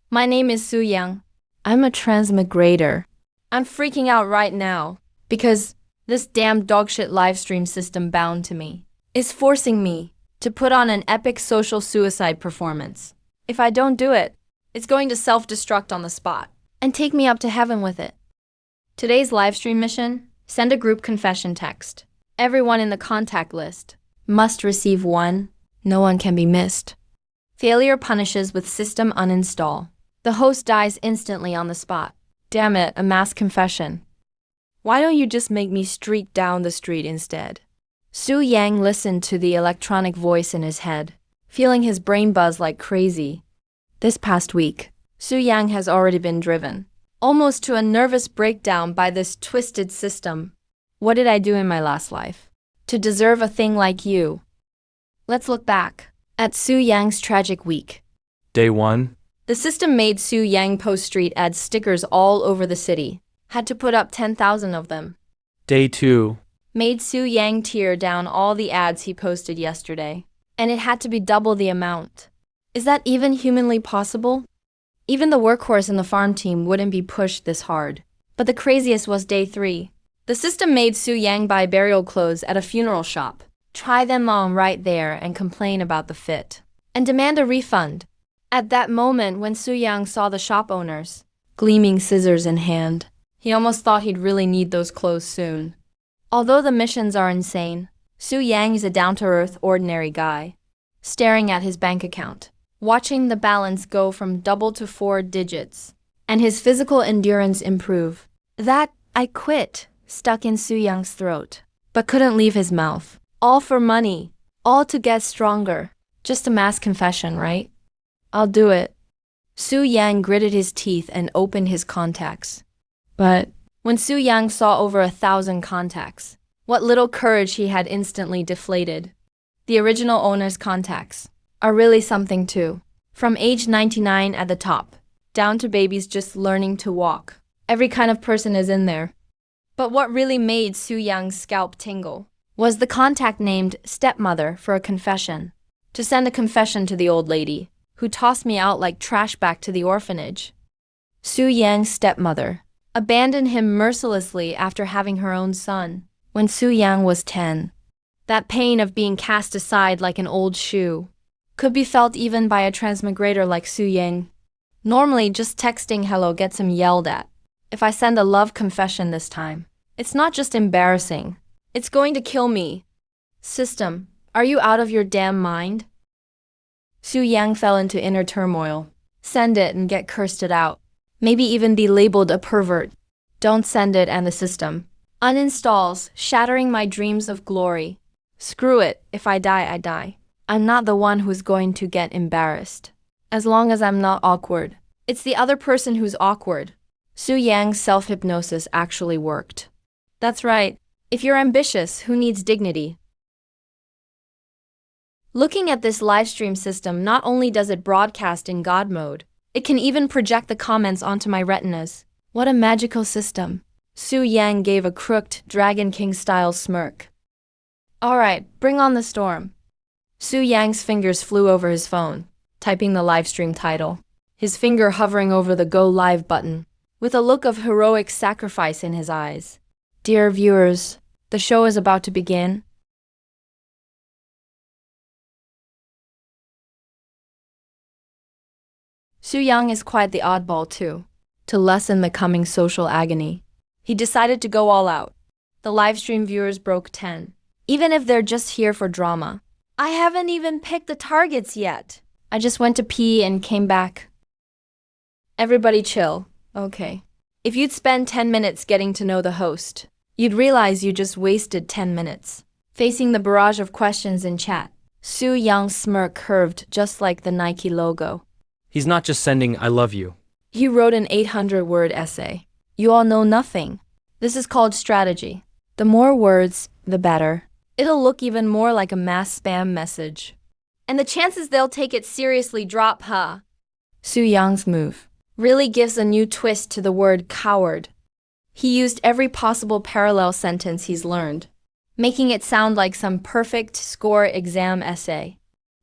My name is Su Yang. I'm a transmigrator. I'm freaking out right now because this damn dogshit livestream system bound to me is forcing me to put on an epic social suicide performance. If I don't do it, it's going to self-destruct on the spot and take me up to heaven with it. Today's livestream mission: send a group confession text. Everyone in the contact list must receive one. No one can be missed. Failure punishes with system uninstall. The host dies instantly on the spot. Damn it, a mass confession. Why don't you just make me streak down the street instead? Su Yang listened to the electronic voice in his head, feeling his brain buzz like crazy. This past week, Su Yang has already been driven almost to a nervous breakdown by this twisted system. What did I do in my last life to deserve a thing like you? Let's look back at Su Yang's tragic week. Day 1. The system made Su Yang post street ad stickers all over the city. Had to put up 10,000 of them. Day 2. Made Su Yang tear down all the ads he posted yesterday. And it had to be double the amount. Is that even humanly possible? Even the workhorse in the farm team wouldn't be pushed this hard. But the craziest was day 3. The system made Su Yang buy burial clothes at a funeral shop, try them on right there and complain about the fit, and demand a refund. At that moment when Su Yang saw the shop owners, gleaming scissors in hand, he almost thought he'd really need those clothes soon. Although the missions are insane, Su Yang is a down-to-earth, ordinary guy, staring at his bank account, watching the balance go from double to 4 digits, and his physical endurance improve. That "I quit" stuck in Su Yang's throat, but couldn't leave his mouth. All for money, all to get stronger. Just a mass confession, right? I'll do it. Su Yang gritted his teeth and opened his contacts. But when Su Yang saw over 1,000 contacts, what little courage he had instantly deflated. The original owner's contacts are really something too. From age 99 at the top, down to babies just learning to walk. Every kind of person is in there. But what really made Su Yang's scalp tingle was the contact named Stepmother for a confession. To send a confession to the old lady who tossed me out like trash back to the orphanage. Su Yang's stepmother abandoned him mercilessly after having her own son when Su Yang was 10. That pain of being cast aside like an old shoe could be felt even by a transmigrator like Su Yang. Normally, just texting hello gets him yelled at. If I send a love confession this time, it's not just embarrassing, it's going to kill me. System, are you out of your damn mind? Su Yang fell into inner turmoil. Send it and get cursed out. Maybe even be labeled a pervert. Don't send it and the system uninstalls, shattering my dreams of glory. Screw it, if I die, I die. I'm not the one who's going to get embarrassed. As long as I'm not awkward. It's the other person who's awkward. Su Yang's self-hypnosis actually worked. That's right. If you're ambitious, who needs dignity? Looking at this livestream system, not only does it broadcast in God mode, it can even project the comments onto my retinas. What a magical system. Su Yang gave a crooked Dragon King-style smirk. Alright, bring on the storm. Su Yang's fingers flew over his phone, typing the livestream title, his finger hovering over the Go Live button, with a look of heroic sacrifice in his eyes. Dear viewers, the show is about to begin. Su Yang is quite the oddball too. To lessen the coming social agony, he decided to go all out. The livestream viewers broke 10. Even if they're just here for drama. I haven't even picked the targets yet. I just went to pee and came back. Everybody chill. Okay. If you'd spend 10 minutes getting to know the host, you'd realize you just wasted 10 minutes. Facing the barrage of questions in chat, Su Yang's smirk curved just like the Nike logo. He's not just sending "I love you." He wrote an 800-word essay. You all know nothing. This is called strategy. The more words, the better. It'll look even more like a mass spam message. And the chances they'll take it seriously drop, huh? Su Yang's move really gives a new twist to the word coward. He used every possible parallel sentence he's learned, making it sound like some perfect score exam essay.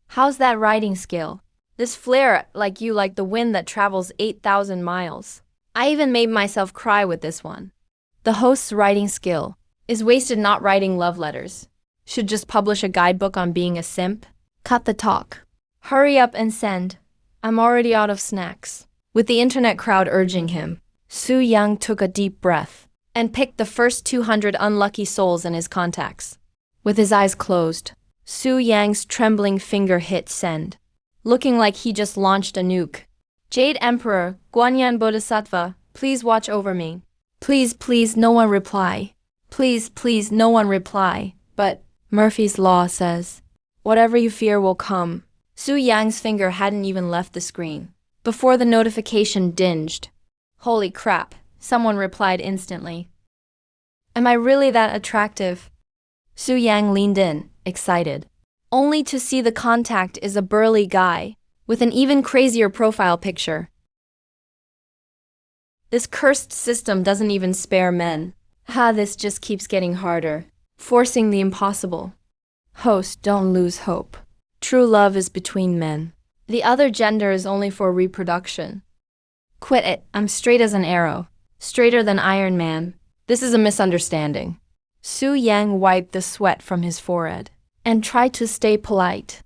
How's that writing skill? This flare like you like the wind that travels 8,000 miles. I even made myself cry with this one. The host's writing skill is wasted not writing love letters. Should just publish a guidebook on being a simp. Cut the talk. Hurry up and send. I'm already out of snacks. With the internet crowd urging him, Su Yang took a deep breath and picked the first 200 unlucky souls in his contacts. With his eyes closed, Su Yang's trembling finger hit send, looking like he just launched a nuke. Jade Emperor, Guanyan Bodhisattva, please watch over me. Please, please, no one reply. Please, please, no one reply. But Murphy's Law says, whatever you fear will come. Su Yang's finger hadn't even left the screen before the notification dinged. Holy crap, someone replied instantly. Am I really that attractive? Su Yang leaned in, excited, only to see the contact is a burly guy with an even crazier profile picture. This cursed system doesn't even spare men. This just keeps getting harder, forcing the impossible. Host, don't lose hope. True love is between men. The other gender is only for reproduction. Quit it, I'm straight as an arrow. Straighter than Iron Man. This is a misunderstanding. Su Yang wiped the sweat from his forehead and tried to stay polite.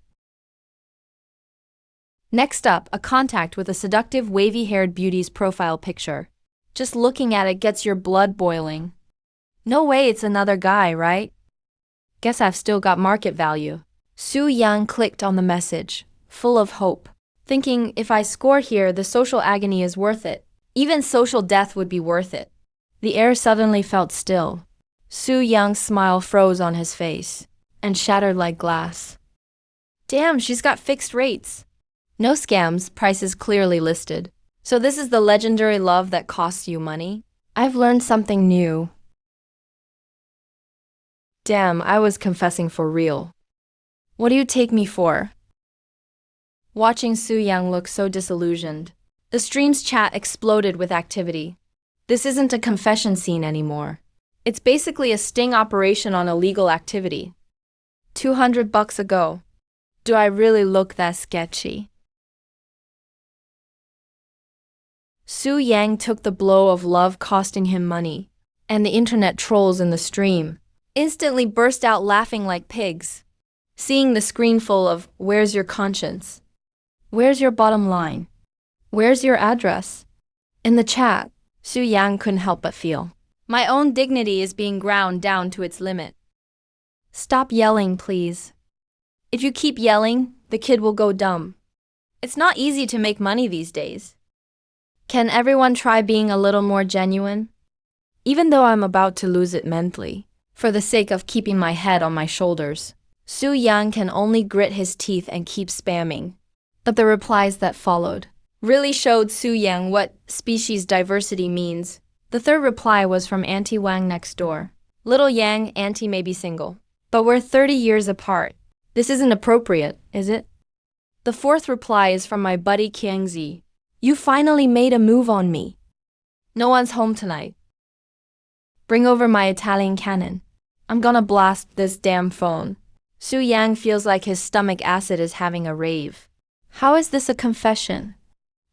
Next up, a contact with a seductive wavy-haired beauty's profile picture. Just looking at it gets your blood boiling. No way it's another guy, right? Guess I've still got market value. Su Yang clicked on the message, full of hope, thinking if I score here, the social agony is worth it. Even social death would be worth it. The air suddenly felt still. Su Yang's smile froze on his face and shattered like glass. Damn, she's got fixed rates. No scams, prices clearly listed. So this is the legendary love that costs you money? I've learned something new. Damn, I was confessing for real. What do you take me for? Watching Su Yang look so disillusioned, the stream's chat exploded with activity. This isn't a confession scene anymore. It's basically a sting operation on illegal activity. $200 ago. Do I really look that sketchy? Su Yang took the blow of love costing him money, and the internet trolls in the stream instantly burst out laughing like pigs. Seeing the screen full of, where's your conscience? Where's your bottom line? Where's your address? In the chat, Su Yang couldn't help but feel, my own dignity is being ground down to its limit. Stop yelling, please. If you keep yelling, the kid will go dumb. It's not easy to make money these days. Can everyone try being a little more genuine? Even though I'm about to lose it mentally, for the sake of keeping my head on my shoulders, Su Yang can only grit his teeth and keep spamming. But the replies that followed really showed Su Yang what species diversity means. The third reply was from Auntie Wang next door. Little Yang, Auntie may be single, but we're 30 years apart. This isn't appropriate, is it? The fourth reply is from my buddy Kiangzi. You finally made a move on me. No one's home tonight. Bring over my Italian cannon. I'm gonna blast this damn phone. Su Yang feels like his stomach acid is having a rave. How is this a confession?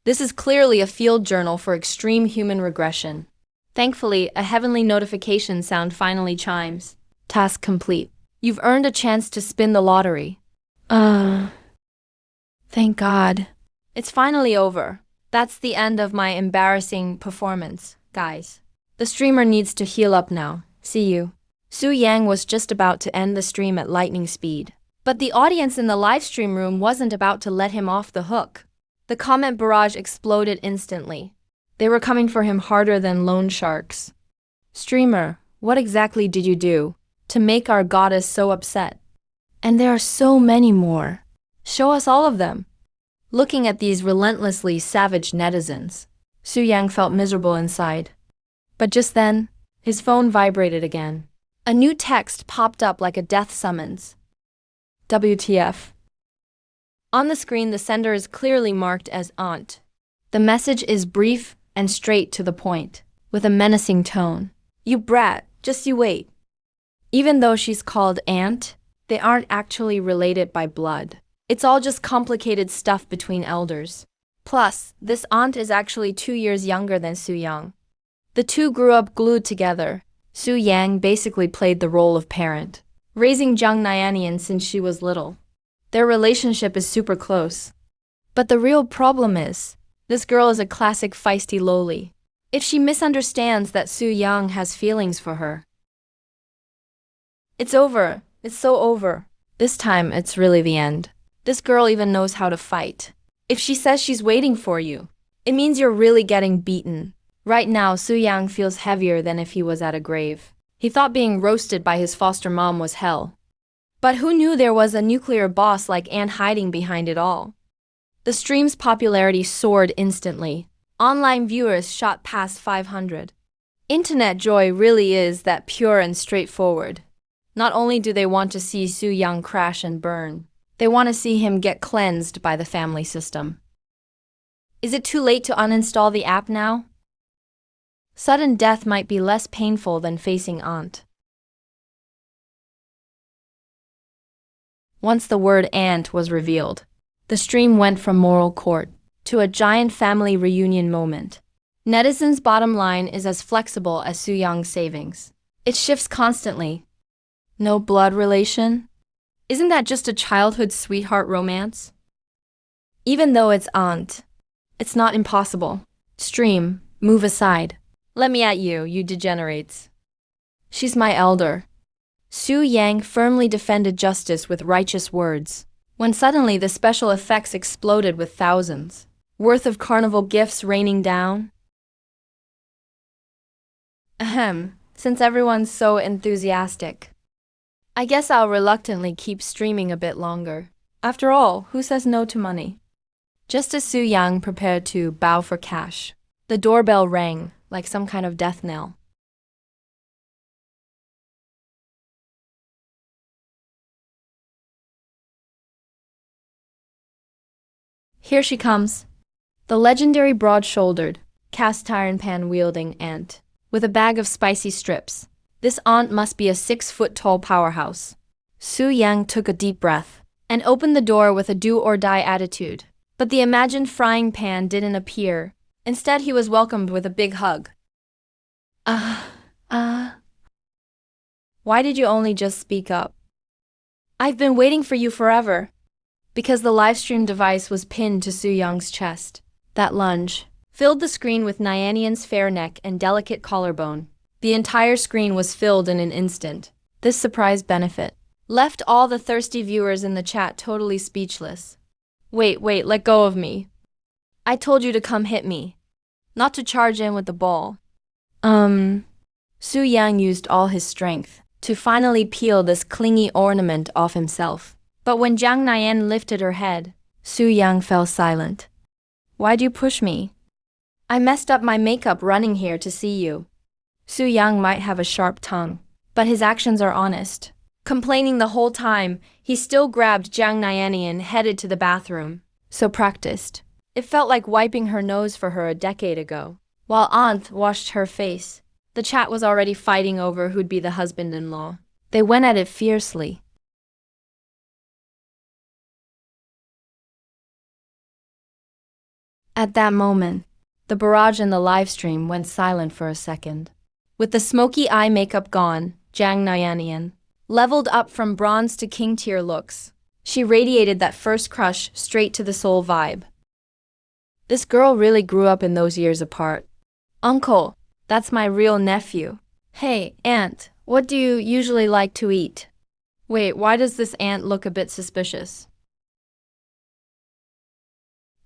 This is clearly a field journal for extreme human regression. Thankfully, a heavenly notification sound finally chimes. Task complete. You've earned a chance to spin the lottery. Thank God. It's finally over. That's the end of my embarrassing performance, guys. The streamer needs to heal up now. See you. Su Yang was just about to end the stream at lightning speed. But the audience in the livestream room wasn't about to let him off the hook. The comment barrage exploded instantly. They were coming for him harder than loan sharks. Streamer, what exactly did you do to make our goddess so upset? And there are so many more. Show us all of them. Looking at these relentlessly savage netizens, Su Yang felt miserable inside. But just then, his phone vibrated again. A new text popped up like a death summons. WTF. On the screen, the sender is clearly marked as Aunt. The message is brief and straight to the point, with a menacing tone. You brat, just you wait. Even though she's called Aunt, they aren't actually related by blood. It's all just complicated stuff between elders. Plus, this aunt is actually 2 years younger than Su Yang. The two grew up glued together. Su Yang basically played the role of parent, raising Jiang Nianian since she was little. Their relationship is super close. But the real problem is, this girl is a classic feisty loli. If she misunderstands that Su Yang has feelings for her, it's over. It's so over. This time, it's really the end. This girl even knows how to fight. If she says she's waiting for you, it means you're really getting beaten. Right now, Su Yang feels heavier than if he was at a grave. He thought being roasted by his foster mom was hell. But who knew there was a nuclear boss like Ant hiding behind it all? The stream's popularity soared instantly. Online viewers shot past 500. Internet joy really is that pure and straightforward. Not only do they want to see Su Yang crash and burn, they want to see him get cleansed by the family system. Is it too late to uninstall the app now? Sudden death might be less painful than facing Aunt. Once the word aunt was revealed, the stream went from moral court to a giant family reunion moment. Netizens' bottom line is as flexible as Su Yang's savings. It shifts constantly. No blood relation? Isn't that just a childhood sweetheart romance? Even though it's aunt, it's not impossible. Stream, move aside. Let me at you, you degenerates. She's my elder. Su Yang firmly defended justice with righteous words, when suddenly the special effects exploded with thousands worth of carnival gifts raining down. Ahem, since everyone's so enthusiastic, I guess I'll reluctantly keep streaming a bit longer. After all, who says no to money? Just as Su Yang prepared to bow for cash, the doorbell rang like some kind of death knell. Here she comes. The legendary broad-shouldered, cast-iron pan-wielding aunt, with a bag of spicy strips. This aunt must be a 6-foot-tall powerhouse. Su Yang took a deep breath and opened the door with a do-or-die attitude. But the imagined frying pan didn't appear. Instead, he was welcomed with a big hug. Why did you only just speak up? I've been waiting for you forever. Because the livestream device was pinned to Su Yang's chest. That lunge filled the screen with Nianian's fair neck and delicate collarbone. The entire screen was filled in an instant. This surprise benefit left all the thirsty viewers in the chat totally speechless. Wait, let go of me. I told you to come hit me, not to charge in with the ball. Su Yang used all his strength to finally peel this clingy ornament off himself. But when Jiang Nian lifted her head, Su Yang fell silent. Why'd you push me? I messed up my makeup running here to see you. Su Yang might have a sharp tongue, but his actions are honest. Complaining the whole time, he still grabbed Jiang Nianian headed to the bathroom. So practiced. It felt like wiping her nose for her a decade ago. While Aunt washed her face, the chat was already fighting over who'd be the husband-in-law. They went at it fiercely. At that moment, the barrage in the livestream went silent for a second. With the smoky eye makeup gone, Jiang Nianian leveled up from bronze to king tier looks. She radiated that first crush straight to the soul vibe. This girl really grew up in those years apart. Uncle, that's my real nephew. Hey, aunt, what do you usually like to eat? Wait, why does this aunt look a bit suspicious?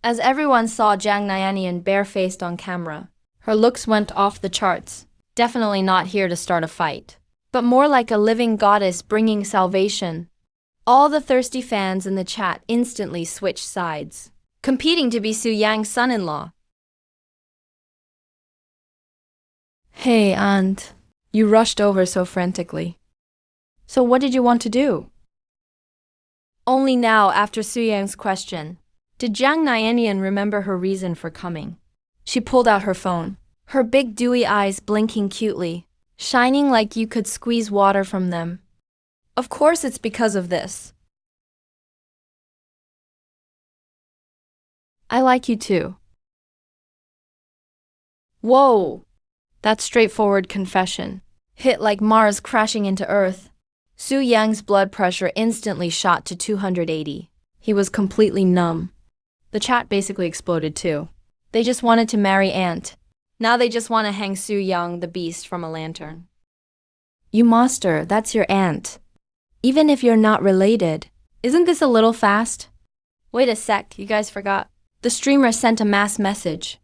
As everyone saw Jiang Nianian barefaced on camera, her looks went off the charts. Definitely not here to start a fight, but more like a living goddess bringing salvation. All the thirsty fans in the chat instantly switched sides, competing to be Su Yang's son-in-law. Hey, aunt. You rushed over so frantically. So what did you want to do? Only now, after Su Yang's question, did Jiang Nianian remember her reason for coming. She pulled out her phone, her big dewy eyes blinking cutely, shining like you could squeeze water from them. Of course it's because of this. I like you too. Whoa! That straightforward confession hit like Mars crashing into Earth. Su Yang's blood pressure instantly shot to 280. He was completely numb. The chat basically exploded too. They just wanted to marry Aunt. Now they just want to hang Su Yang, the beast, from a lantern. You monster, that's your aunt. Even if you're not related. Isn't this a little fast? Wait a sec, you guys forgot. The streamer sent a mass message.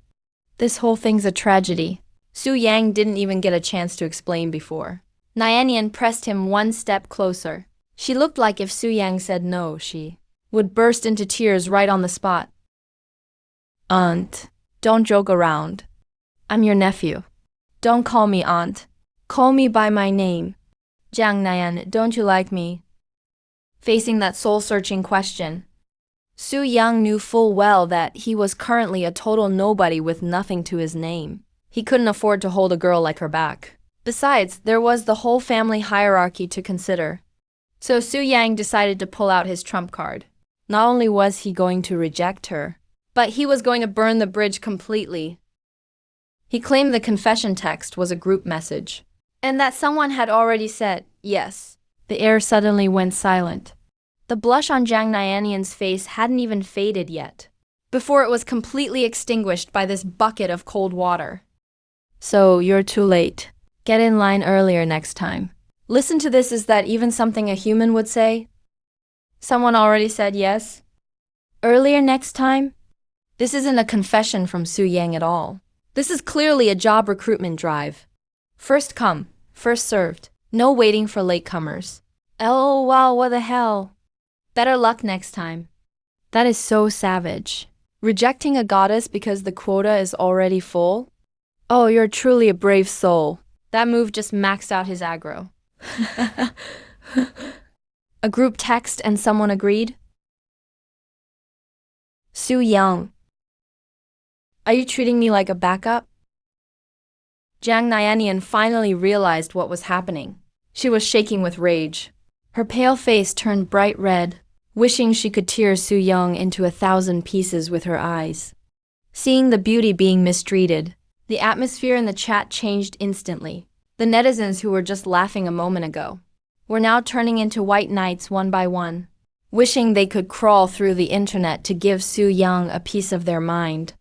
This whole thing's a tragedy. Su Yang didn't even get a chance to explain before. Nyanian pressed him one step closer. She looked like if Su Yang said no, she would burst into tears right on the spot. Aunt, don't joke around. I'm your nephew. Don't call me aunt. Call me by my name. Jiang Nyan, don't you like me? Facing that soul-searching question, Su Yang knew full well that he was currently a total nobody with nothing to his name. He couldn't afford to hold a girl like her back. Besides, there was the whole family hierarchy to consider. So Su Yang decided to pull out his trump card. Not only was he going to reject her, but he was going to burn the bridge completely. He claimed the confession text was a group message, and that someone had already said yes. The air suddenly went silent. The blush on Jiang Nyanian's face hadn't even faded yet, before it was completely extinguished by this bucket of cold water. So, you're too late. Get in line earlier next time. Listen to this, is that even something a human would say? Someone already said yes? Earlier next time? This isn't a confession from Su Yang at all. This is clearly a job recruitment drive. First come, first served. No waiting for latecomers. Oh, wow, what the hell? Better luck next time. That is so savage. Rejecting a goddess because the quota is already full? Oh, you're truly a brave soul. That move just maxed out his aggro. A group text and someone agreed? Su Yang. Are you treating me like a backup? Jiang Nyanian finally realized what was happening. She was shaking with rage. Her pale face turned bright red, wishing she could tear Su Yang into 1,000 pieces with her eyes. Seeing the beauty being mistreated, the atmosphere in the chat changed instantly. The netizens who were just laughing a moment ago were now turning into white knights one by one, wishing they could crawl through the internet to give Su Yang a piece of their mind.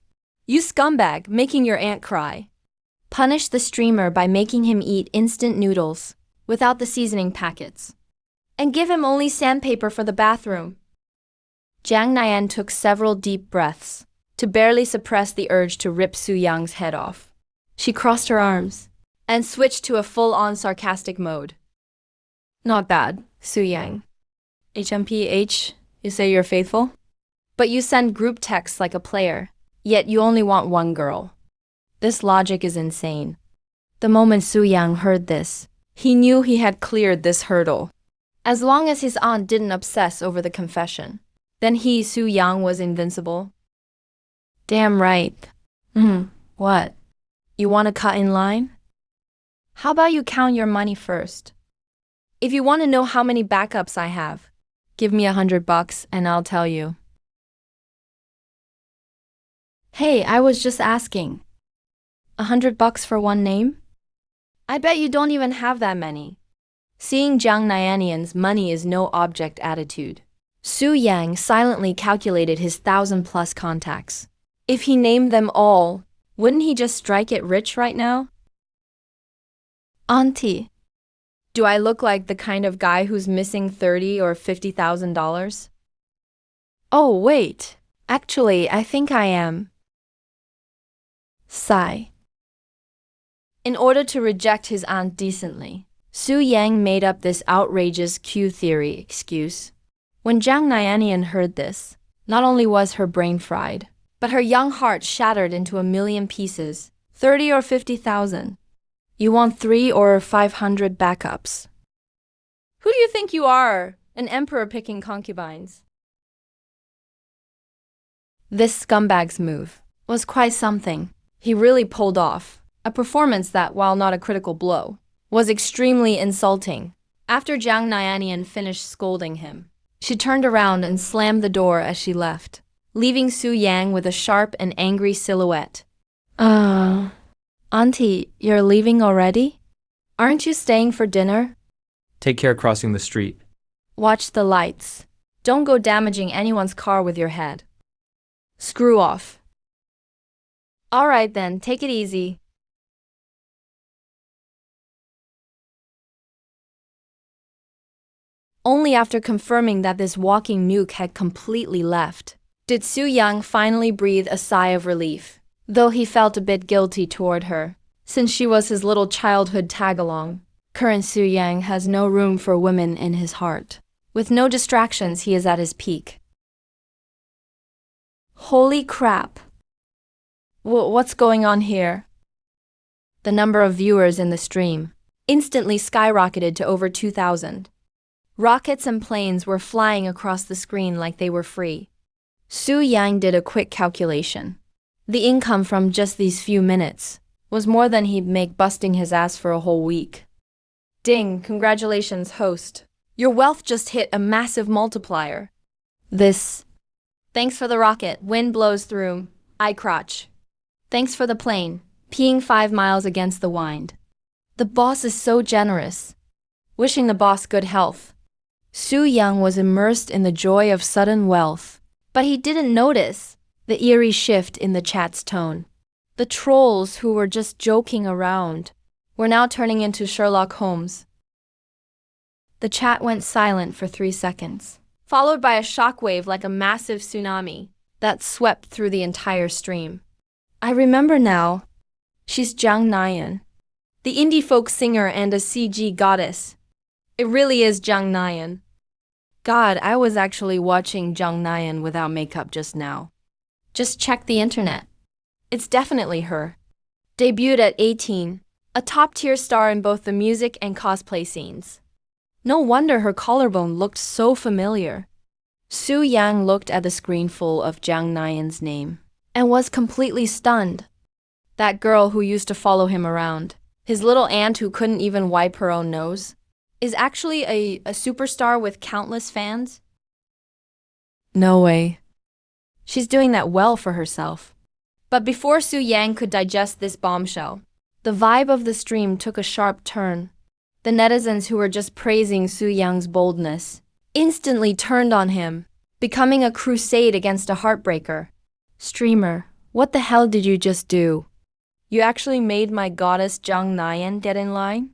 You scumbag, making your aunt cry. Punish the streamer by making him eat instant noodles without the seasoning packets. And give him only sandpaper for the bathroom. Jiang Nyan took several deep breaths to barely suppress the urge to rip Su Yang's head off. She crossed her arms and switched to a full-on sarcastic mode. Not bad, Su Yang. HMPH, you say you're faithful? But you send group texts like a player, yet you only want one girl. This logic is insane. The moment Su Yang heard this, he knew he had cleared this hurdle. As long as his aunt didn't obsess over the confession, then he, Su Yang, was invincible. Damn right. What? You want to cut in line? How about you count your money first? If you want to know how many backups I have, give me $100 and I'll tell you. Hey, I was just asking. $100 for one name? I bet you don't even have that many. Seeing Jiang Nyanian's money is no object attitude, Su Yang silently calculated his 1,000+ contacts. If he named them all, wouldn't he just strike it rich right now? Auntie, do I look like the kind of guy who's missing $30,000 or $50,000? Oh, wait. Actually, I think I am. Sigh. In order to reject his aunt decently, Su Yang made up this outrageous Q theory excuse. When Jiang Nyanian heard this, not only was her brain fried, but her young heart shattered into 1,000,000 pieces. 30 or 50,000. You want 3 or 500 backups. Who do you think you are? An emperor picking concubines. This scumbag's move was quite something. He really pulled off a performance that, while not a critical blow, was extremely insulting. After Jiang Nyanian finished scolding him, she turned around and slammed the door as she left, leaving Su Yang with a sharp and angry silhouette. Auntie, you're leaving already? Aren't you staying for dinner? Take care crossing the street. Watch the lights. Don't go damaging anyone's car with your head. Screw off. All right then, take it easy. Only after confirming that this walking nuke had completely left, did Su Yang finally breathe a sigh of relief, though he felt a bit guilty toward her, since she was his little childhood tag-along. Current Su Yang has no room for women in his heart. With no distractions, he is at his peak. Holy crap! What's going on here? The number of viewers in the stream instantly skyrocketed to over 2,000. Rockets and planes were flying across the screen like they were free. Su Yang did a quick calculation. The income from just these few minutes was more than he'd make busting his ass for a whole week. Ding, congratulations, host. Your wealth just hit a massive multiplier. Thanks for the rocket, wind blows through, eye crotch. Thanks for the plane, peeing 5 miles against the wind. The boss is so generous. Wishing the boss good health. Su Yang was immersed in the joy of sudden wealth, but he didn't notice the eerie shift in the chat's tone. The trolls who were just joking around were now turning into Sherlock Holmes. The chat went silent for 3 seconds, followed by a shockwave like a massive tsunami that swept through the entire stream. I remember now. She's Zhang Nayan, the indie folk singer and a CG goddess. It really is Zhang Nayan. God, I was actually watching Zhang Nayan without makeup just now. Just check the internet. It's definitely her. Debuted at 18, a top-tier star in both the music and cosplay scenes. No wonder her collarbone looked so familiar. Su Yang looked at the screen full of Zhang Nayan's name and was completely stunned. That girl who used to follow him around, his little aunt who couldn't even wipe her own nose, is actually a superstar with countless fans? No way. She's doing that well for herself. But before Su Yang could digest this bombshell, the vibe of the stream took a sharp turn. The netizens who were just praising Su Yang's boldness instantly turned on him, becoming a crusade against a heartbreaker. Streamer, what the hell did you just do? You actually made my goddess Zhang Nayan get in line?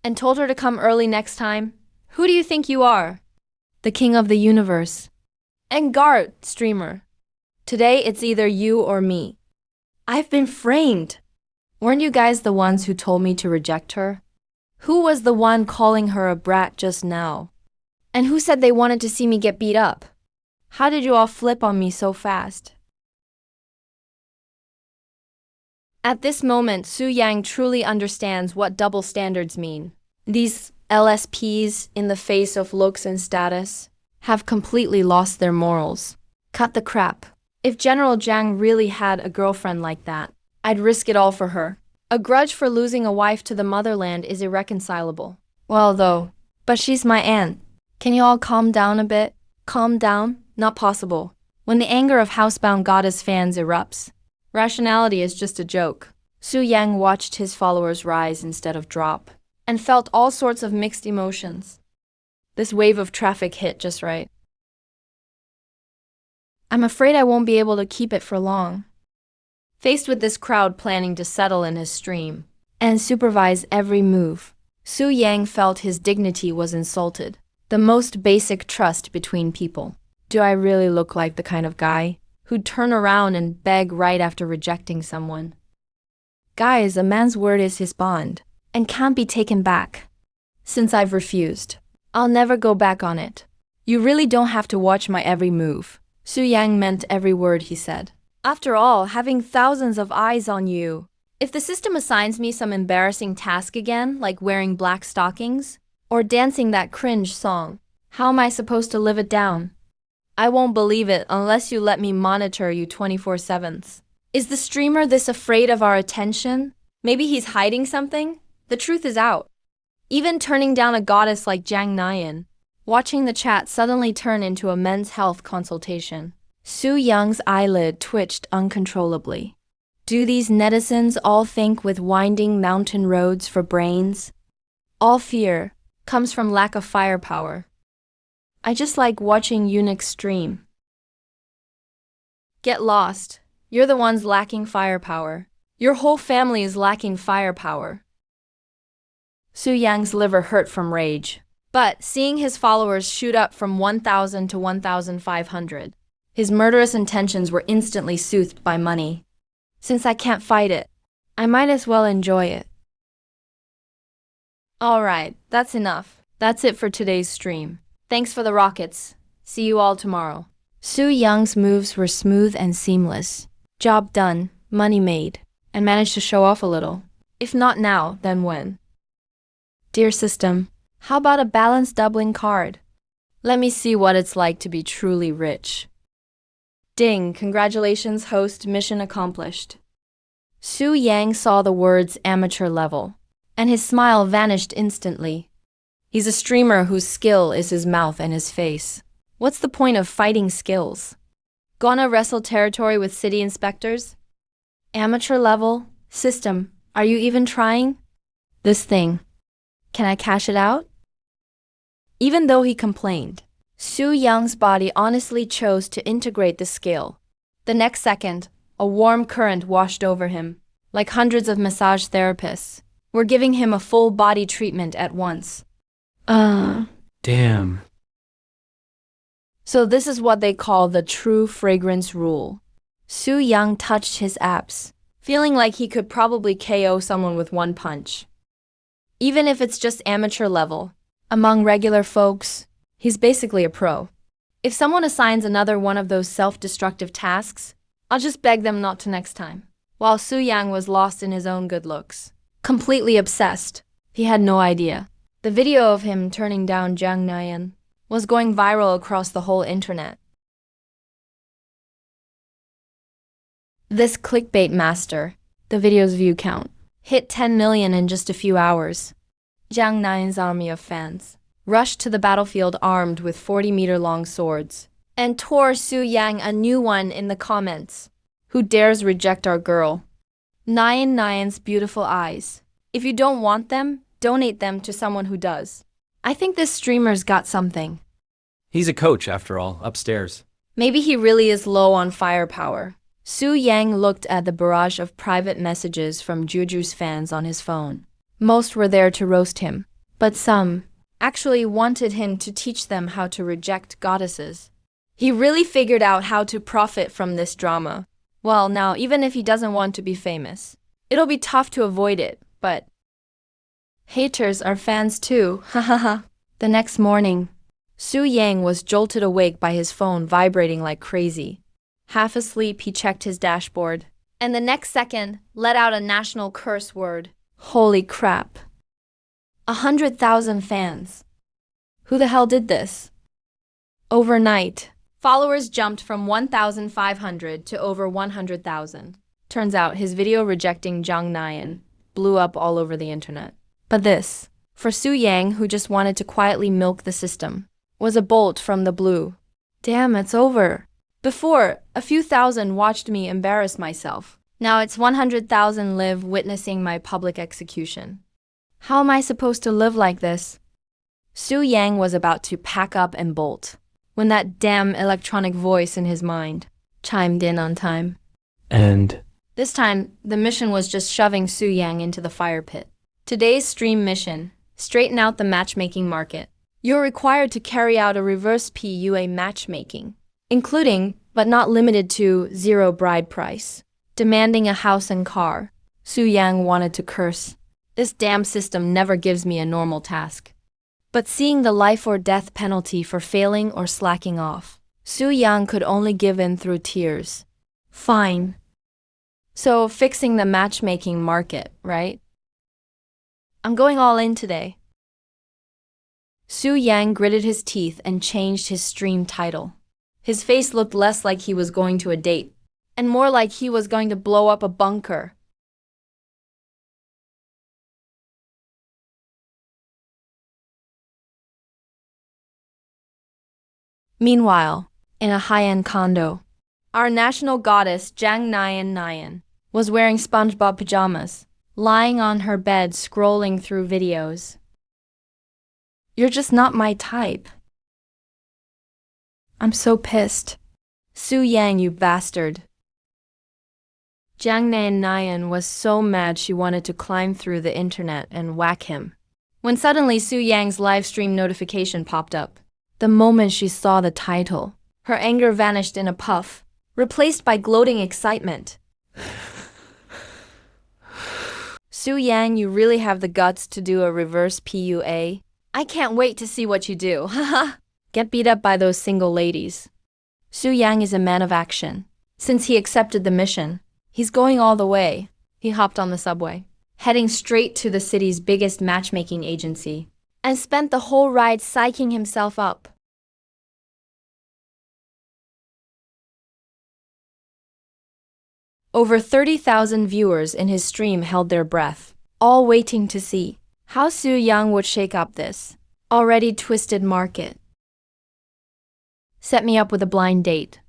And told her to come early next time? Who do you think you are? The king of the universe. And guard, streamer. Today it's either you or me. I've been framed. Weren't you guys the ones who told me to reject her? Who was the one calling her a brat just now? And who said they wanted to see me get beat up? How did you all flip on me so fast? At this moment, Su Yang truly understands what double standards mean. These LSPs, in the face of looks and status, have completely lost their morals. Cut the crap. If General Zhang really had a girlfriend like that, I'd risk it all for her. A grudge for losing a wife to the motherland is irreconcilable. Well, though, but she's my aunt. Can you all calm down a bit? Calm down? Not possible. When the anger of housebound goddess fans erupts, rationality is just a joke. Su Yang watched his followers rise instead of drop, and felt all sorts of mixed emotions. This wave of traffic hit just right. I'm afraid I won't be able to keep it for long. Faced with this crowd planning to settle in his stream and supervise every move, Su Yang felt his dignity was insulted. The most basic trust between people. Do I really look like the kind of guy who'd turn around and beg right after rejecting someone? Guys, a man's word is his bond, and can't be taken back. Since I've refused, I'll never go back on it. You really don't have to watch my every move. Su Yang meant every word he said. After all, having thousands of eyes on you. If the system assigns me some embarrassing task again, like wearing black stockings, or dancing that cringe song, how am I supposed to live it down? I won't believe it unless you let me monitor you 24/7. Is the streamer this afraid of our attention? Maybe he's hiding something? The truth is out. Even turning down a goddess like Zhang Nayan, watching the chat suddenly turn into a men's health consultation. Su Young's eyelid twitched uncontrollably. Do these netizens all think with winding mountain roads for brains? All fear comes from lack of firepower. I just like watching eunuchs stream. Get lost. You're the ones lacking firepower. Your whole family is lacking firepower. Su Yang's liver hurt from rage. But seeing his followers shoot up from 1,000 to 1,500, his murderous intentions were instantly soothed by money. Since I can't fight it, I might as well enjoy it. Alright, that's enough. That's it for today's stream. Thanks for the rockets. See you all tomorrow. Su Young's moves were smooth and seamless. Job done, money made, and managed to show off a little. If not now, then when? Dear system, how about a balance doubling card? Let me see what it's like to be truly rich. Ding, congratulations host, mission accomplished. Su Yang saw the words amateur level, and his smile vanished instantly. He's a streamer whose skill is his mouth and his face. What's the point of fighting skills? Gonna wrestle territory with city inspectors? Amateur level? System, are you even trying? This thing. Can I cash it out? Even though he complained, Su Young's body honestly chose to integrate the skill. The next second, a warm current washed over him, like hundreds of massage therapists were giving him a full body treatment at once. Damn. So this is what they call the true fragrance rule. Su Yang touched his abs, feeling like he could probably KO someone with one punch. Even if it's just amateur level, among regular folks, he's basically a pro. If someone assigns another one of those self-destructive tasks, I'll just beg them not to next time. While Su Yang was lost in his own good looks, completely obsessed, he had no idea. The video of him turning down Jiang Nayan was going viral across the whole internet. This clickbait master, the video's view count, hit 10 million in just a few hours. Jiang Nayan's army of fans rushed to the battlefield armed with 40-meter-long swords and tore Su Yang a new one in the comments. Who dares reject our girl? Nayan's beautiful eyes. If you don't want them, donate them to someone who does. I think this streamer's got something. He's a coach, after all, upstairs. Maybe he really is low on firepower. Su Yang looked at the barrage of private messages from Juju's fans on his phone. Most were there to roast him, but some actually wanted him to teach them how to reject goddesses. He really figured out how to profit from this drama. Well, now, even if he doesn't want to be famous, it'll be tough to avoid it, but haters are fans too, hahaha. The next morning, Su Yang was jolted awake by his phone vibrating like crazy. Half asleep, he checked his dashboard, and the next second, let out a national curse word. Holy crap. 100,000 fans. Who the hell did this? Overnight, followers jumped from 1,500 to over 100,000. Turns out his video rejecting Jiang Nayan blew up all over the internet. But this, for Su Yang, who just wanted to quietly milk the system, was a bolt from the blue. Damn, it's over. Before, a few thousand watched me embarrass myself. Now it's 100,000 live witnessing my public execution. How am I supposed to live like this? Su Yang was about to pack up and bolt when that damn electronic voice in his mind chimed in on time. And This time, the mission was just shoving Su Yang into the fire pit. Today's stream mission: straighten out the matchmaking market. You're required to carry out a reverse PUA matchmaking, including, but not limited to, zero bride price, demanding a house and car. Su Yang wanted to curse. This damn system never gives me a normal task. But seeing the life or death penalty for failing or slacking off, Su Yang could only give in through tears. Fine. So, fixing the matchmaking market, right? I'm going all in today. Su Yang gritted his teeth and changed his stream title. His face looked less like he was going to a date, and more like he was going to blow up a bunker. Meanwhile, in a high-end condo, Our national goddess, Jang Nyan Nyan, was wearing SpongeBob pajamas, lying on her bed scrolling through videos. You're just not my type. I'm so pissed. Su Yang, you bastard. Jang Nyan Nyan was so mad she wanted to climb through the internet and whack him. When suddenly Su Yang's live stream notification popped up. The moment she saw the title, her anger vanished in a puff, replaced by gloating excitement. Su Yang, you really have the guts to do a reverse PUA? I can't wait to see what you do, haha. Get beat up by those single ladies. Su Yang is a man of action. Since he accepted the mission, he's going all the way. He hopped on the subway, heading straight to the city's biggest matchmaking agency, and spent the whole ride psyching himself up. Over 30,000 viewers in his stream held their breath, all waiting to see how Su Yang would shake up this already twisted market. Set me up with a blind date.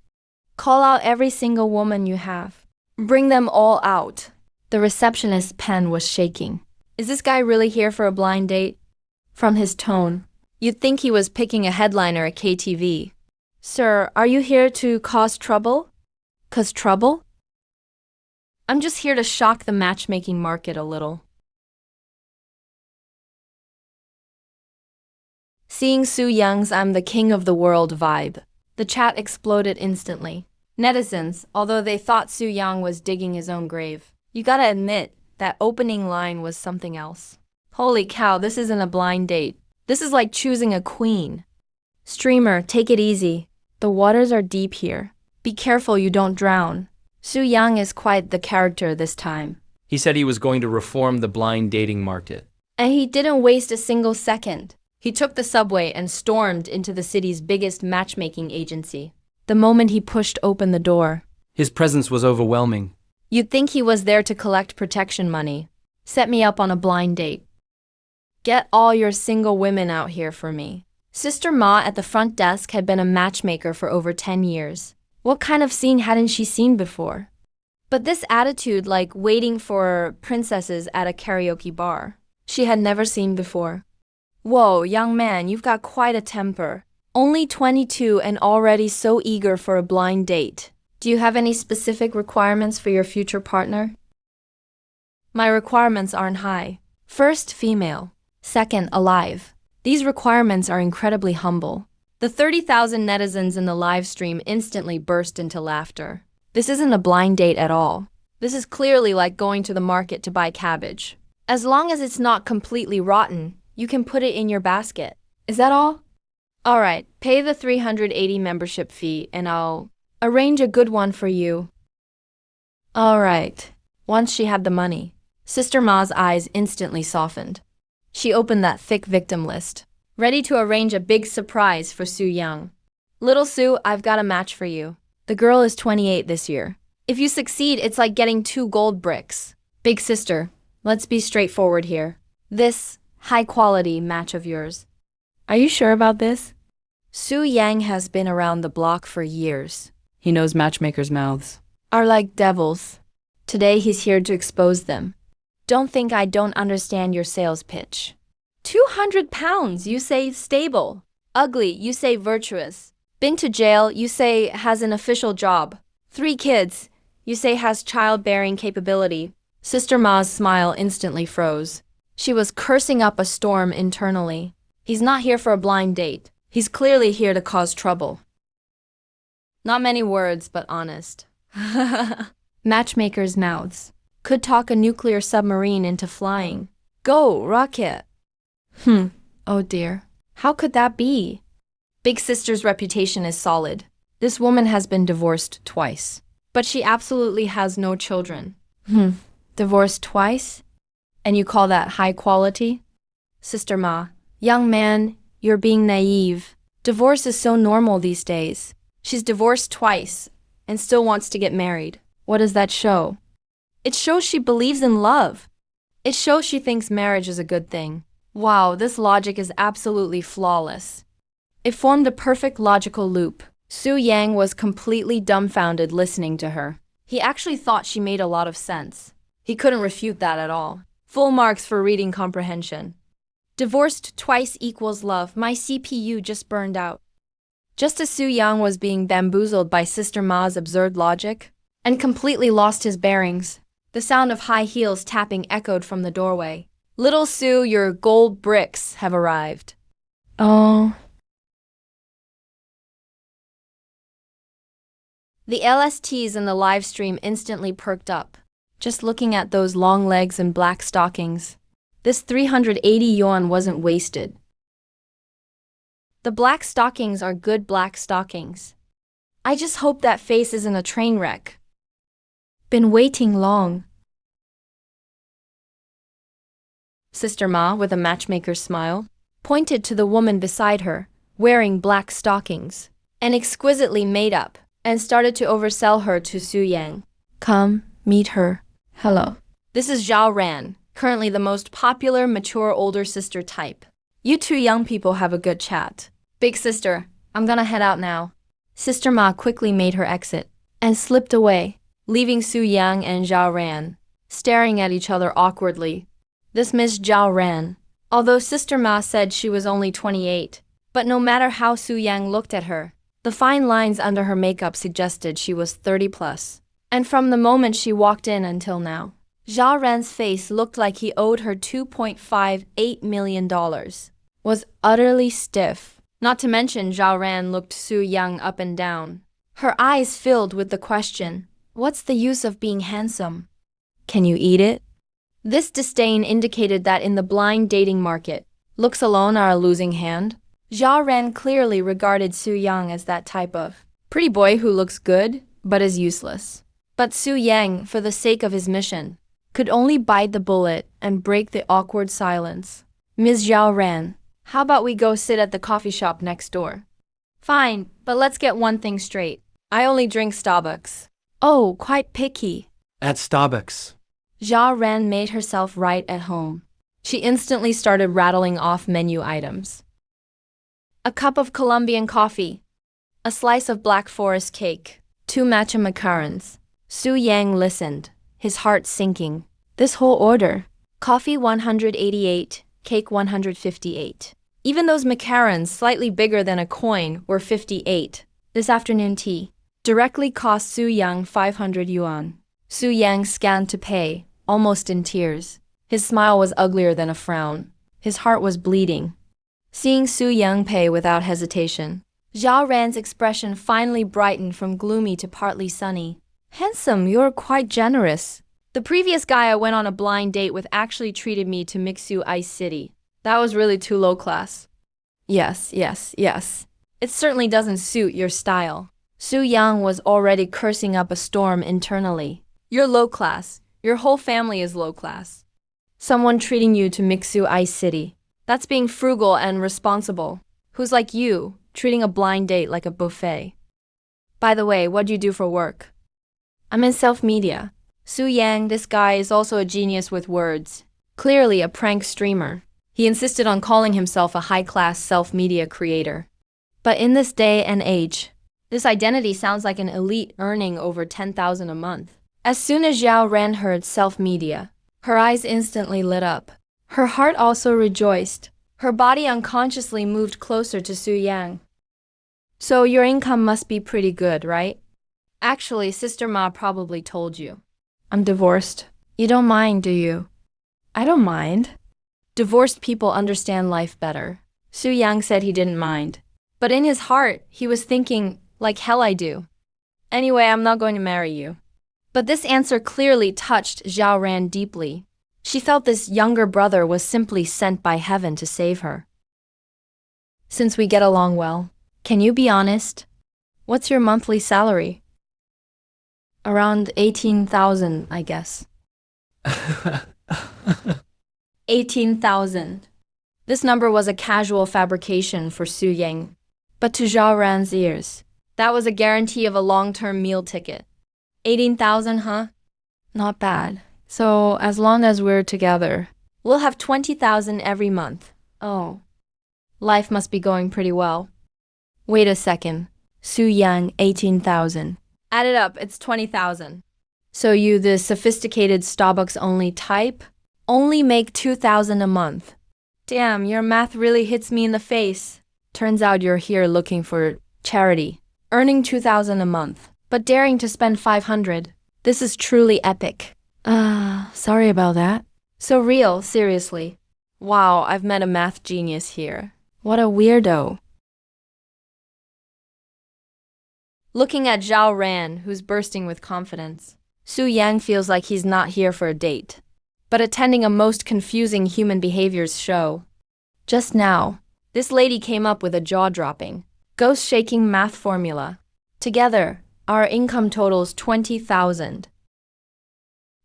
Call out every single woman you have. Bring them all out. The receptionist's pen was shaking. Is this guy really here for a blind date? From his tone, you'd think he was picking a headliner at KTV. Sir, are you here to cause trouble? 'Cause trouble? I'm just here to shock the matchmaking market a little. Seeing Su Yang's "I'm the king of the world" vibe, the chat exploded instantly. Netizens, although they thought Su Yang was digging his own grave, you gotta admit, that opening line was something else. Holy cow, this isn't a blind date. This is like choosing a queen. Streamer, take it easy. The waters are deep here. Be careful you don't drown. Su Yang is quite the character this time. He said he was going to reform the blind dating market. And he didn't waste a single second. He took the subway and stormed into the city's biggest matchmaking agency. The moment he pushed open the door, His presence was overwhelming. you'd think he was there to collect protection money. Set me up on a blind date. Get all your single women out here for me. Sister Ma at the front desk had been a matchmaker for over 10 years. What kind of scene hadn't she seen before? But this attitude, like waiting for princesses at a karaoke bar, she had never seen before. Whoa, young man, you've got quite a temper. Only 22 and already so eager for a blind date. Do you have any specific requirements for your future partner? My requirements aren't high. First, female. Second, alive. These requirements are incredibly humble. The 30,000 netizens in the live stream instantly burst into laughter. This isn't a blind date at all. This is clearly like going to the market to buy cabbage. As long as it's not completely rotten, you can put it in your basket. Is that all? Alright, pay the 380 membership fee and I'll arrange a good one for you. Alright. Once she had the money, Sister Ma's eyes instantly softened. She opened that thick victim list, ready to arrange a big surprise for Su Yang. Little Su, I've got a match for you. The girl is 28 this year. If you succeed, it's like getting 2 gold bricks. Big sister, let's be straightforward here. This high-quality match of yours. Are you sure about this? Su Yang has been around the block for years. He knows matchmakers' mouths. Are like devils. Today he's here to expose them. Don't think I don't understand your sales pitch. 200 pounds, you say stable. Ugly, you say virtuous. Been to jail, you say has an official job. 3 kids, you say has childbearing capability. Sister Ma's smile instantly froze. She was cursing up a storm internally. He's not here for a blind date. He's clearly here to cause trouble. Not many words, but honest. Matchmakers' mouths. Could talk a nuclear submarine into flying. Go, rocket! Oh dear. How could that be? Big sister's reputation is solid. This woman has been divorced twice. But she absolutely has no children. Divorced twice? And you call that high quality? Sister Ma, young man, you're being naive. Divorce is so normal these days. She's divorced twice and still wants to get married. What does that show? It shows she believes in love. It shows she thinks marriage is a good thing. Wow, this logic is absolutely flawless. It formed a perfect logical loop. Su Yang was completely dumbfounded listening to her. He actually thought she made a lot of sense. He couldn't refute that at all. Full marks for reading comprehension. Divorced twice equals love. My CPU just burned out. Just as Su Yang was being bamboozled by Sister Ma's absurd logic and completely lost his bearings, the sound of high heels tapping echoed from the doorway. Little Su, your gold bricks have arrived. Oh. The LSTs in the live stream instantly perked up. Just looking at those long legs and black stockings, this 380 yuan wasn't wasted. The black stockings are good black stockings. I just hope that face isn't a train wreck. Been waiting long. Sister Ma, with a matchmaker's smile, pointed to the woman beside her, wearing black stockings, and exquisitely made up, and started to oversell her to Su Yang. Come, meet her. Hello. This is Zhao Ran, currently the most popular, mature older sister type. You two young people have a good chat. Big sister, I'm gonna head out now. Sister Ma quickly made her exit and slipped away, leaving Su Yang and Zhao Ran staring at each other awkwardly. This Miss Zhao Ran, although Sister Ma said she was only 28, but no matter how Su Yang looked at her, the fine lines under her makeup suggested she was 30 plus. And from the moment she walked in until now, Zhao Ran's face looked like he owed her $2.58 million. Was utterly stiff. Not to mention Zhao Ran looked Su Yang up and down. Her eyes filled with the question, what's the use of being handsome? Can you eat it? This disdain indicated that in the blind dating market, looks alone are a losing hand. Zhao Ran clearly regarded Su Yang as that type of pretty boy who looks good, but is useless. But Su Yang, for the sake of his mission, could only bite the bullet and break the awkward silence. Ms. Zhao Ran, how about we go sit at the coffee shop next door? Fine, but let's get one thing straight. I only drink Starbucks. Oh, quite picky. At Starbucks. Zhao Ran made herself right at home. She instantly started rattling off menu items. A cup of Colombian coffee, a slice of Black Forest cake, 2 matcha macarons. Su Yang listened, his heart sinking. This whole order, coffee 188, cake 158. Even those macarons, slightly bigger than a coin, were 58. This afternoon tea directly cost Su Yang 500 yuan. Su Yang scanned to pay, almost in tears. His smile was uglier than a frown. His heart was bleeding. Seeing Su Yang pay without hesitation, Zhao Ran's expression finally brightened from gloomy to partly sunny. Handsome, you're quite generous. The previous guy I went on a blind date with actually treated me to Mixu Ice City. That was really too low class. Yes. It certainly doesn't suit your style. Su Yang was already cursing up a storm internally. You're low class. Your whole family is low class. Someone treating you to Mixu Ice City. That's being frugal and responsible. Who's like you, treating a blind date like a buffet? By the way, what do you do for work? I'm in self-media. Su Yang, this guy, is also a genius with words. Clearly a prank streamer. He insisted on calling himself a high-class self-media creator. But in this day and age, this identity sounds like an elite earning over 10,000 a month. As soon as Zhao Ran heard self-media, her eyes instantly lit up. Her heart also rejoiced. Her body unconsciously moved closer to Su Yang. So your income must be pretty good, right? Actually, Sister Ma probably told you. I'm divorced. You don't mind, do you? I don't mind. Divorced people understand life better. Su Yang said he didn't mind. But in his heart, he was thinking, like hell I do. Anyway, I'm not going to marry you. But this answer clearly touched Zhao Ran deeply. She felt this younger brother was simply sent by heaven to save her. Since we get along well, can you be honest? What's your monthly salary? Around 18,000, I guess. 18,000. This number was a casual fabrication for Su Yang. But to Zhao Ran's ears, that was a guarantee of a long-term meal ticket. 18,000, huh? Not bad. So, as long as we're together, we'll have 20,000 every month. Oh. Life must be going pretty well. Wait a second. Su Yang, 18,000. Add it up, it's 20,000. So you, the sophisticated Starbucks only type, only make 2,000 a month. Damn, your math really hits me in the face. Turns out you're here looking for charity, earning 2,000 a month, but daring to spend 500. This is truly epic. Sorry about that. So real, seriously. Wow, I've met a math genius here. What a weirdo. Looking at Zhao Ran, who's bursting with confidence, Su Yang feels like he's not here for a date, but attending a most confusing human behaviors show. Just now, this lady came up with a jaw-dropping, ghost-shaking math formula. Together, our income totals 20,000.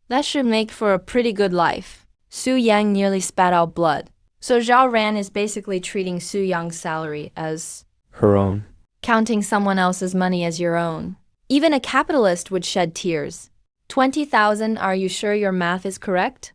That should make for a pretty good life. Su Yang nearly spat out blood. So Zhao Ran is basically treating Su Yang's salary as Her own. counting someone else's money as your own. Even a capitalist would shed tears. 20,000, are you sure your math is correct?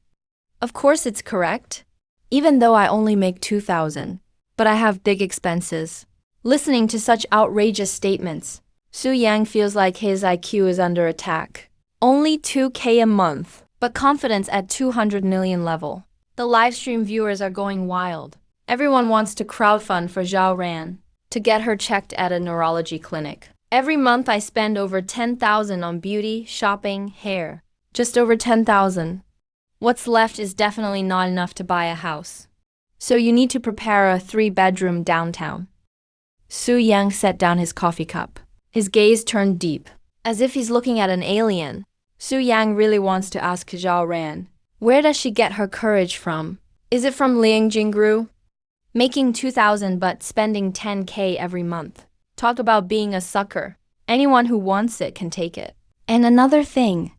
Of course it's correct. Even though I only make 2,000. But I have big expenses. Listening to such outrageous statements, Su Yang feels like his IQ is under attack. Only 2K a month, but confidence at 200 million level. The livestream viewers are going wild. Everyone wants to crowdfund for Zhao Ran to get her checked at a neurology clinic. Every month I spend over 10,000 on beauty, shopping, hair. Just over 10,000. What's left is definitely not enough to buy a house. So you need to prepare a 3-bedroom downtown. Su Yang set down his coffee cup. His gaze turned deep, as if he's looking at an alien. Su Yang really wants to ask Zhao Ran, where does she get her courage from? Is it from Liang Jingru? Making 2,000 but spending 10K every month. Talk about being a sucker. Anyone who wants it can take it. And another thing.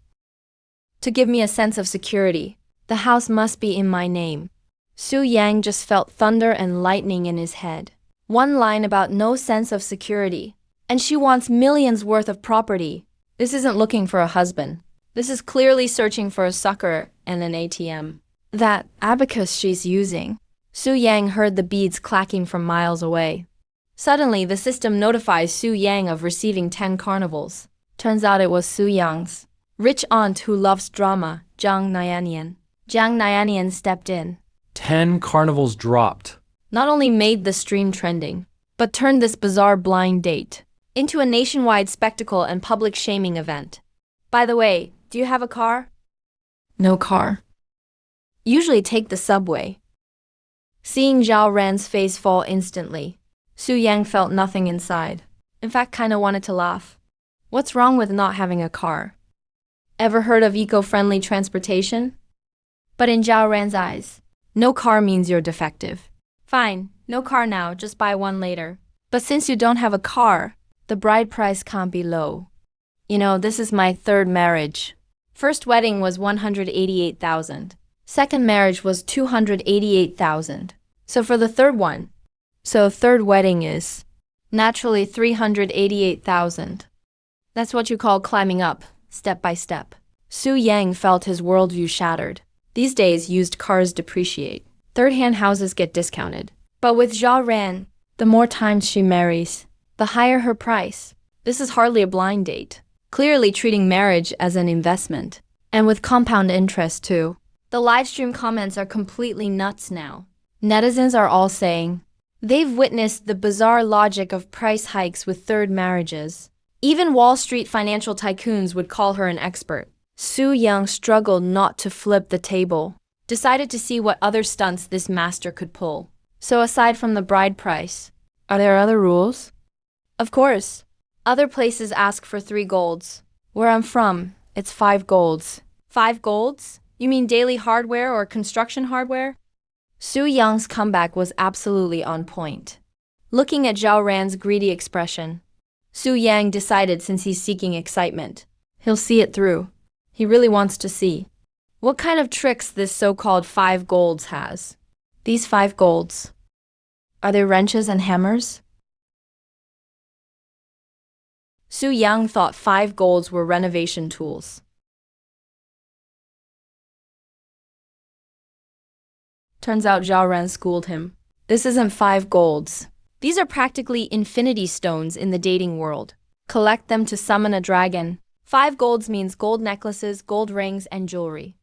To give me a sense of security, the house must be in my name. Su Yang just felt thunder and lightning in his head. One line about no sense of security. And she wants millions worth of property. This isn't looking for a husband. This is clearly searching for a sucker and an ATM. That abacus she's using. Su Yang heard the beads clacking from miles away. Suddenly, the system notifies Su Yang of receiving 10 carnivals. Turns out it was Su Yang's rich aunt who loves drama, Zhang Nayanian. Zhang Nayanian stepped in. 10 carnivals dropped. Not only made the stream trending, but turned this bizarre blind date into a nationwide spectacle and public shaming event. By the way, do you have a car? No car. Usually take the subway. Seeing Zhao Ran's face fall instantly, Su Yang felt nothing inside. In fact, kinda wanted to laugh. What's wrong with not having a car? Ever heard of eco-friendly transportation? But in Zhao Ran's eyes, no car means you're defective. Fine, no car now, just buy one later. But since you don't have a car, the bride price can't be low. You know, this is my 3rd marriage. First wedding was 188,000. Second marriage was 288,000. So for the third one, third wedding is naturally 388,000. That's what you call climbing up, step by step. Su Yang felt his worldview shattered. These days, used cars depreciate. Third-hand houses get discounted. But with Zhao Ran, the more times she marries, the higher her price. This is hardly a blind date. Clearly treating marriage as an investment. And with compound interest too. The livestream comments are completely nuts now. Netizens are all saying they've witnessed the bizarre logic of price hikes with third marriages. Even Wall Street financial tycoons would call her an expert. Su Yang struggled not to flip the table. Decided to see what other stunts this master could pull. So aside from the bride price, are there other rules? Of course. Other places ask for 3 golds. Where I'm from, it's 5 golds. 5 golds? You mean daily hardware or construction hardware? Su Yang's comeback was absolutely on point. Looking at Zhao Ran's greedy expression, Su Yang decided since he's seeking excitement, he'll see it through. He really wants to see what kind of tricks this so-called 5 golds has. These 5 golds, are they wrenches and hammers? Su Yang thought 5 golds were renovation tools. Turns out Zhao Ran schooled him. This isn't 5 golds. These are practically infinity stones in the dating world. Collect them to summon a dragon. 5 golds means gold necklaces, gold rings, and jewelry.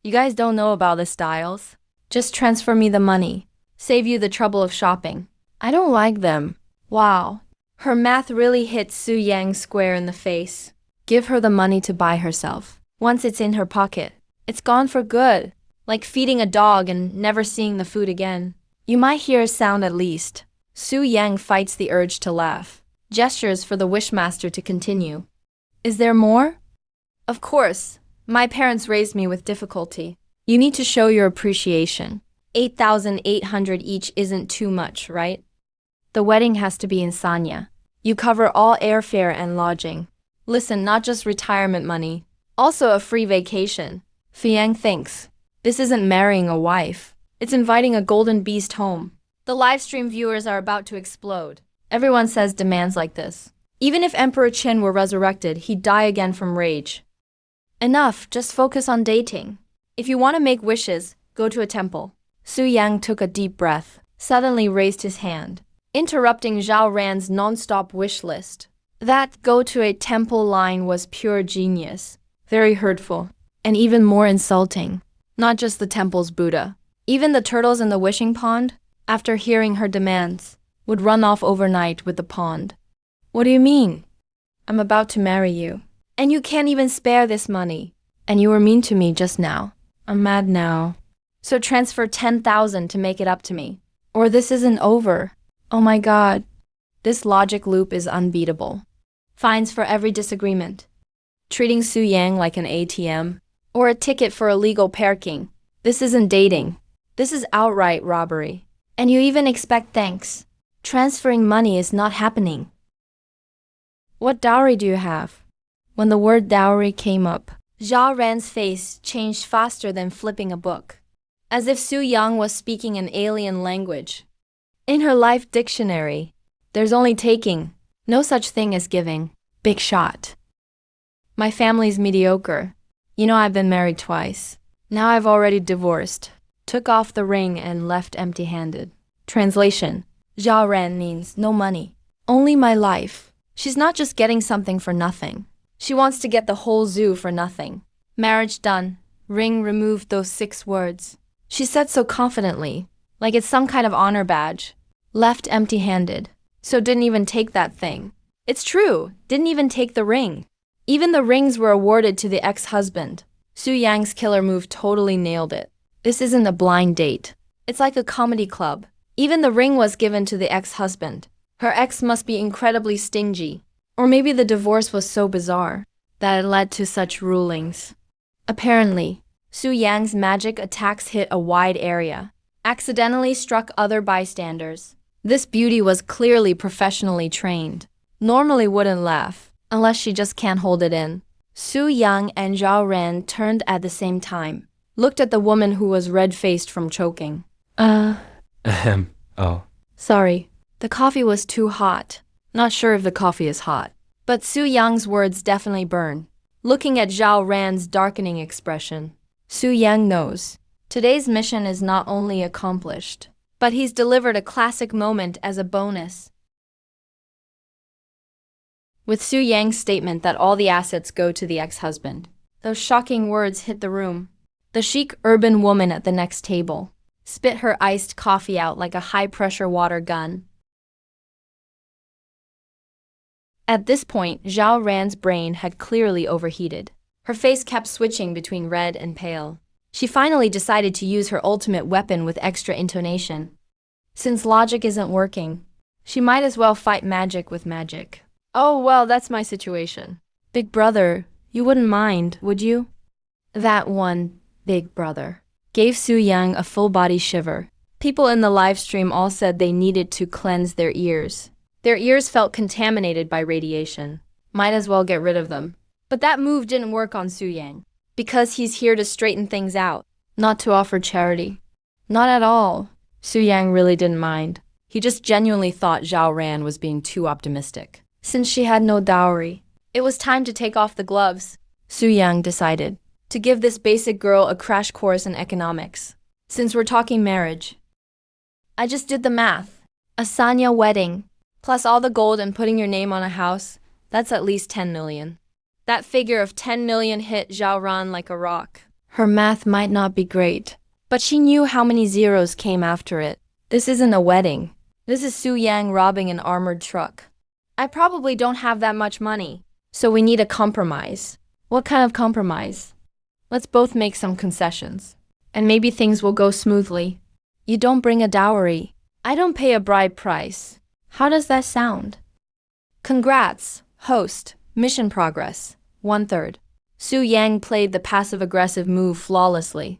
You guys don't know about the styles? Just transfer me the money. Save you the trouble of shopping. I don't like them. Wow. Her math really hit Su Yang square in the face. Give her the money to buy herself. Once it's in her pocket, it's gone for good. Like feeding a dog and never seeing the food again. You might hear a sound at least. Su Yang fights the urge to laugh. Gestures for the wishmaster to continue. Is there more? Of course. My parents raised me with difficulty. You need to show your appreciation. 8,800 each isn't too much, right? The wedding has to be in Sanya. You cover all airfare and lodging. Listen, not just retirement money. Also a free vacation. Fiang thinks. This isn't marrying a wife. It's inviting a golden beast home. The livestream viewers are about to explode. Everyone says demands like this. Even if Emperor Qin were resurrected, he'd die again from rage. Enough, just focus on dating. If you want to make wishes, go to a temple. Su Yang took a deep breath, suddenly raised his hand, interrupting Zhao Ran's non-stop wish list. That go to a temple line was pure genius. Very hurtful, and even more insulting. Not just the temple's Buddha. Even the turtles in the wishing pond, after hearing her demands, would run off overnight with the pond. What do you mean? I'm about to marry you. And you can't even spare this money. And you were mean to me just now. I'm mad now. So transfer 10,000 to make it up to me. Or this isn't over. Oh my god. This logic loop is unbeatable. Fines for every disagreement. Treating Su Yang like an ATM. Or a ticket for illegal parking. This isn't dating. This is outright robbery. And you even expect thanks. Transferring money is not happening. What dowry do you have? When the word dowry came up, Zhao Ran's face changed faster than flipping a book. As if Su Yang was speaking an alien language. In her life dictionary, there's only taking, no such thing as giving. Big shot. My family's mediocre. You know I've been married twice. Now I've already divorced. Took off the ring and left empty-handed. Translation. Zhao Ran means no money. Only my life. She's not just getting something for nothing. She wants to get the whole zoo for nothing. Marriage done. Ring removed those 6 words. She said so confidently, like it's some kind of honor badge. Left empty-handed. So didn't even take that thing. It's true, didn't even take the ring. Even the rings were awarded to the ex-husband. Su Yang's killer move totally nailed it. This isn't a blind date. It's like a comedy club. Even the ring was given to the ex-husband. Her ex must be incredibly stingy. Or maybe the divorce was so bizarre that it led to such rulings. Apparently, Su Yang's magic attacks hit a wide area, accidentally struck other bystanders. This beauty was clearly professionally trained. Normally wouldn't laugh, unless she just can't hold it in. Su Yang and Zhao Ran turned at the same time, looked at the woman who was red-faced from choking. Oh. Sorry, the coffee was too hot. Not sure if the coffee is hot. But Su Yang's words definitely burn. Looking at Zhao Ran's darkening expression, Su Yang knows. Today's mission is not only accomplished, but he's delivered a classic moment as a bonus. With Su Yang's statement that all the assets go to the ex-husband, those shocking words hit the room. The chic urban woman at the next table spit her iced coffee out like a high-pressure water gun. At this point, Zhao Ran's brain had clearly overheated. Her face kept switching between red and pale. She finally decided to use her ultimate weapon with extra intonation. Since logic isn't working, she might as well fight magic with magic. Oh, well, that's my situation. Big brother, you wouldn't mind, would you? That one, big brother, gave Su Yang a full-body shiver. People in the live stream all said they needed to cleanse their ears. Their ears felt contaminated by radiation. Might as well get rid of them. But that move didn't work on Su Yang, because he's here to straighten things out, not to offer charity. Not at all. Su Yang really didn't mind. He just genuinely thought Zhao Ran was being too optimistic. Since she had no dowry, it was time to take off the gloves. Su Yang decided to give this basic girl a crash course in economics. Since we're talking marriage, I just did the math. A Sanya wedding, plus all the gold and putting your name on a house, that's at least 10 million. That figure of 10 million hit Zhao Ran like a rock. Her math might not be great, but she knew how many zeros came after it. This isn't a wedding. This is Su Yang robbing an armored truck. I probably don't have that much money, so we need a compromise. What kind of compromise? Let's both make some concessions, and maybe things will go smoothly. You don't bring a dowry. I don't pay a bride price. How does that sound? Congrats, host. Mission progress. 1/3. Su Yang played the passive-aggressive move flawlessly.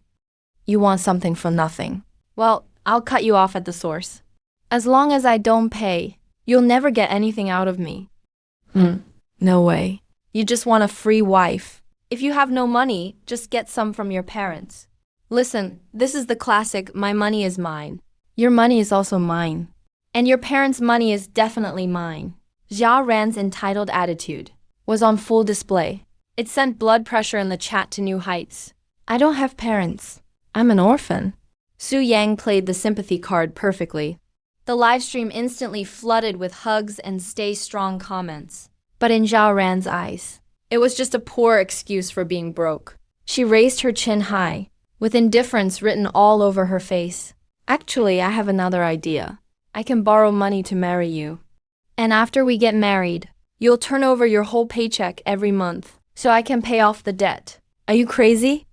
You want something for nothing. Well, I'll cut you off at the source. As long as I don't pay, you'll never get anything out of me. No way. You just want a free wife. If you have no money, just get some from your parents. Listen, this is the classic my money is mine. Your money is also mine. And your parents' money is definitely mine. Zhao Ran's entitled attitude was on full display. It sent blood pressure in the chat to new heights. I don't have parents. I'm an orphan. Su Yang played the sympathy card perfectly. The livestream instantly flooded with hugs and stay strong comments. But in Zhao Ran's eyes, it was just a poor excuse for being broke. She raised her chin high, with indifference written all over her face. Actually, I have another idea. I can borrow money to marry you. And after we get married, you'll turn over your whole paycheck every month, so I can pay off the debt. Are you crazy?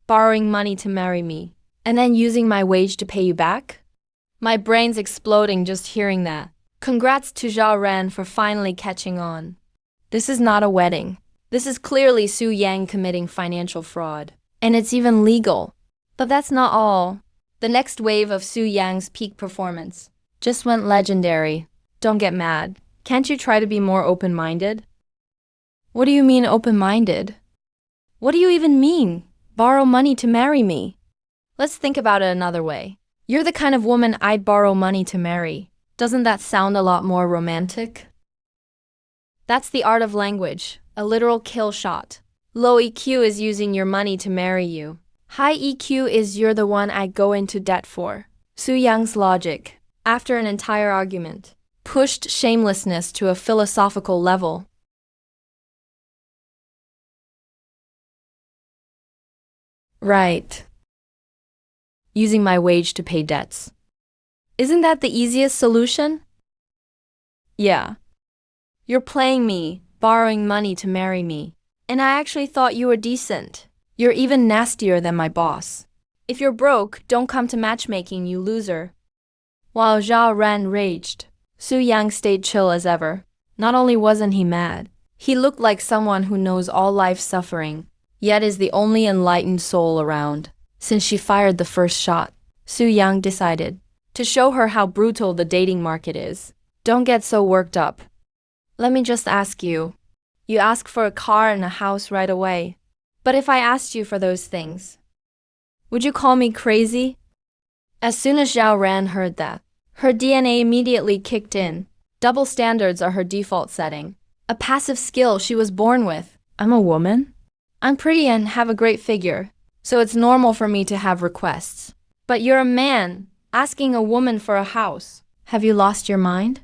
Borrowing money to marry me, and then using my wage to pay you back? My brain's exploding just hearing that. Congrats to Zhao Ran for finally catching on. This is not a wedding. This is clearly Su Yang committing financial fraud. And it's even legal. But that's not all. The next wave of Su Yang's peak performance just went legendary. Don't get mad. Can't you try to be more open-minded? What do you mean open-minded? What do you even mean? Borrow money to marry me? Let's think about it another way. You're the kind of woman I'd borrow money to marry. Doesn't that sound a lot more romantic? That's the art of language, a literal kill shot. Low EQ is using your money to marry you. High EQ is you're the one I'd go into debt for. Su Yang's logic, after an entire argument, pushed shamelessness to a philosophical level. Right. Using my wage to pay debts. Isn't that the easiest solution? Yeah. You're playing me, borrowing money to marry me. And I actually thought you were decent. You're even nastier than my boss. If you're broke, don't come to matchmaking, you loser. While Zhao Ran raged, Su Yang stayed chill as ever. Not only wasn't he mad, he looked like someone who knows all life's suffering, yet is the only enlightened soul around. Since she fired the first shot, Su Yang decided to show her how brutal the dating market is. Don't get so worked up. Let me just ask you. You ask for a car and a house right away. But if I asked you for those things, would you call me crazy? As soon as Zhao Ran heard that, her DNA immediately kicked in. Double standards are her default setting. A passive skill she was born with. I'm a woman. I'm pretty and have a great figure, so it's normal for me to have requests. But you're a man, asking a woman for a house. Have you lost your mind?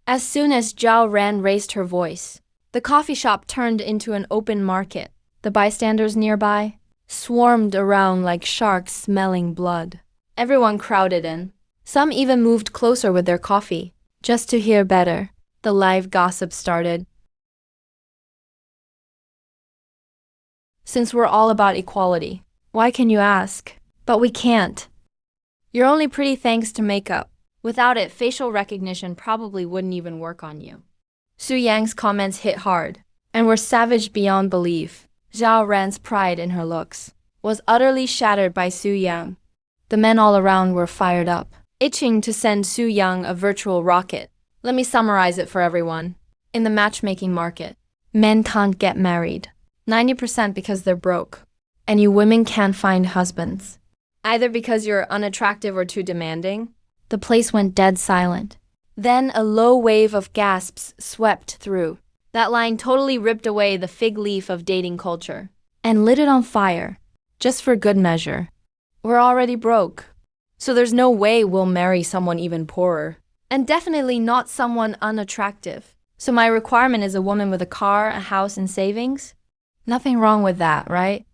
As soon as Zhao Ran raised her voice, the coffee shop turned into an open market. The bystanders nearby swarmed around like sharks smelling blood. Everyone crowded in. Some even moved closer with their coffee, just to hear better. The live gossip started. Since we're all about equality, why can you ask? But we can't. You're only pretty thanks to makeup. Without it, facial recognition probably wouldn't even work on you. Su Yang's comments hit hard, and were savage beyond belief. Zhao Ran's pride in her looks was utterly shattered by Su Yang. The men all around were fired up, itching to send Su Yang a virtual rocket. Let me summarize it for everyone. In the matchmaking market, men can't get married, 90% because they're broke. And you women can't find husbands, either because you're unattractive or too demanding. The place went dead silent. Then a low wave of gasps swept through. That line totally ripped away the fig leaf of dating culture and lit it on fire, just for good measure. We're already broke. So there's no way we'll marry someone even poorer. And definitely not someone unattractive. So my requirement is a woman with a car, a house, and savings? Nothing wrong with that, right?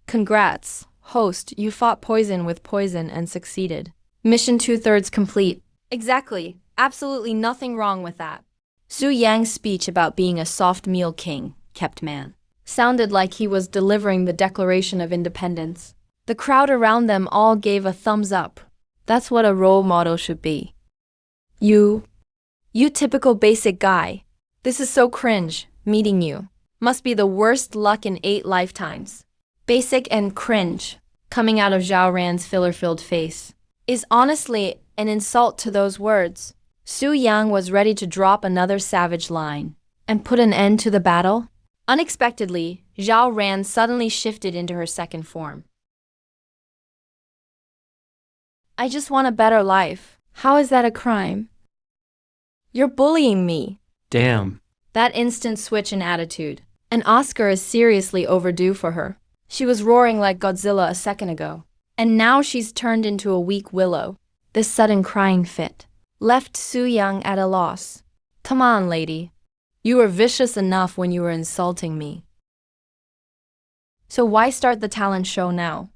Congrats, host, you fought poison with poison and succeeded. Mission 2/3 complete. Exactly, absolutely nothing wrong with that. Su Yang's speech about being a soft meal king, kept man, sounded like he was delivering the Declaration of Independence. The crowd around them all gave a thumbs up. That's what a role model should be. You typical basic guy. This is so cringe, meeting you. Must be the worst luck in 8 lifetimes. Basic and cringe, coming out of Zhao Ran's filler-filled face, is honestly an insult to those words. Su Yang was ready to drop another savage line and put an end to the battle. Unexpectedly, Zhao Ran suddenly shifted into her second form. I just want a better life. How is that a crime? You're bullying me. Damn. That instant switch in attitude. An Oscar is seriously overdue for her. She was roaring like Godzilla a second ago. And now she's turned into a weak willow. This sudden crying fit left Su Yang at a loss. Come on, lady. You were vicious enough when you were insulting me. So why start the talent show now?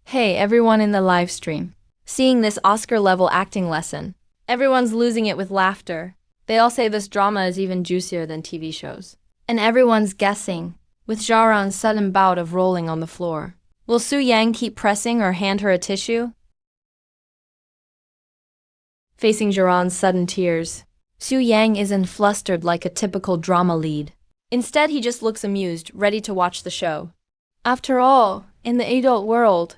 Hey, everyone in the live stream. Seeing this Oscar-level acting lesson. Everyone's losing it with laughter. They all say this drama is even juicier than TV shows. And everyone's guessing, with Zhaoran's sudden bout of rolling on the floor. Will Su Yang keep pressing or hand her a tissue? Facing Zhaoran's sudden tears, Su Yang isn't flustered like a typical drama lead. Instead, he just looks amused, ready to watch the show. After all, in the adult world,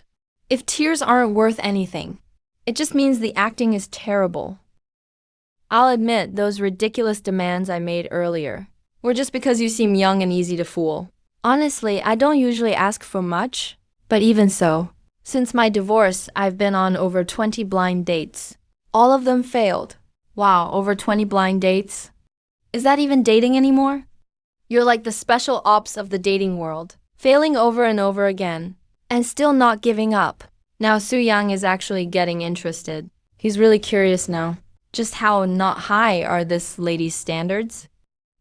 if tears aren't worth anything, it just means the acting is terrible. I'll admit those ridiculous demands I made earlier were just because you seem young and easy to fool. Honestly, I don't usually ask for much, but even so, since my divorce, I've been on over 20 blind dates. All of them failed. Wow, over 20 blind dates? Is that even dating anymore? You're like the special ops of the dating world, failing over and over again, and still not giving up. Now Su Yang is actually getting interested. He's really curious now. Just how not high are this lady's standards?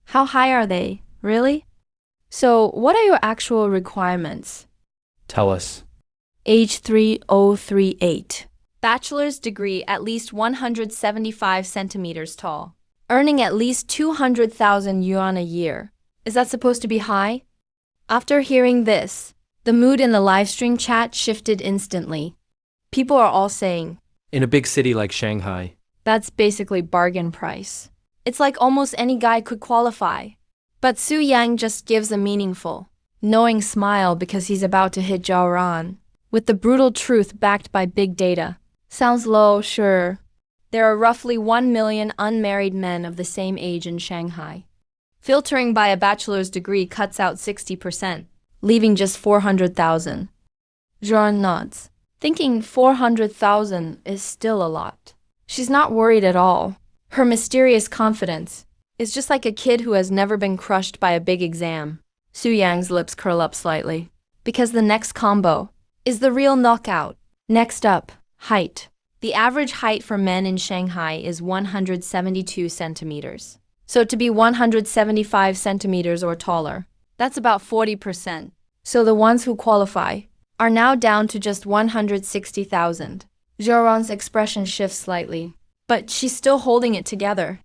How high are they, really? So, what are your actual requirements? Tell us. Age 3038. Bachelor's degree at least 175 centimeters tall. Earning at least 200,000 yuan a year. Is that supposed to be high? After hearing this, the mood in the livestream chat shifted instantly. People are all saying, In a big city like Shanghai. that's basically bargain price. It's like almost any guy could qualify. But Su Yang just gives a meaningful, knowing smile because he's about to hit Zhao Ran, with the brutal truth backed by big data. Sounds low, sure. There are roughly 1 million unmarried men of the same age in Shanghai. Filtering by a bachelor's degree cuts out 60%, leaving just 400,000. Zhao nods, thinking 400,000 is still a lot. She's not worried at all. Her mysterious confidence is just like a kid who has never been crushed by a big exam. Su Yang's lips curl up slightly, because the next combo is the real knockout. Next up, height. The average height for men in Shanghai is 172 centimeters. So to be 175 centimeters or taller, that's about 40%. So the ones who qualify are now down to just 160,000. Zhouran's expression shifts slightly, but she's still holding it together.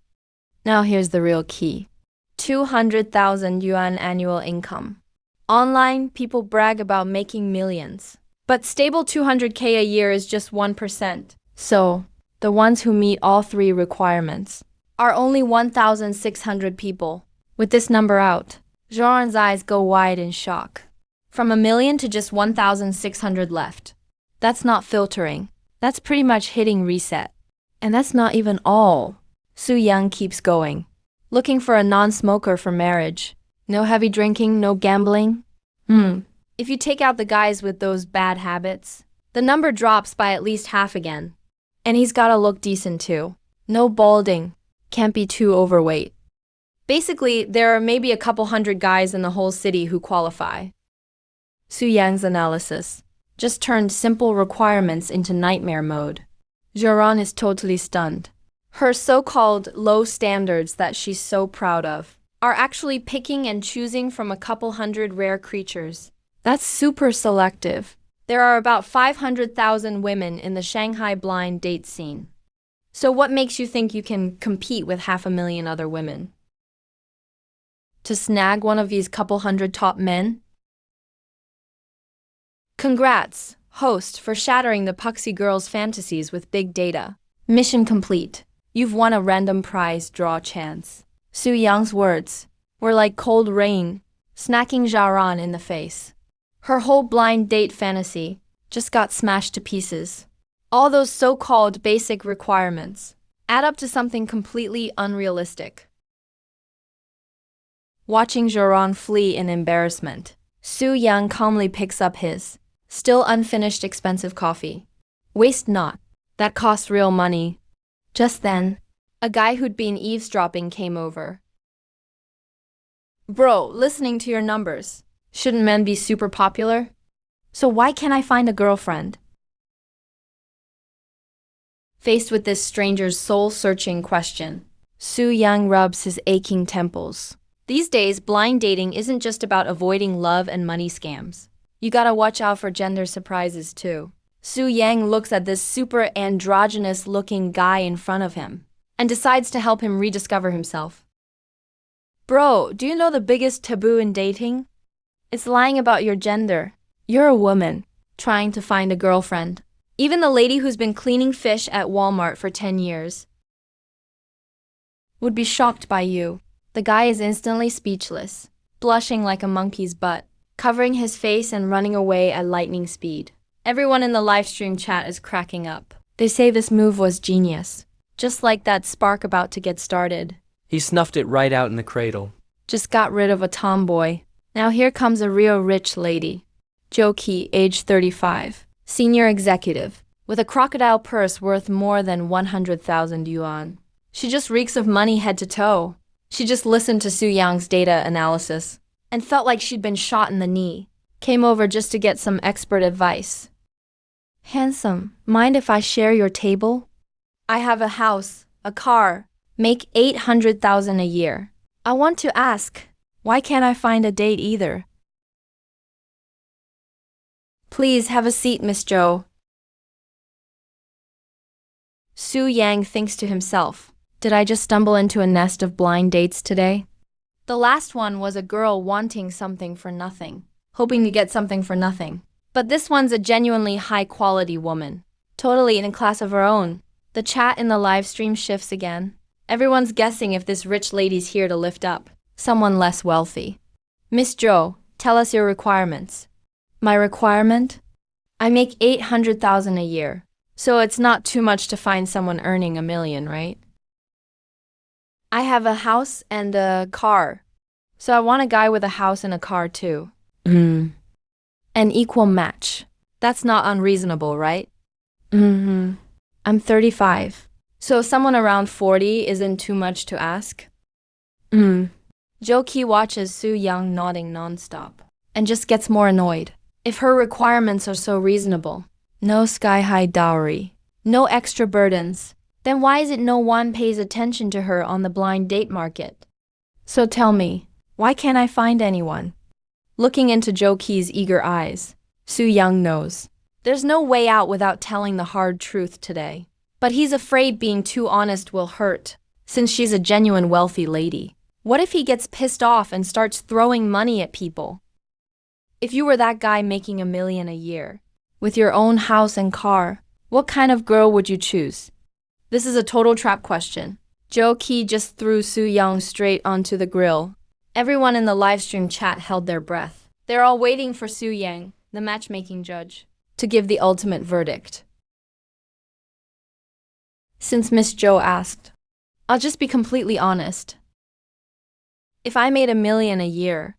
Now here's the real key. 200,000 yuan annual income. Online, people brag about making millions. But stable 200K a year is just 1%. So, the ones who meet all 3 requirements are only 1,600 people. With this number out, Zhouran's eyes go wide in shock. From 1 million to just 1,600 left. That's not filtering. That's pretty much hitting reset. And that's not even all. Su Yang keeps going. Looking for a non-smoker for marriage. No heavy drinking, no gambling. If you take out the guys with those bad habits, the number drops by at least half again. And he's gotta look decent too. No balding. Can't be too overweight. Basically, there are maybe a couple hundred guys in the whole city who qualify. Su Yang's analysis. just turned simple requirements into nightmare mode. Joran is totally stunned. Her so-called low standards that she's so proud of are actually picking and choosing from a couple hundred rare creatures. That's super selective. There are about 500,000 women in the Shanghai blind date scene. So what makes you think you can compete with 500,000 other women? To snag one of these couple hundred top men? Congrats, host, for shattering the Puxy girl's fantasies with big data. Mission complete. You've won a random prize draw chance. Su Yang's words were like cold rain, smacking Joran in the face. Her whole blind date fantasy just got smashed to pieces. All those so-called basic requirements add up to something completely unrealistic. Watching Joran flee in embarrassment, Su Yang calmly picks up his still unfinished expensive coffee. Waste not. That cost real money. Just then, a guy who'd been eavesdropping came over. Bro, listening to your numbers. Shouldn't men be super popular? So why can't I find a girlfriend? Faced with this stranger's soul-searching question, Su Yang rubs his aching temples. These days, blind dating isn't just about avoiding love and money scams. You gotta watch out for gender surprises too. Su Yang looks at this super androgynous-looking guy in front of him and decides to help him rediscover himself. Bro, do you know the biggest taboo in dating? It's lying about your gender. You're a woman trying to find a girlfriend. Even the lady who's been cleaning fish at Walmart for 10 years would be shocked by you. The guy is instantly speechless, blushing like a monkey's butt, covering his face and running away at lightning speed. Everyone in the livestream chat is cracking up. They say this move was genius, just like that spark about to get started. He snuffed it right out in the cradle. Just got rid of a tomboy. Now here comes a real rich lady. Joki, age 35, senior executive, with a crocodile purse worth more than 100,000 yuan. She just reeks of money head to toe. She just listened to Su Yang's data analysis and felt like she'd been shot in the knee. Came over just to get some expert advice. Handsome, mind if I share your table? I have a house, a car, make 800,000 a year. I want to ask, why can't I find a date either? Please have a seat, Miss Zhou. Su Yang thinks to himself, did I just stumble into a nest of blind dates today? The last one was a girl wanting something for nothing, hoping to get something for nothing. But this one's a genuinely high-quality woman, totally in a class of her own. The chat in the live stream shifts again. Everyone's guessing if this rich lady's here to lift up someone less wealthy. Miss Zhou, tell us your requirements. My requirement? I make 800,000 a year, so it's not too much to find someone earning 1 million, right? I have a house and a car, so I want a guy with a house and a car too. An equal match. That's not unreasonable, right? I'm 35, so someone around 40 isn't too much to ask. Joki watches Su Yang nodding nonstop and just gets more annoyed. If her requirements are so reasonable, no sky-high dowry, no extra burdens, then why is it no one pays attention to her on the blind date market? So tell me, why can't I find anyone? Looking into Joki's eager eyes, Su Yang knows. There's no way out without telling the hard truth today. But he's afraid being too honest will hurt, since she's a genuine wealthy lady. What if he gets pissed off and starts throwing money at people? If you were that guy making 1 million a year, with your own house and car, what kind of girl would you choose? This is a total trap question. Joki just threw Su Yang straight onto the grill. Everyone in the livestream chat held their breath. They're all waiting for Su Yang, the matchmaking judge, to give the ultimate verdict. Since Miss Zhou asked, I'll just be completely honest. If I made 1 million a year,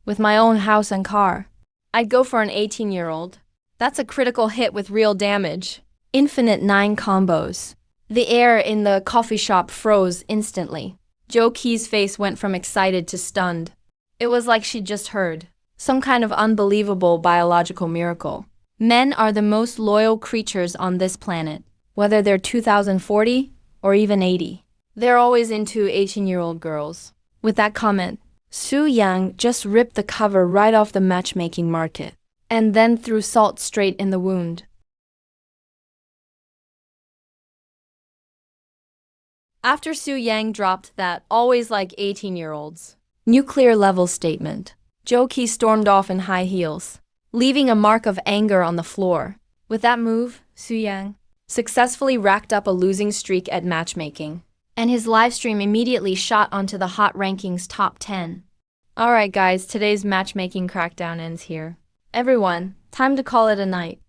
with my own house and car, I'd go for an 18-year-old. That's a critical hit with real damage. Infinite 9 combos. The air in the coffee shop froze instantly. Joki's face went from excited to stunned. It was like she'd just heard some kind of unbelievable biological miracle. Men are the most loyal creatures on this planet, whether they're 2040 or even 80. They're always into 18-year-old girls. With that comment, Su Yang just ripped the cover right off the matchmaking market, and then threw salt straight in the wound. After Su Yang dropped that always like 18-year-olds nuclear level statement, Zhou Qi stormed off in high heels, leaving a mark of anger on the floor. With that move, Su Yang successfully racked up a losing streak at matchmaking, and his livestream immediately shot onto the hot rankings top 10. Alright guys, today's matchmaking crackdown ends here. Everyone, time to call it a night.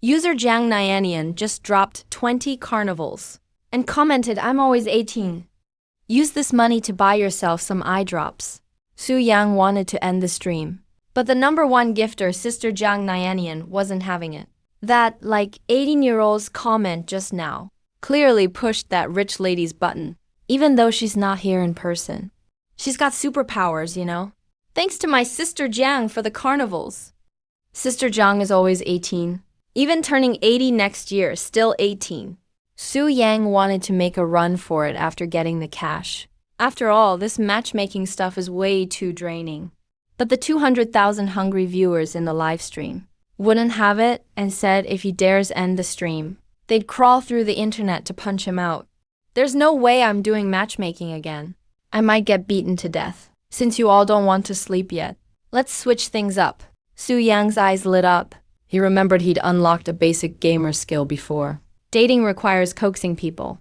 User Jiang Nianian just dropped 20 carnivals and commented, "I'm always 18. Use this money to buy yourself some eye drops." Su Yang wanted to end the stream, but the number one gifter, Sister Jiang Nianian, wasn't having it. That, like 18-year-old's comment just now, clearly pushed that rich lady's button, even though she's not here in person. She's got superpowers, you know? Thanks to my Sister Jiang for the carnivals. Sister Jiang is always 18. Even turning 80 next year, still 18. Su Yang wanted to make a run for it after getting the cash. After all, this matchmaking stuff is way too draining. But the 200,000 hungry viewers in the livestream wouldn't have it and said if he dares end the stream, they'd crawl through the internet to punch him out. There's no way I'm doing matchmaking again. I might get beaten to death. Since you all don't want to sleep yet, let's switch things up. Su Yang's eyes lit up. He remembered he'd unlocked a basic gamer skill before. Dating requires coaxing people.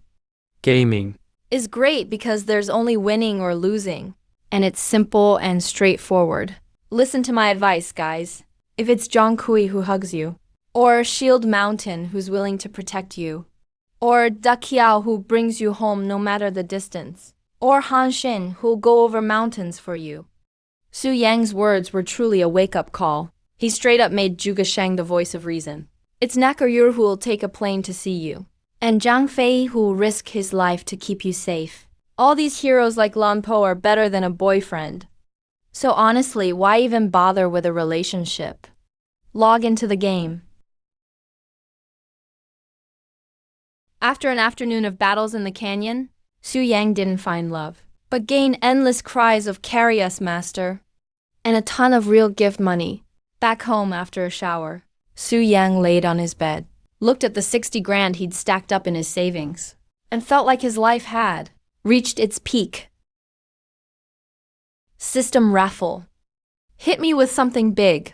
Gaming Is great because there's only winning or losing, and it's simple and straightforward. Listen to my advice, guys. If it's Zhang Kui who hugs you, or Shield Mountain who's willing to protect you, or Da Qiao who brings you home no matter the distance, or Han Xin who'll go over mountains for you. Su Yang's words were truly a wake-up call. He straight up made Zhuge Sheng the voice of reason. It's Nakaryur who'll take a plane to see you, and Zhang Fei who'll risk his life to keep you safe. All these heroes like Lan Po are better than a boyfriend. So honestly, why even bother with a relationship? Log into the game. After an afternoon of battles in the canyon, Su Yang didn't find love, but gained endless cries of "Carry us, master," and a ton of real gift money. Back home after a shower, Su Yang laid on his bed, looked at the 60 grand he'd stacked up in his savings, and felt like his life had reached its peak. System raffle. Hit me with something big.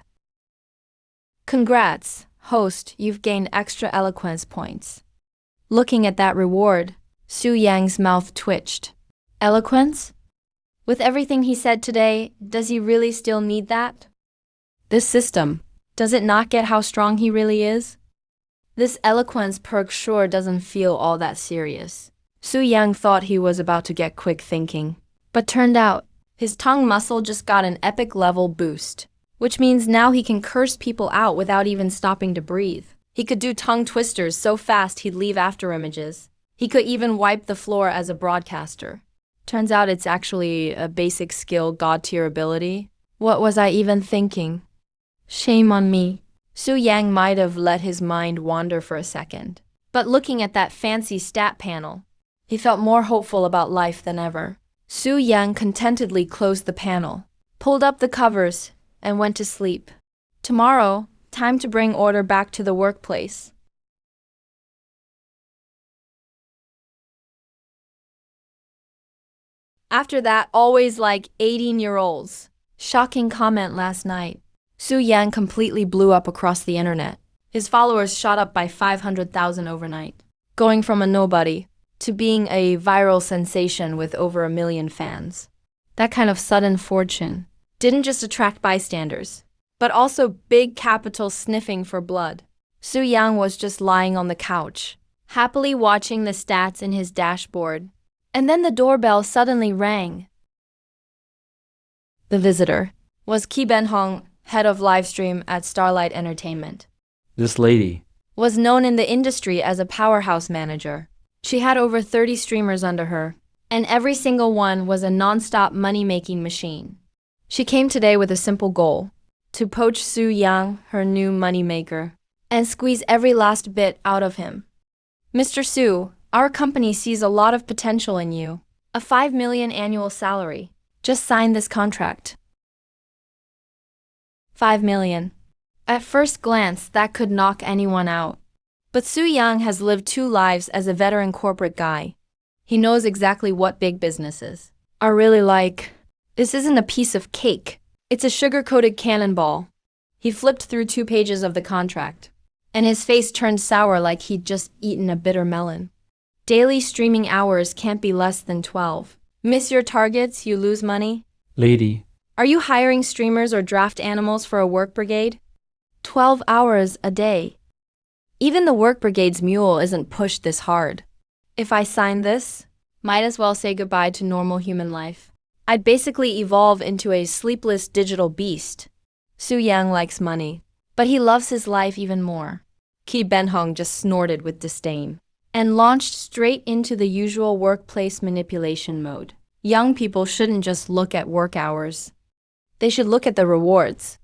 Congrats, host, you've gained extra eloquence points. Looking at that reward, Su Yang's mouth twitched. Eloquence? With everything he said today, does he really still need that? This system, does it not get how strong he really is? This eloquence perk sure doesn't feel all that serious. Su Yang thought he was about to get quick thinking, but turned out, his tongue muscle just got an epic level boost, which means now he can curse people out without even stopping to breathe. He could do tongue twisters so fast he'd leave after images. He could even wipe the floor as a broadcaster. Turns out it's actually a basic skill god-tier ability. What was I even thinking? Shame on me. Su Yang might have let his mind wander for a second. But looking at that fancy stat panel, he felt more hopeful about life than ever. Su Yang contentedly closed the panel, pulled up the covers, and went to sleep. Tomorrow, time to bring order back to the workplace. After that, always like 18-year-olds. Shocking comment last night. Su Yang completely blew up across the internet. His followers shot up by 500,000 overnight, going from a nobody to being a viral sensation with over 1 million fans. That kind of sudden fortune didn't just attract bystanders, but also big capital sniffing for blood. Su Yang was just lying on the couch, happily watching the stats in his dashboard, and then the doorbell suddenly rang. The visitor was Ki Ben-hong, head of livestream at Starlight Entertainment. This lady Was known in the industry as a powerhouse manager. She had over 30 streamers under her, and every single one was a non-stop money-making machine. She came today with a simple goal: to poach Su Yang, her new moneymaker, and squeeze every last bit out of him. Mr. Su, our company sees a lot of potential in you. A 5 million annual salary. Just sign this contract. 5 million. At first glance, that could knock anyone out. But Su Yang has lived 2 lives as a veteran corporate guy. He knows exactly what big businesses are really like. This isn't a piece of cake. It's a sugar-coated cannonball. He flipped through 2 pages of the contract, and his face turned sour like he'd just eaten a bitter melon. Daily streaming hours can't be less than 12. Miss your targets, you lose money. Lady, Are you hiring streamers or draft animals for a work brigade? 12 hours a day. Even the work brigade's mule isn't pushed this hard. If I sign this, might as well say goodbye to normal human life. I'd basically evolve into a sleepless digital beast. Su Yang likes money, but he loves his life even more. Ki Benhong just snorted with disdain and launched straight into the usual workplace manipulation mode. Young people shouldn't just look at work hours. They should look at the rewards.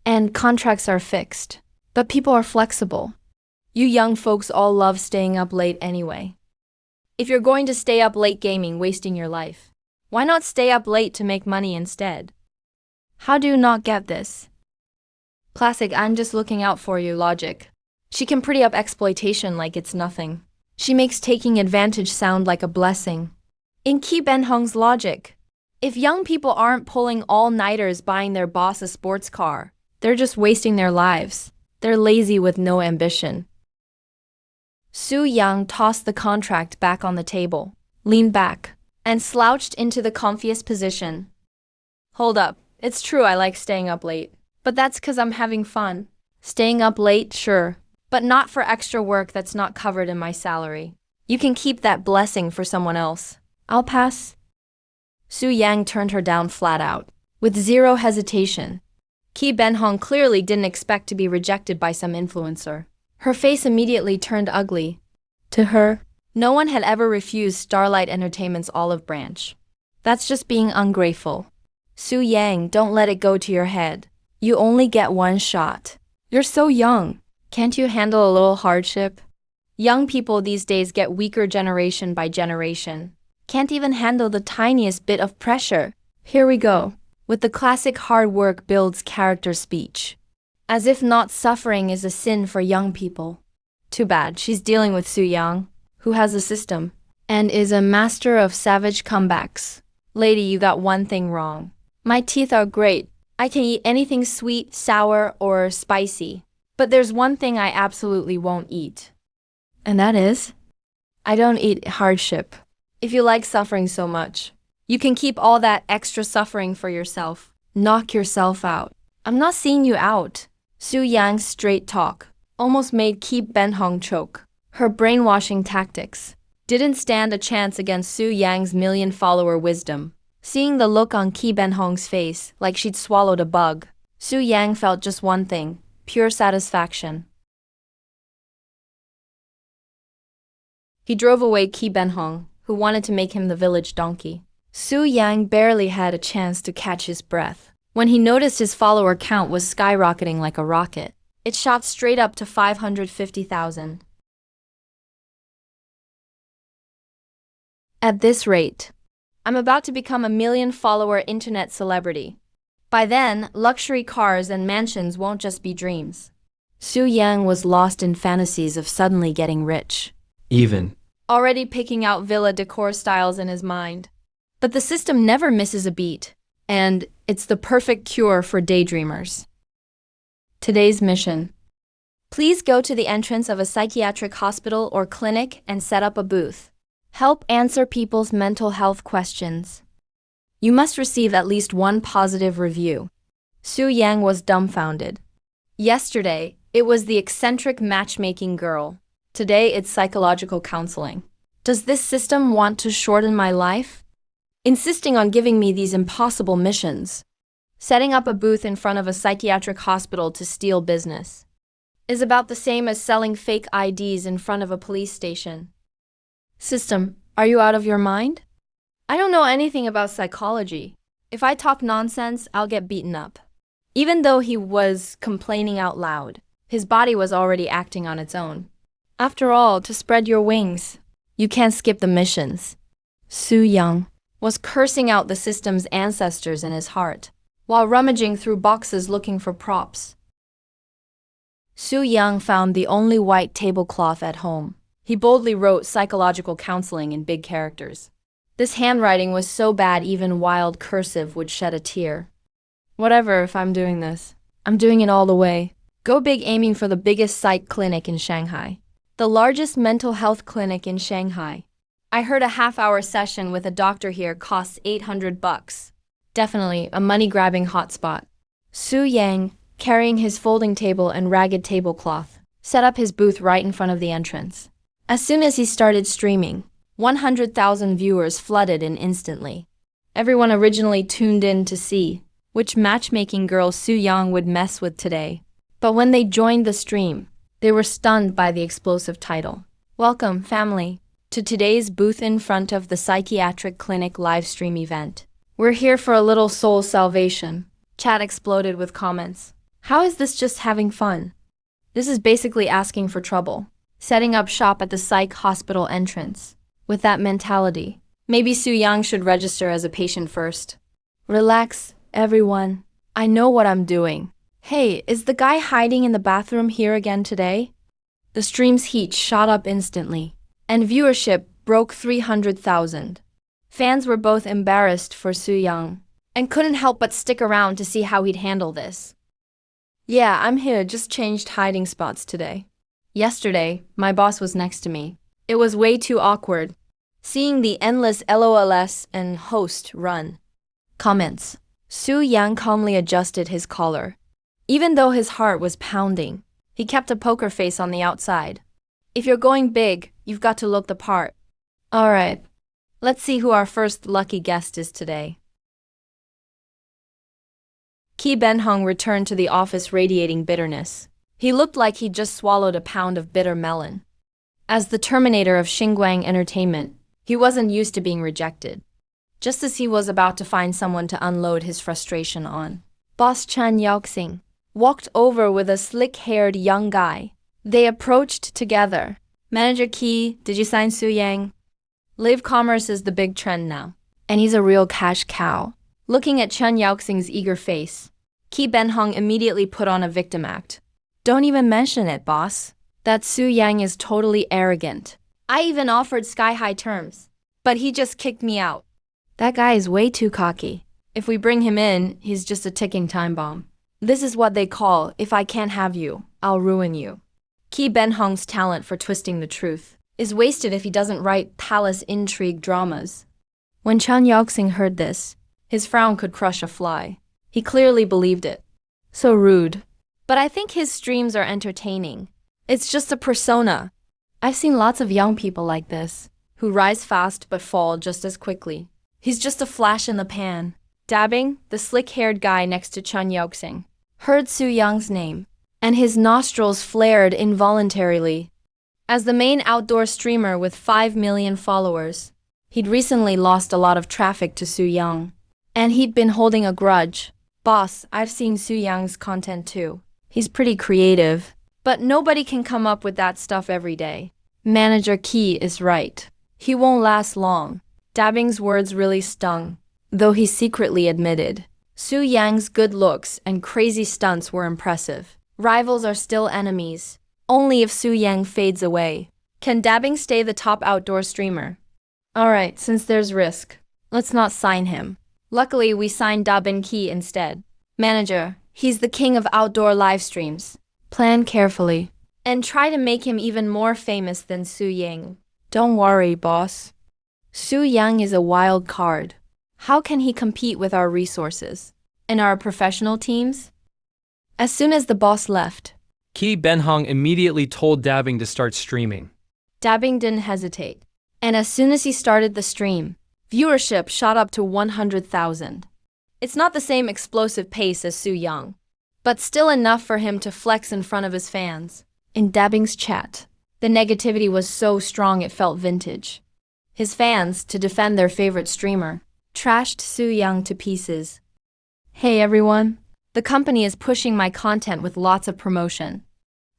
And contracts are fixed, but people are flexible. You young folks all love staying up late anyway. If you're going to stay up late gaming, wasting your life, why not stay up late to make money instead? How do you not get this? Classic I'm just looking out for you logic. She can pretty up exploitation like it's nothing. She makes taking advantage sound like a blessing. In Ki Benhong's logic, if young people aren't pulling all-nighters buying their boss a sports car, they're just wasting their lives. They're lazy with no ambition. Su Yang tossed the contract back on the table, leaned back, and slouched into the comfiest position. Hold up, it's true I like staying up late, but that's 'cause I'm having fun. Staying up late, sure, but not for extra work that's not covered in my salary. You can keep that blessing for someone else. I'll pass. Su Yang turned her down flat out, with zero hesitation. Ki Benhong clearly didn't expect to be rejected by some influencer. Her face immediately turned ugly. To her, no one had ever refused Starlight Entertainment's olive branch. That's just being ungrateful. Su Yang, don't let it go to your head. You only get one shot. You're so young. Can't you handle a little hardship? Young people these days get weaker generation by generation. Can't even handle the tiniest bit of pressure. Here we go. With the classic hard work builds character speech. As if not suffering is a sin for young people. Too bad, she's dealing with Su Yang, who has a system, and is a master of savage comebacks. Lady, you got one thing wrong. My teeth are great. I can eat anything sweet, sour, or spicy. But there's one thing I absolutely won't eat. And that is? I don't eat hardship. If you like suffering so much, you can keep all that extra suffering for yourself. Knock yourself out. I'm not seeing you out. Su Yang's straight talk almost made Ki Benhong choke. Her brainwashing tactics didn't stand a chance against Su Yang's million-follower wisdom. Seeing the look on Ki Benhong's face like she'd swallowed a bug, Su Yang felt just one thing, pure satisfaction. He drove away Ki Benhong, who wanted to make him the village donkey. Su Yang barely had a chance to catch his breath when he noticed his follower count was skyrocketing like a rocket. It shot straight up to 550,000. At this rate, I'm about to become a million-follower internet celebrity. By then, luxury cars and mansions won't just be dreams. Su Yang was lost in fantasies of suddenly getting rich. even. Already picking out villa decor styles in his mind. But the system never misses a beat, and it's the perfect cure for daydreamers. Today's mission. Please go to the entrance of a psychiatric hospital or clinic and set up a booth. Help answer people's mental health questions. You must receive at least one positive review. Su Yang was dumbfounded. Yesterday, it was the eccentric matchmaking girl. Today, it's psychological counseling. Does this system want to shorten my life? Insisting on giving me these impossible missions. Setting up a booth in front of a psychiatric hospital to steal business is about the same as selling fake IDs in front of a police station. System, are you out of your mind? I don't know anything about psychology. If I talk nonsense, I'll get beaten up. Even though he was complaining out loud, his body was already acting on its own. After all, to spread your wings, you can't skip the missions. Su Yang was cursing out the system's ancestors in his heart, while rummaging through boxes looking for props. Su Yang found the only white tablecloth at home. He boldly wrote psychological counseling in big characters. This handwriting was so bad even wild cursive would shed a tear. Whatever, if I'm doing this, I'm doing it all the way. Go big, aiming for the biggest psych clinic in Shanghai. The largest mental health clinic in Shanghai. I heard a half-hour session with a doctor here costs $800. Definitely a money-grabbing hotspot. Su Yang, carrying his folding table and ragged tablecloth, set up his booth right in front of the entrance. As soon as he started streaming, 100,000 viewers flooded in instantly. Everyone originally tuned in to see which matchmaking girl Su Yang would mess with today. But when they joined the stream, they were stunned by the explosive title. Welcome, family, to today's booth in front of the psychiatric clinic live stream event. We're here for a little soul salvation. Chat exploded with comments. How is this just having fun? This is basically asking for trouble. Setting up shop at the psych hospital entrance. With that mentality, maybe Su Yang should register as a patient first. Relax, everyone. I know what I'm doing. Hey, is the guy hiding in the bathroom here again today? The stream's heat shot up instantly, and viewership broke 300,000. Fans were both embarrassed for Su Yang, and couldn't help but stick around to see how he'd handle this. Yeah, I'm here, just changed hiding spots today. Yesterday, my boss was next to me. It was way too awkward, seeing the endless LOLs and host run. Comments. Su Yang calmly adjusted his collar. Even though his heart was pounding, he kept a poker face on the outside. If you're going big, you've got to look the part. Alright, let's see who our first lucky guest is today. Ki Benhong returned to the office radiating bitterness. He looked like he'd just swallowed a pound of bitter melon. As the terminator of Xinguang Entertainment, he wasn't used to being rejected. Just as he was about to find someone to unload his frustration on, Boss Chen Yaoxing walked over with a slick-haired young guy. They approached together. Manager Ki, did you sign Su Yang? Live commerce is the big trend now, and he's a real cash cow. Looking at Chen Yaoxing's eager face, Ki Benhong immediately put on a victim act. Don't even mention it, boss. That Su Yang is totally arrogant. I even offered sky-high terms, but he just kicked me out. That guy is way too cocky. If we bring him in, he's just a ticking time bomb. This is what they call, if I can't have you, I'll ruin you. Ki Benhong's talent for twisting the truth is wasted if he doesn't write palace intrigue dramas. When Chen Yaoxing heard this, his frown could crush a fly. He clearly believed it. So rude. But I think his streams are entertaining. It's just a persona. I've seen lots of young people like this, who rise fast but fall just as quickly. He's just a flash in the pan. Dabbing, the slick-haired guy next to Chen Yaoxing, heard Su Yang's name, and his nostrils flared involuntarily. As the main outdoor streamer with 5 million followers, he'd recently lost a lot of traffic to Su Yang, and he'd been holding a grudge. Boss, I've seen Su Yang's content too. He's pretty creative, but nobody can come up with that stuff every day. Manager Ki is right. He won't last long. Dabbing's words really stung, though he secretly admitted Su Yang's good looks and crazy stunts were impressive. Rivals are still enemies, only if Su Yang fades away. Can Dabbing stay the top outdoor streamer? Alright, since there's risk, let's not sign him. Luckily, we signed Dabbing Ki instead. Manager, he's the king of outdoor live streams. Plan carefully, and try to make him even more famous than Su Yang. Don't worry, boss. Su Yang is a wild card. How can he compete with our resources and our professional teams? As soon as the boss left, Ki Benhong immediately told Dabbing to start streaming. Dabbing didn't hesitate. And as soon as he started the stream, viewership shot up to 100,000. It's not the same explosive pace as Su Yang, but still enough for him to flex in front of his fans. In Dabbing's chat, the negativity was so strong it felt vintage. His fans, to defend their favorite streamer, trashed Su Yang to pieces. Hey everyone, The company is pushing my content with lots of promotion.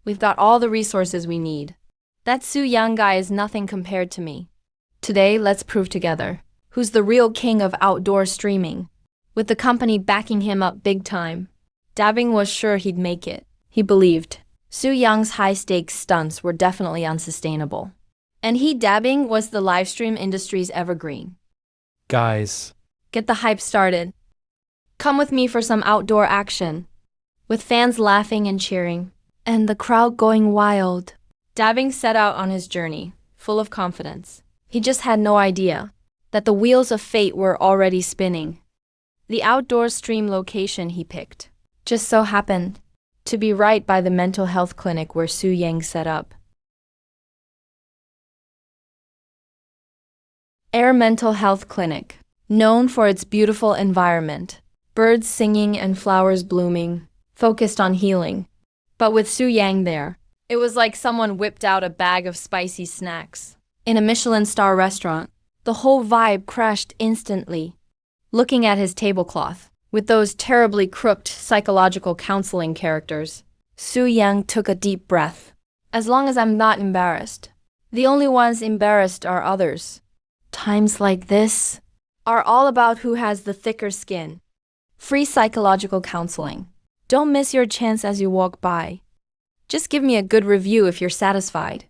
We've got all the resources we need. That Su Yang guy is nothing compared to me. Today, let's prove together who's the real king of outdoor streaming. With the company backing him up big time, Dabbing was sure he'd make it. He believed Su Yang's high-stakes stunts were definitely unsustainable. And Dabbing was the livestream industry's evergreen. Guys, Get the hype started. Come with me for some outdoor action. With fans laughing and cheering, and the crowd going wild, Dabbing set out on his journey, full of confidence. He just had no idea that the wheels of fate were already spinning. The outdoor stream location he picked just so happened to be right by the mental health clinic where Su Yang set up. Air Mental Health Clinic, known for its beautiful environment, birds singing and flowers blooming, focused on healing. But with Su Yang there, it was like someone whipped out a bag of spicy snacks. In a Michelin star restaurant, the whole vibe crashed instantly. Looking at his tablecloth, with those terribly crooked psychological counseling characters, Su Yang took a deep breath. As long as I'm not embarrassed. The only ones embarrassed are others. Times like this are all about who has the thicker skin. Free psychological counseling. Don't miss your chance as you walk by. Just give me a good review if you're satisfied.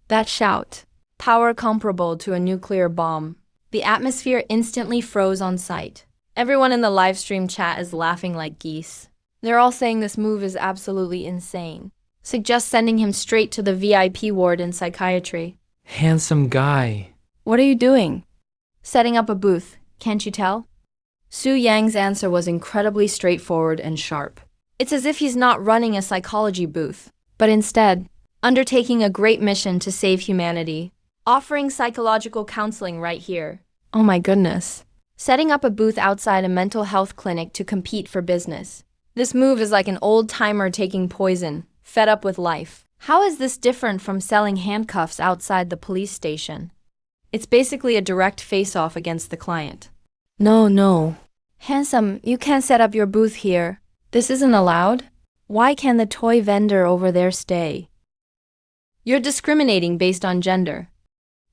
That shout, power comparable to a nuclear bomb. The atmosphere instantly froze on sight. Everyone in the livestream chat is laughing like geese. They're all saying this move is absolutely insane. Suggest sending him straight to the VIP ward in psychiatry. handsome guy. What are you doing? Setting up a booth, can't you tell? Su Yang's answer was incredibly straightforward and sharp. It's as if he's not running a psychology booth, but instead, undertaking a great mission to save humanity, offering psychological counseling right here. Oh my goodness. Setting up a booth outside a mental health clinic to compete for business. This move is like an old-timer taking poison, fed up with life. How is this different from selling handcuffs outside the police station? It's basically a direct face-off against the client. No. Handsome, you can't set up your booth here. This isn't allowed. Why can the toy vendor over there stay? You're discriminating based on gender.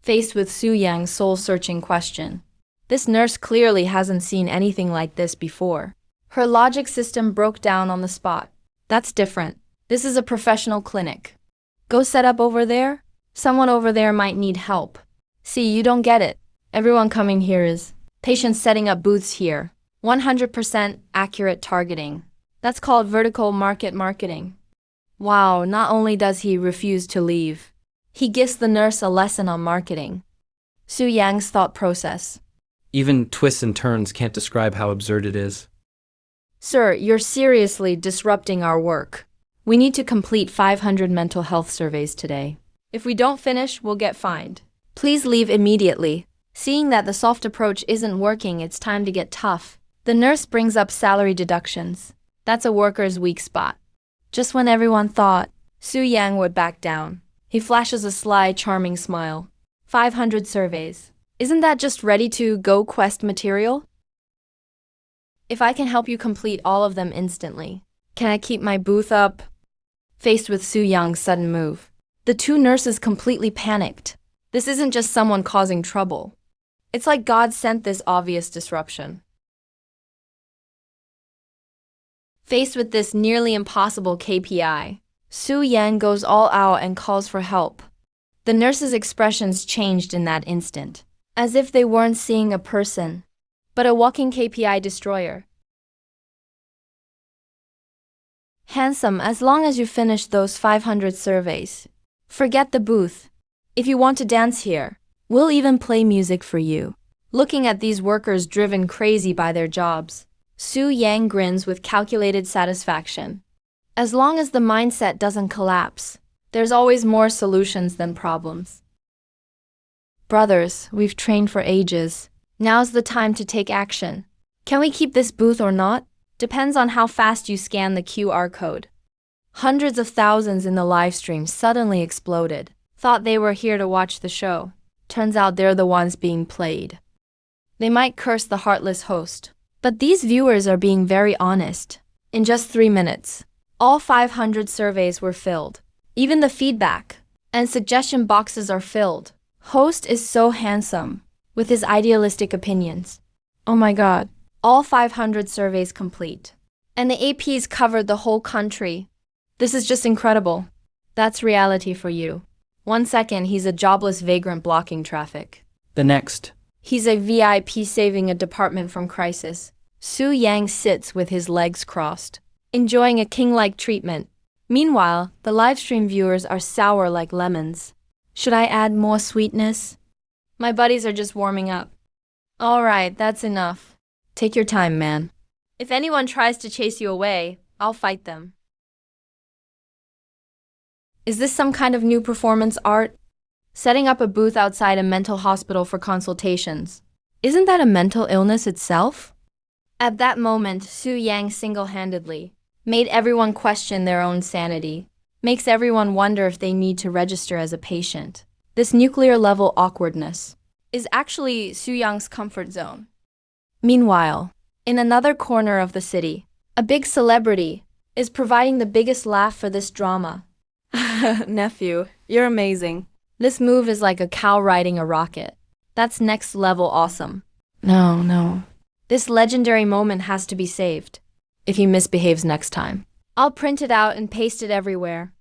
Faced with Su Yang's soul-searching question, this nurse clearly hasn't seen anything like this before. Her logic system broke down on the spot. That's different. This is a professional clinic. Go set up over there? Someone over there might need help. See, you don't get it. Everyone coming here is patients setting up booths here. 100% accurate targeting. That's called vertical market marketing. Wow, not only does he refuse to leave, he gives the nurse a lesson on marketing. Su Yang's thought process. Even twists and turns can't describe how absurd it is. Sir, you're seriously disrupting our work. We need to complete 500 mental health surveys today. If we don't finish, we'll get fined. Please leave immediately. Seeing that the soft approach isn't working, it's time to get tough. The nurse brings up salary deductions. That's a worker's weak spot. Just when everyone thought Su Yang would back down, he flashes a sly, charming smile. 500 surveys. Isn't that just ready-to-go quest material? If I can help you complete all of them instantly, can I keep my booth up? Faced with Su Yang's sudden move, the two nurses completely panicked. This isn't just someone causing trouble. It's like God sent this obvious disruption. Faced with this nearly impossible KPI, Su Yang goes all out and calls for help. The nurses' expressions changed in that instant, as if they weren't seeing a person, but a walking KPI destroyer. Handsome, as long as you finish those 500 surveys, forget the booth. If you want to dance here, we'll even play music for you. Looking at these workers driven crazy by their jobs, Su Yang grins with calculated satisfaction. As long as the mindset doesn't collapse, there's always more solutions than problems. Brothers, we've trained for ages. Now's the time to take action. Can we keep this booth or not? Depends on how fast you scan the QR code. Hundreds of thousands in the live stream suddenly exploded. Thought they were here to watch the show. Turns out they're the ones being played. They might curse the heartless host, but these viewers are being very honest. In just 3 minutes, all 500 surveys were filled. Even the feedback and suggestion boxes are filled. Host is so handsome, with his idealistic opinions. Oh my god. All 500 surveys complete. And the APs covered the whole country. This is just incredible. That's reality for you. 1 second, he's a jobless vagrant blocking traffic. The next. He's a VIP saving a department from crisis. Su Yang sits with his legs crossed, enjoying a king-like treatment. Meanwhile, the livestream viewers are sour like lemons. Should I add more sweetness? My buddies are just warming up. Alright, that's enough. Take your time, man. If anyone tries to chase you away, I'll fight them. Is this some kind of new performance art? Setting up a booth outside a mental hospital for consultations. Isn't that a mental illness itself? At that moment, Su Yang single-handedly made everyone question their own sanity, makes everyone wonder if they need to register as a patient. This nuclear-level awkwardness is actually Su Yang's comfort zone. Meanwhile, in another corner of the city, a big celebrity is providing the biggest laugh for this drama. Nephew, you're amazing. This move is like a cow riding a rocket. That's next level awesome. No. This legendary moment has to be saved. If he misbehaves next time, I'll print it out and paste it everywhere.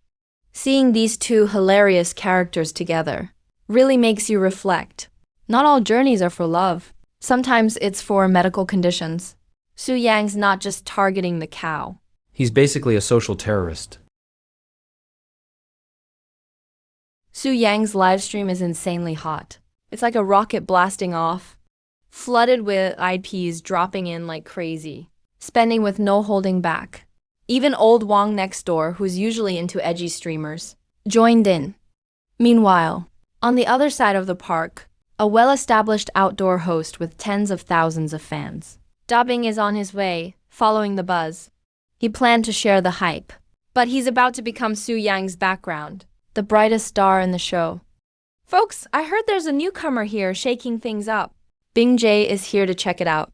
Seeing these two hilarious characters together really makes you reflect. Not all journeys are for love. Sometimes it's for medical conditions. Su Yang's not just targeting the cow. He's basically a social terrorist. Su Yang's livestream is insanely hot. It's like a rocket blasting off, flooded with IPs dropping in like crazy, spending with no holding back. Even old Wong next door, who's usually into edgy streamers, joined in. Meanwhile, on the other side of the park, a well-established outdoor host with tens of thousands of fans. Dubbing is on his way, following the buzz. He planned to share the hype, but he's about to become Su Yang's background, the brightest star in the show. Folks, I heard there's a newcomer here shaking things up. Bing Jay is here to check it out.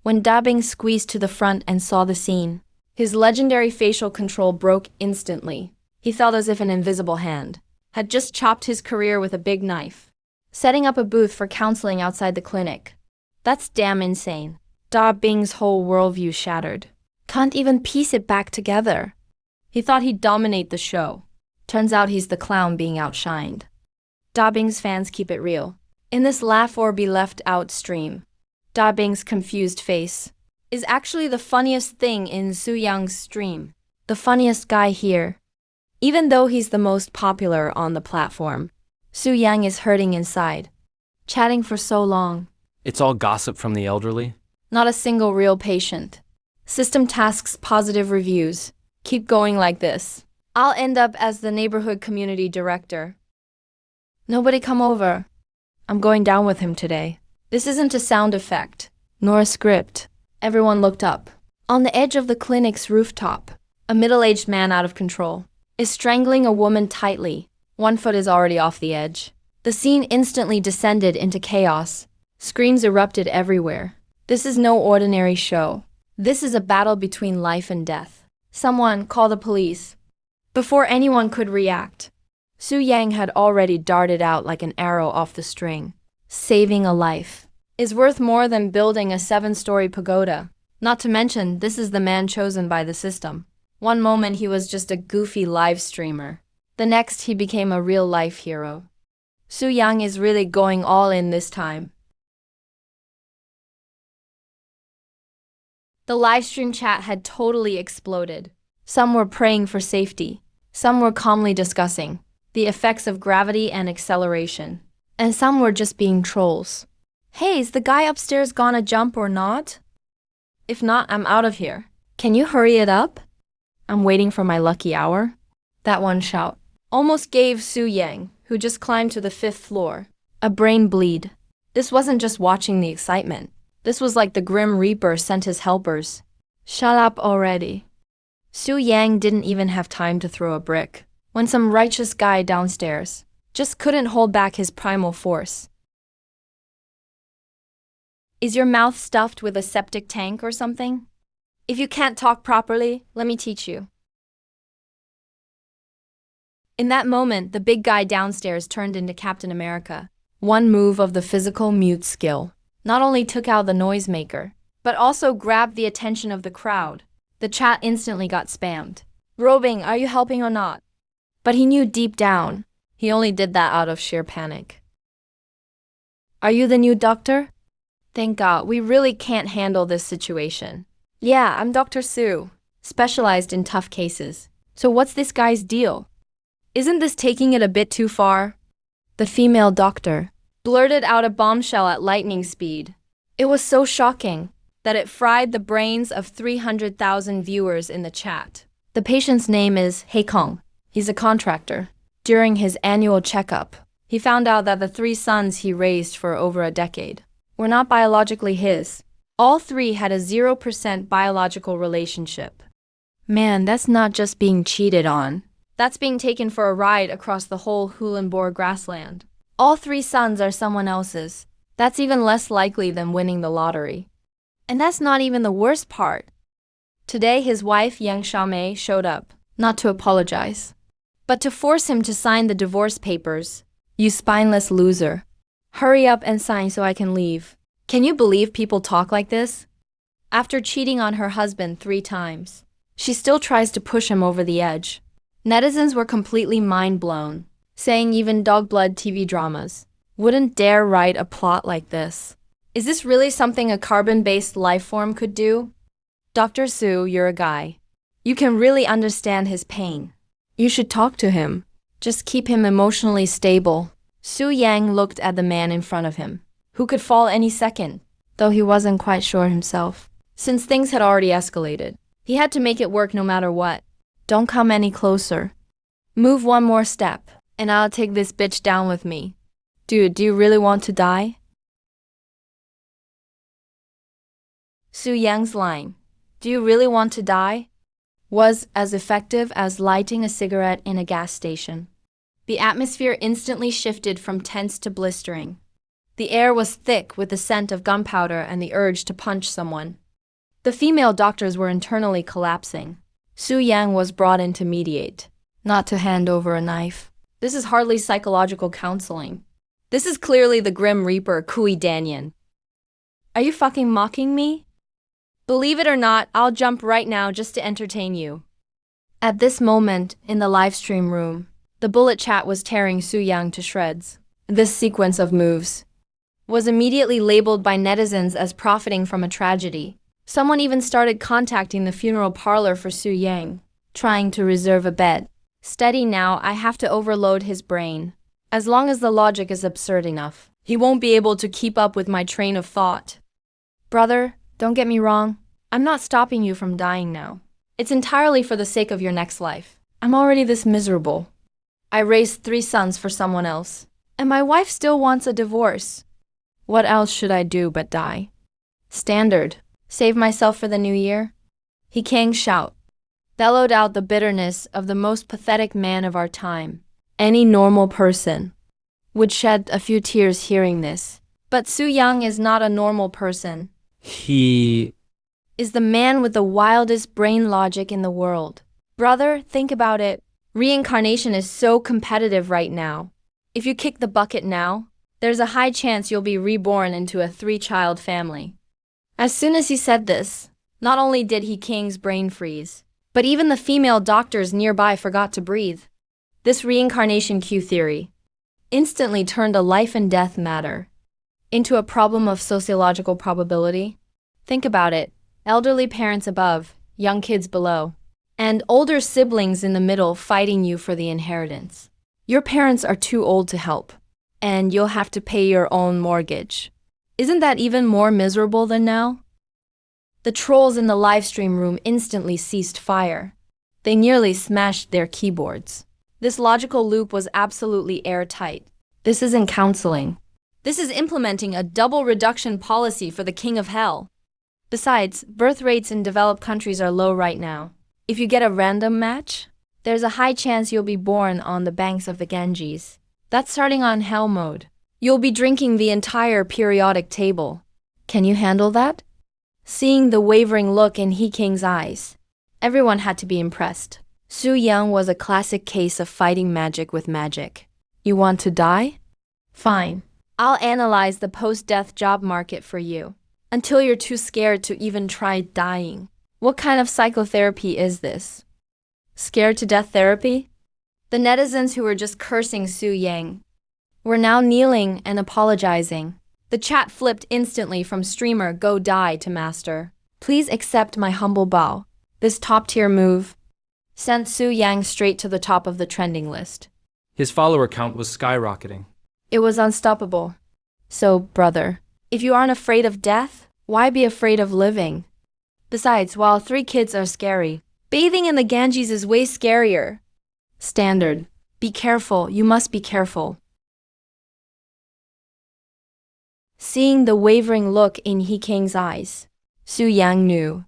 When Dubbing squeezed to the front and saw the scene, his legendary facial control broke instantly. He felt as if an invisible hand had just chopped his career with a big knife. Setting up a booth for counseling outside the clinic. That's damn insane. Da Bing's whole worldview shattered. Can't even piece it back together. He thought he'd dominate the show. Turns out he's the clown being outshined. Da Bing's fans keep it real. In this laugh or be left out stream, Da Bing's confused face is actually the funniest thing in Su Yang's stream. The funniest guy here. Even though he's the most popular on the platform, Su Yang is hurting inside. Chatting for so long. It's all gossip from the elderly. Not a single real patient. System tasks positive reviews. Keep going like this. I'll end up as the neighborhood community director. Nobody come over. I'm going down with him today. This isn't a sound effect, nor a script. Everyone looked up. On the edge of the clinic's rooftop, a middle-aged man out of control is strangling a woman tightly. One foot is already off the edge. The scene instantly descended into chaos. Screams erupted everywhere. This is no ordinary show. This is a battle between life and death. Someone call the police. Before anyone could react, Su Yang had already darted out like an arrow off the string. Saving a life is worth more than building a 7-story pagoda. Not to mention, this is the man chosen by the system. One moment he was just a goofy live streamer. The next he became a real-life hero. Su Yang is really going all in this time. The livestream chat had totally exploded. Some were praying for safety. Some were calmly discussing the effects of gravity and acceleration. And some were just being trolls. Hey, is the guy upstairs gonna jump or not? If not, I'm out of here. Can you hurry it up? I'm waiting for my lucky hour. That one shout almost gave Su Yang, who just climbed to the 5th floor, a brain bleed. This wasn't just watching the excitement. This was like the Grim Reaper sent his helpers. Shut up already. Su Yang didn't even have time to throw a brick when some righteous guy downstairs just couldn't hold back his primal force. Is your mouth stuffed with a septic tank or something? If you can't talk properly, let me teach you. In that moment, the big guy downstairs turned into Captain America. One move of the physical mute skill not only took out the noisemaker, but also grabbed the attention of the crowd. The chat instantly got spammed. Robing, are you helping or not? But he knew deep down, he only did that out of sheer panic. Are you the new doctor? Thank God, we really can't handle this situation. Yeah, I'm Dr. Sue, specialized in tough cases. So what's this guy's deal? Isn't this taking it a bit too far? The female doctor blurted out a bombshell at lightning speed. It was so shocking that it fried the brains of 300,000 viewers in the chat. The patient's name is Kong. He's a contractor. During his annual checkup, he found out that the 3 sons he raised for over a decade were not biologically his. All 3 had a 0% biological relationship. Man, that's not just being cheated on. That's being taken for a ride across the whole Hulenborg grassland. All 3 sons are someone else's. That's even less likely than winning the lottery. And that's not even the worst part. Today, his wife, Yang Xiaomei, showed up, not to apologize, but to force him to sign the divorce papers. You spineless loser. Hurry up and sign so I can leave. Can you believe people talk like this? After cheating on her husband 3 times, she still tries to push him over the edge. Netizens were completely mind-blown, saying even dog-blood TV dramas wouldn't dare write a plot like this. Is this really something a carbon-based life form could do? Dr. Sue, you're a guy. You can really understand his pain. You should talk to him. Just keep him emotionally stable. Su Yang looked at the man in front of him, who could fall any second, though he wasn't quite sure himself. Since things had already escalated, he had to make it work no matter what. Don't come any closer. Move one more step, and I'll take this bitch down with me. Dude, do you really want to die? Su Yang's line, "Do you really want to die?" was as effective as lighting a cigarette in a gas station. The atmosphere instantly shifted from tense to blistering. The air was thick with the scent of gunpowder and the urge to punch someone. The female doctors were internally collapsing. Su Yang was brought in to mediate, not to hand over a knife. This is hardly psychological counseling. This is clearly the Grim Reaper, Kui Danyan. Are you fucking mocking me? Believe it or not, I'll jump right now just to entertain you. At this moment, in the livestream room, the bullet chat was tearing Su Yang to shreds. This sequence of moves was immediately labeled by netizens as profiting from a tragedy. Someone even started contacting the funeral parlor for Su Yang, trying to reserve a bed. Steady now, I have to overload his brain. As long as the logic is absurd enough, he won't be able to keep up with my train of thought. Brother, don't get me wrong, I'm not stopping you from dying now. It's entirely for the sake of your next life. I'm already this miserable. I raised 3 sons for someone else, and my wife still wants a divorce. What else should I do but die? Standard. Save myself for the new year? He Kang shout, bellowed out the bitterness of the most pathetic man of our time. Any normal person would shed a few tears hearing this. But Su Yang is not a normal person. He is the man with the wildest brain logic in the world. Brother, think about it. Reincarnation is so competitive right now. If you kick the bucket now, there's a high chance you'll be reborn into a 3-child family. As soon as he said this, not only did he King's brain freeze, but even the female doctors nearby forgot to breathe. This reincarnation Q theory instantly turned a life and death matter into a problem of sociological probability. Think about it. Elderly parents above, young kids below, and older siblings in the middle fighting you for the inheritance. Your parents are too old to help, and you'll have to pay your own mortgage. Isn't that even more miserable than now? The trolls in the livestream room instantly ceased fire. They nearly smashed their keyboards. This logical loop was absolutely airtight. This isn't counseling. This is implementing a double reduction policy for the king of hell. Besides, birth rates in developed countries are low right now. If you get a random match, there's a high chance you'll be born on the banks of the Ganges. That's starting on hell mode. You'll be drinking the entire periodic table. Can you handle that? Seeing the wavering look in He King's eyes, everyone had to be impressed. Su Yang was a classic case of fighting magic with magic. You want to die? Fine. I'll analyze the post-death job market for you, until you're too scared to even try dying. What kind of psychotherapy is this? Scared to death therapy? The netizens who were just cursing Su Yang were now kneeling and apologizing. The chat flipped instantly from streamer go die to master. Please accept my humble bow. This top-tier move sent Su Yang straight to the top of the trending list. His follower count was skyrocketing. It was unstoppable. So, brother, if you aren't afraid of death, why be afraid of living? Besides, while 3 kids are scary, bathing in the Ganges is way scarier. Standard. Be careful, you must be careful. Seeing the wavering look in He King's eyes, Su Yang knew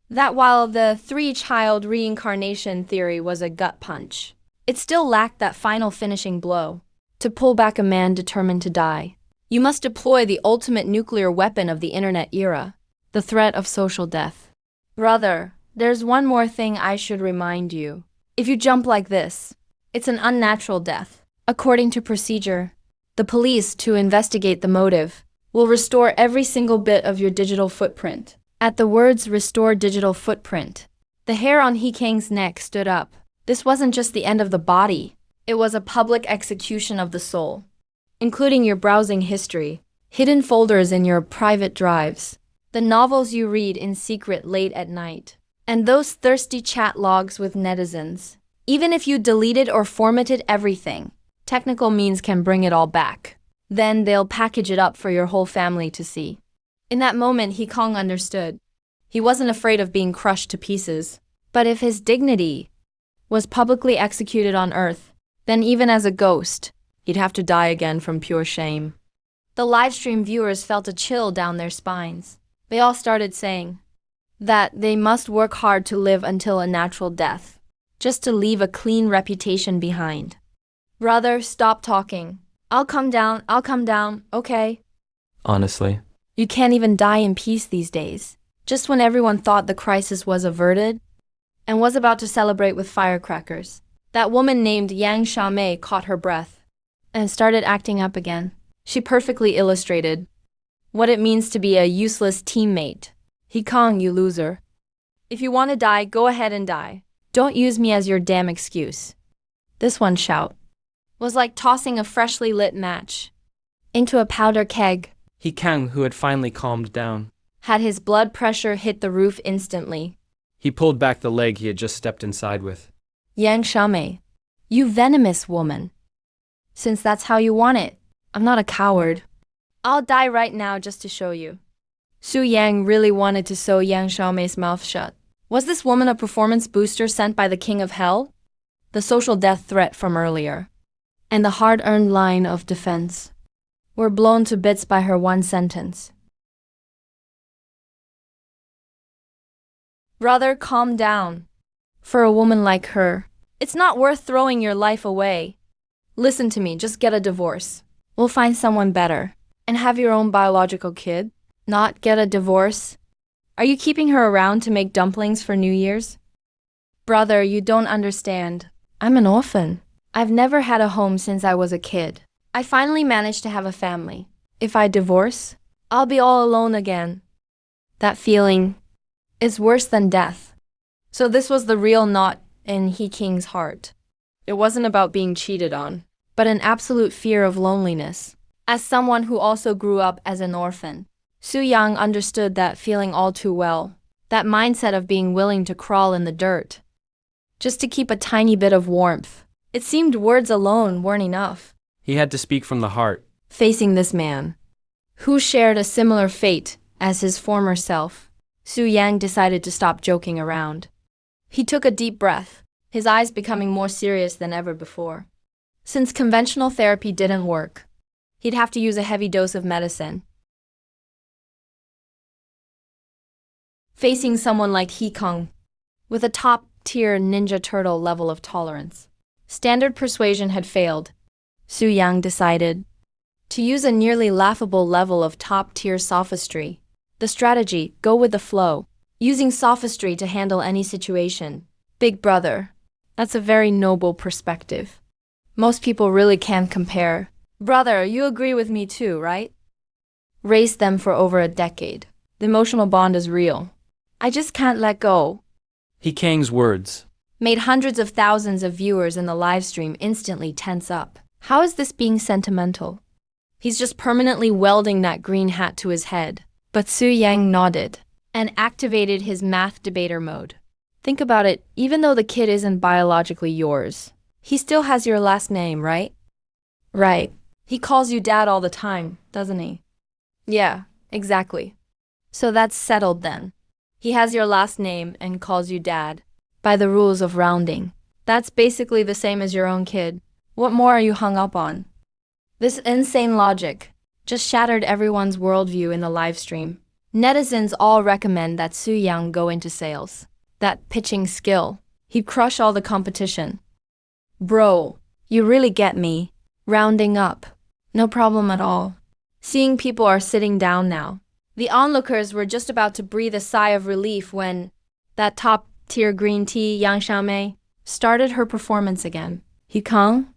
that while the 3-child reincarnation theory was a gut punch, it still lacked that final finishing blow to pull back a man determined to die. You must deploy the ultimate nuclear weapon of the internet era, the threat of social death. Brother, there's one more thing I should remind you. If you jump like this, it's an unnatural death. According to procedure, the police, to investigate the motive, will restore every single bit of your digital footprint. At the words restore digital footprint, the hair on He King's neck stood up. This wasn't just the end of the body, it was a public execution of the soul, including your browsing history, hidden folders in your private drives, the novels you read in secret late at night, and those thirsty chat logs with netizens. Even if you deleted or formatted everything, technical means can bring it all back. Then they'll package it up for your whole family to see. In that moment, He Kong understood. He wasn't afraid of being crushed to pieces. But if his dignity was publicly executed on Earth, then even as a ghost, he'd have to die again from pure shame. The livestream viewers felt a chill down their spines. They all started saying that they must work hard to live until a natural death, just to leave a clean reputation behind. Brother, stop talking. I'll come down, okay? Honestly. You can't even die in peace these days. Just when everyone thought the crisis was averted and was about to celebrate with firecrackers, that woman named Yang Xiaomei caught her breath and started acting up again. She perfectly illustrated what it means to be a useless teammate. He Kong, you loser. If you want to die, go ahead and die. Don't use me as your damn excuse. This one shout was like tossing a freshly lit match into a powder keg. He Kang, who had finally calmed down, had his blood pressure hit the roof instantly. He pulled back the leg he had just stepped inside with. Yang Xiaomei, you venomous woman. Since that's how you want it, I'm not a coward. I'll die right now just to show you. Su Yang really wanted to sew Yang Xiaomei's mouth shut. Was this woman a performance booster sent by the King of Hell? The social death threat from earlier, and the hard-earned line of defense, were blown to bits by her one sentence. Brother, calm down. For a woman like her, it's not worth throwing your life away. Listen to me, just get a divorce. We'll find someone better. And have your own biological kid. Not get a divorce. Are you keeping her around to make dumplings for New Year's? Brother, you don't understand. I'm an orphan. I've never had a home since I was a kid. I finally managed to have a family. If I divorce, I'll be all alone again. That feeling is worse than death. So this was the real knot in He King's heart. It wasn't about being cheated on, but an absolute fear of loneliness. As someone who also grew up as an orphan, Su Yang understood that feeling all too well, that mindset of being willing to crawl in the dirt, just to keep a tiny bit of warmth. It seemed words alone weren't enough. He had to speak from the heart. Facing this man, who shared a similar fate as his former self, Su Yang decided to stop joking around. He took a deep breath, his eyes becoming more serious than ever before. Since conventional therapy didn't work, he'd have to use a heavy dose of medicine. Facing someone like He Kong, with a top-tier Ninja Turtle level of tolerance, standard persuasion had failed. Su Yang decided to use a nearly laughable level of top-tier sophistry. The The strategy, go with the flow. Using sophistry to handle any situation. Big brother. That's a very noble perspective. Most people really can't compare. Brother, you agree with me too, right? Raised them for over a decade. The emotional bond is real. I just can't let go. He Kang's words. Made hundreds of thousands of viewers in the live stream instantly tense up. How is this being sentimental? He's just permanently welding that green hat to his head. But Su Yang nodded and activated his math debater mode. Think about it, even though the kid isn't biologically yours, he still has your last name, right? Right. He calls you dad all the time, doesn't he? Yeah, exactly. So that's settled then. He has your last name and calls you dad. By the rules of rounding. That's basically the same as your own kid. What more are you hung up on? This insane logic just shattered everyone's worldview in the live stream. Netizens all recommend that Su Yang go into sales. That pitching skill. He'd crush all the competition. Bro, you really get me. Rounding up. No problem at all. Seeing people are sitting down now. The onlookers were just about to breathe a sigh of relief when that top-tier green tea, Yang Xiaomei, started her performance again. He Kang?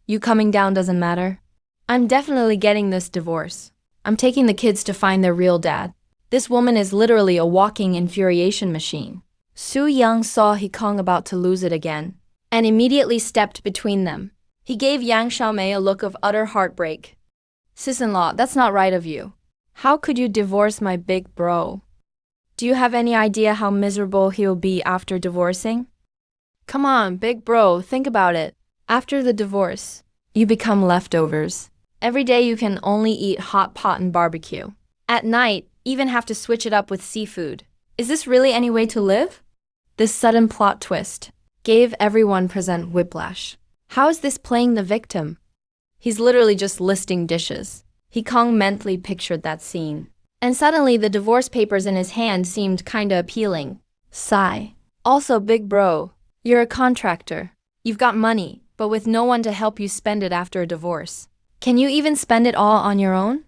You coming down doesn't matter. I'm definitely getting this divorce. I'm taking the kids to find their real dad. This woman is literally a walking infuriation machine. Su Yang saw He Kang about to lose it again, and immediately stepped between them. He gave Yang Xiaomei a look of utter heartbreak. Sis-in-law, that's not right of you. How could you divorce my big bro? Do you have any idea how miserable he'll be after divorcing? Come on, big bro, think about it. After the divorce, you become leftovers. Every day you can only eat hot pot and barbecue. At night, even have to switch it up with seafood. Is this really any way to live? This sudden plot twist gave everyone present whiplash. How is this playing the victim? He's literally just listing dishes. He Kang mentally pictured that scene. And suddenly the divorce papers in his hand seemed kinda appealing. Sigh. Also, big bro, you're a contractor. You've got money, but with no one to help you spend it after a divorce. Can you even spend it all on your own?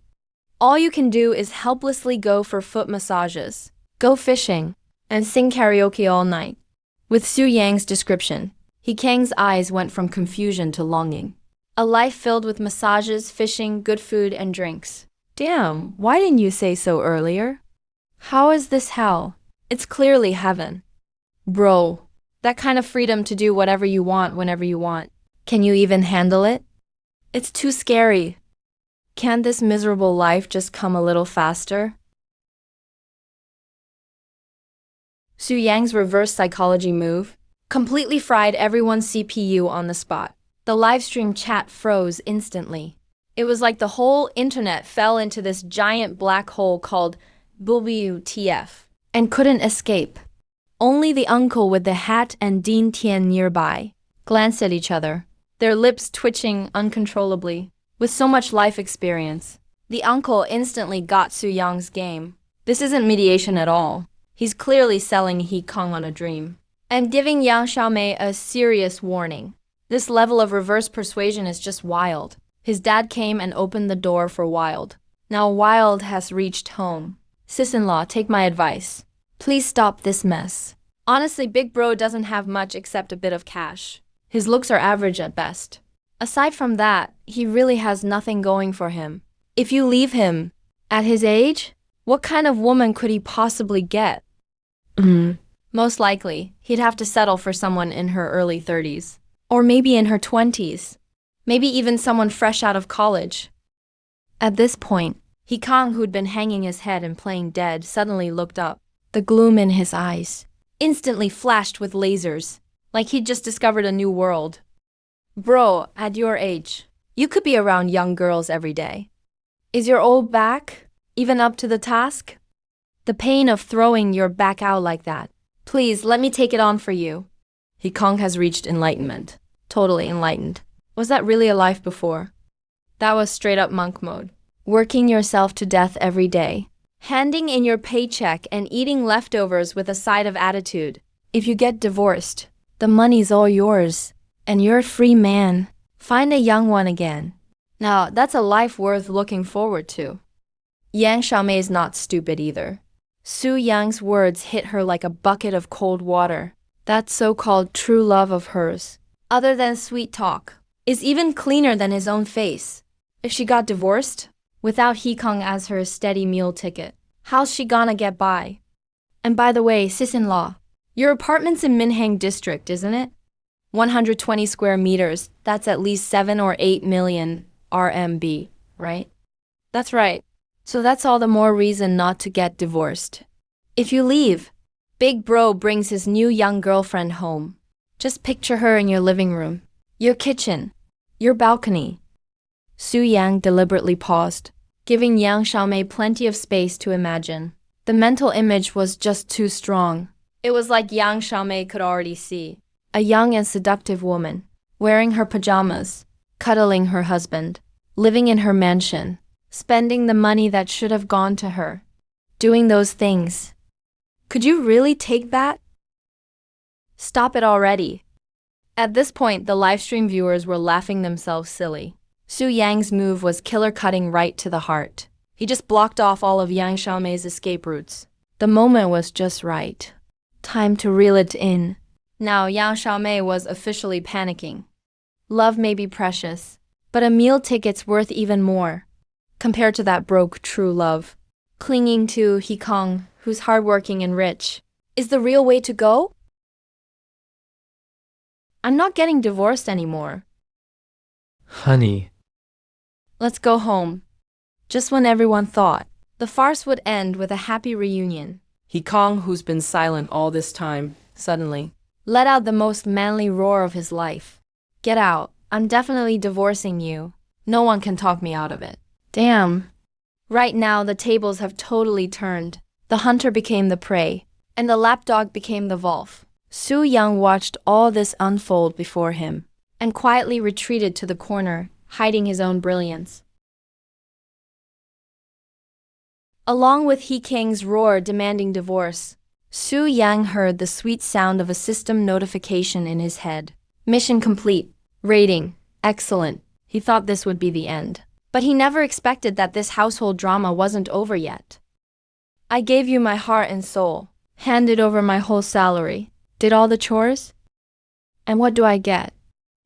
All you can do is helplessly go for foot massages, go fishing, and sing karaoke all night. With Su Yang's description, He Kang's eyes went from confusion to longing. A life filled with massages, fishing, good food, and drinks. Damn, why didn't you say so earlier? How is this hell? It's clearly heaven. Bro, that kind of freedom to do whatever you want whenever you want. Can you even handle it? It's too scary. Can't this miserable life just come a little faster? Su Yang's reverse psychology move completely fried everyone's CPU on the spot. The livestream chat froze instantly. It was like the whole internet fell into this giant black hole called WTF and couldn't escape. Only the uncle with the hat and Dean Tian nearby glanced at each other, their lips twitching uncontrollably. With so much life experience, the uncle instantly got Su Yang's game. This isn't mediation at all. He's clearly selling He Kang on a dream and giving Yang Xiaomei a serious warning. This level of reverse persuasion is just wild. His dad came and opened the door for Wild. Now Wild has reached home. Sis-in-law, take my advice. Please stop this mess. Honestly, Big Bro doesn't have much except a bit of cash. His looks are average at best. Aside from that, he really has nothing going for him. If you leave him, at his age, what kind of woman could he possibly get? Most likely, he'd have to settle for someone in her early 30s. Or maybe in her 20s. Maybe even someone fresh out of college. At this point, He Kang, who'd been hanging his head and playing dead, suddenly looked up. The gloom in his eyes instantly flashed with lasers, like he'd just discovered a new world. Bro, at your age, you could be around young girls every day. Is your old back even up to the task? The pain of throwing your back out like that. Please, let me take it on for you. He Kang has reached enlightenment. Totally enlightened. Was that really a life before? That was straight up monk mode. Working yourself to death every day. Handing in your paycheck and eating leftovers with a side of attitude. If you get divorced, the money's all yours. And you're a free man. Find a young one again. Now, that's a life worth looking forward to. Yang Xiaomei is not stupid either. Su Yang's words hit her like a bucket of cold water. That so-called true love of hers, other than sweet talk, is even cleaner than his own face. If she got divorced, without Hikong as her steady meal ticket, how's she gonna get by? And by the way, sis-in-law, your apartment's in Minhang district, isn't it? 120 square meters, that's at least 7 or 8 million RMB, right? That's right. So that's all the more reason not to get divorced. If you leave, Big Bro brings his new young girlfriend home. Just picture her in your living room, your kitchen, your balcony. Su Yang deliberately paused, giving Yang Xiaomei plenty of space to imagine. The mental image was just too strong. It was like Yang Xiaomei could already see a young and seductive woman, wearing her pajamas, cuddling her husband, living in her mansion, spending the money that should have gone to her, doing those things. Could you really take that? Stop it already. At this point, the livestream viewers were laughing themselves silly. Su Yang's move was killer, cutting right to the heart. He just blocked off all of Yang Xiaomei's escape routes. The moment was just right. Time to reel it in. Now Yang Xiaomei was officially panicking. Love may be precious, but a meal ticket's worth even more. Compared to that broke true love. Clinging to Hikong, who's hardworking and rich, is the real way to go? I'm not getting divorced anymore. Honey. Let's go home. Just when everyone thought the farce would end with a happy reunion, Hikong, who's been silent all this time, suddenly let out the most manly roar of his life. Get out. I'm definitely divorcing you. No one can talk me out of it. Damn. Right now, the tables have totally turned. The hunter became the prey, and the lapdog became the wolf. Su Yang watched all this unfold before him, and quietly retreated to the corner, hiding his own brilliance. Along with Hikong's roar demanding divorce, Su Yang heard the sweet sound of a system notification in his head. Mission complete. Rating, excellent. He thought this would be the end. But he never expected that this household drama wasn't over yet. I gave you my heart and soul, handed over my whole salary, did all the chores. And what do I get?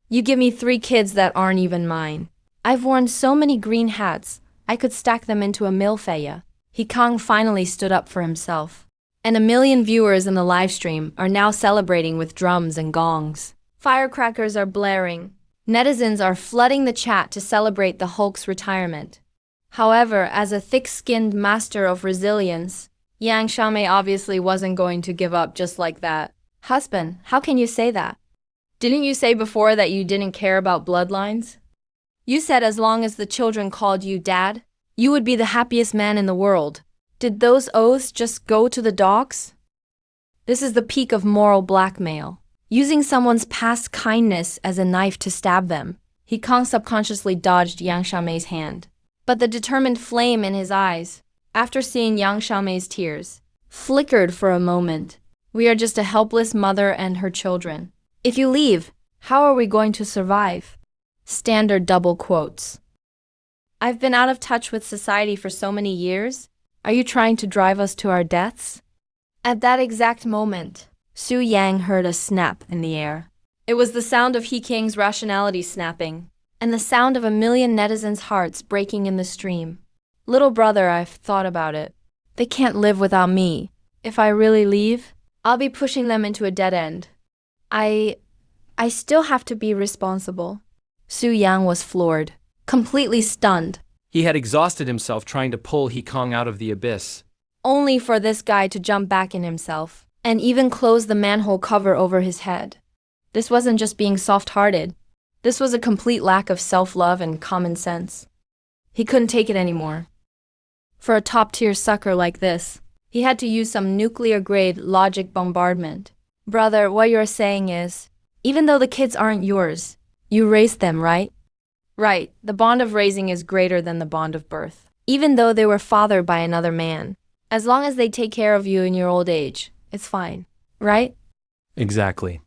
You give me 3 kids that aren't even mine. I've worn so many green hats, I could stack them into a millfeya. Hikong finally stood up for himself. And 1 million viewers in the livestream are now celebrating with drums and gongs. Firecrackers are blaring. Netizens are flooding the chat to celebrate the Hulk's retirement. However, as a thick-skinned master of resilience, Yang Xiaomei obviously wasn't going to give up just like that. Husband, how can you say that? Didn't you say before that you didn't care about bloodlines? You said as long as the children called you dad, you would be the happiest man in the world. Did those oaths just go to the dogs? This is the peak of moral blackmail. Using someone's past kindness as a knife to stab them. Hikong subconsciously dodged Yang Xiaomei's hand. But the determined flame in his eyes, after seeing Yang Xiaomei's tears, flickered for a moment. We are just a helpless mother and her children. If you leave, how are we going to survive? Standard double quotes. I've been out of touch with society for so many years. Are you trying to drive us to our deaths? At that exact moment, Su Yang heard a snap in the air. It was the sound of Hikong's rationality snapping, and the sound of 1 million netizens' hearts breaking in the stream. Little brother, I've thought about it. They can't live without me. If I really leave, I'll be pushing them into a dead end. I still have to be responsible. Su Yang was floored, completely stunned. He had exhausted himself trying to pull Hikong out of the abyss. Only for this guy to jump back in himself, and even close the manhole cover over his head. This wasn't just being soft-hearted. This was a complete lack of self-love and common sense. He couldn't take it anymore. For a top-tier sucker like this, he had to use some nuclear-grade logic bombardment. Brother, what you're saying is, even though the kids aren't yours, you raised them, right? Right, the bond of raising is greater than the bond of birth. Even though they were fathered by another man. As long as they take care of you in your old age, it's fine, right? Exactly.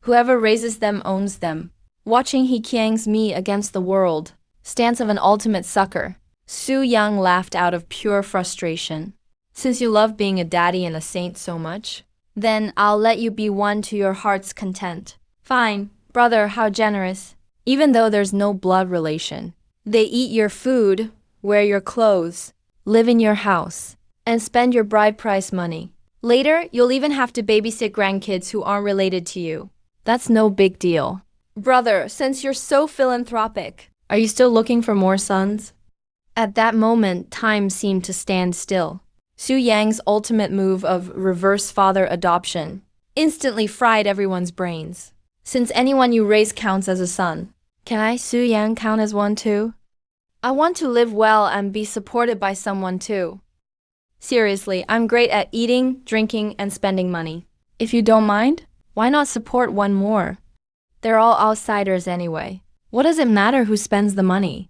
Whoever raises them owns them. Watching Hikong's me against the world, stance of an ultimate sucker, Su Yang laughed out of pure frustration. Since you love being a daddy and a saint so much, then I'll let you be one to your heart's content. Fine, brother, how generous. Even though there's no blood relation. They eat your food, wear your clothes, live in your house, and spend your bride price money. Later, you'll even have to babysit grandkids who aren't related to you. That's no big deal. Brother, since you're so philanthropic, are you still looking for more sons? At that moment, time seemed to stand still. Su Yang's ultimate move of reverse father adoption instantly fried everyone's brains. Since anyone you raise counts as a son, can I, Su Yang, count as one too? I want to live well and be supported by someone too. Seriously, I'm great at eating, drinking, and spending money. If you don't mind, why not support one more? They're all outsiders anyway. What does it matter who spends the money?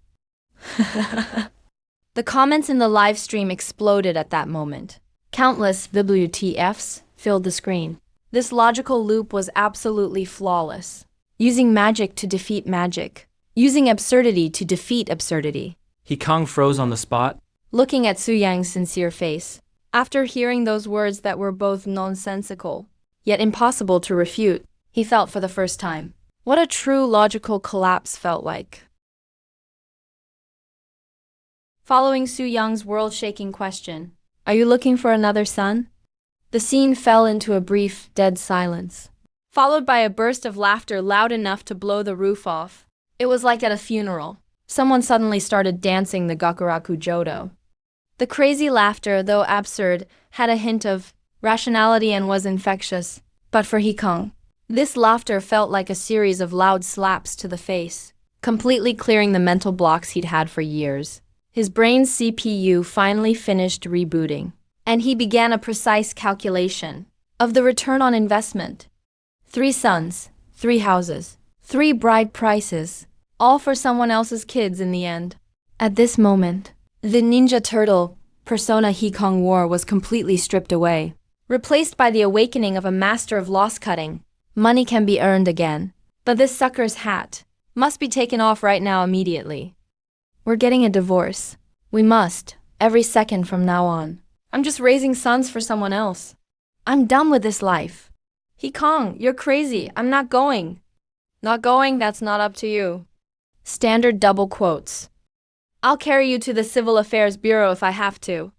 The comments in the live stream exploded at that moment. Countless WTFs filled the screen. This logical loop was absolutely flawless. Using magic to defeat magic. Using absurdity to defeat absurdity. He Kong froze on the spot. Looking at Su Yang's sincere face. After hearing those words that were both nonsensical, yet impossible to refute, he felt for the first time what a true logical collapse felt like. Following Su Yang's world-shaking question, "Are you looking for another son?" The scene fell into a brief, dead silence, followed by a burst of laughter loud enough to blow the roof off. It was like at a funeral. Someone suddenly started dancing the Gakuraku Jodo. The crazy laughter, though absurd, had a hint of rationality and was infectious. But for Hikong, this laughter felt like a series of loud slaps to the face, completely clearing the mental blocks he'd had for years. His brain's CPU finally finished rebooting, and he began a precise calculation of the return on investment. 3 sons, 3 houses, 3 bride prices, all for someone else's kids in the end. At this moment, the Ninja Turtle persona Hikong wore was completely stripped away, replaced by the awakening of a master of loss cutting. Money can be earned again, but this sucker's hat must be taken off right now immediately. We're getting a divorce. We must, every second from now on. I'm just raising sons for someone else. I'm done with this life. Hikong, you're crazy. I'm not going. Not going, that's not up to you. Standard double quotes. I'll carry you to the Civil Affairs Bureau if I have to.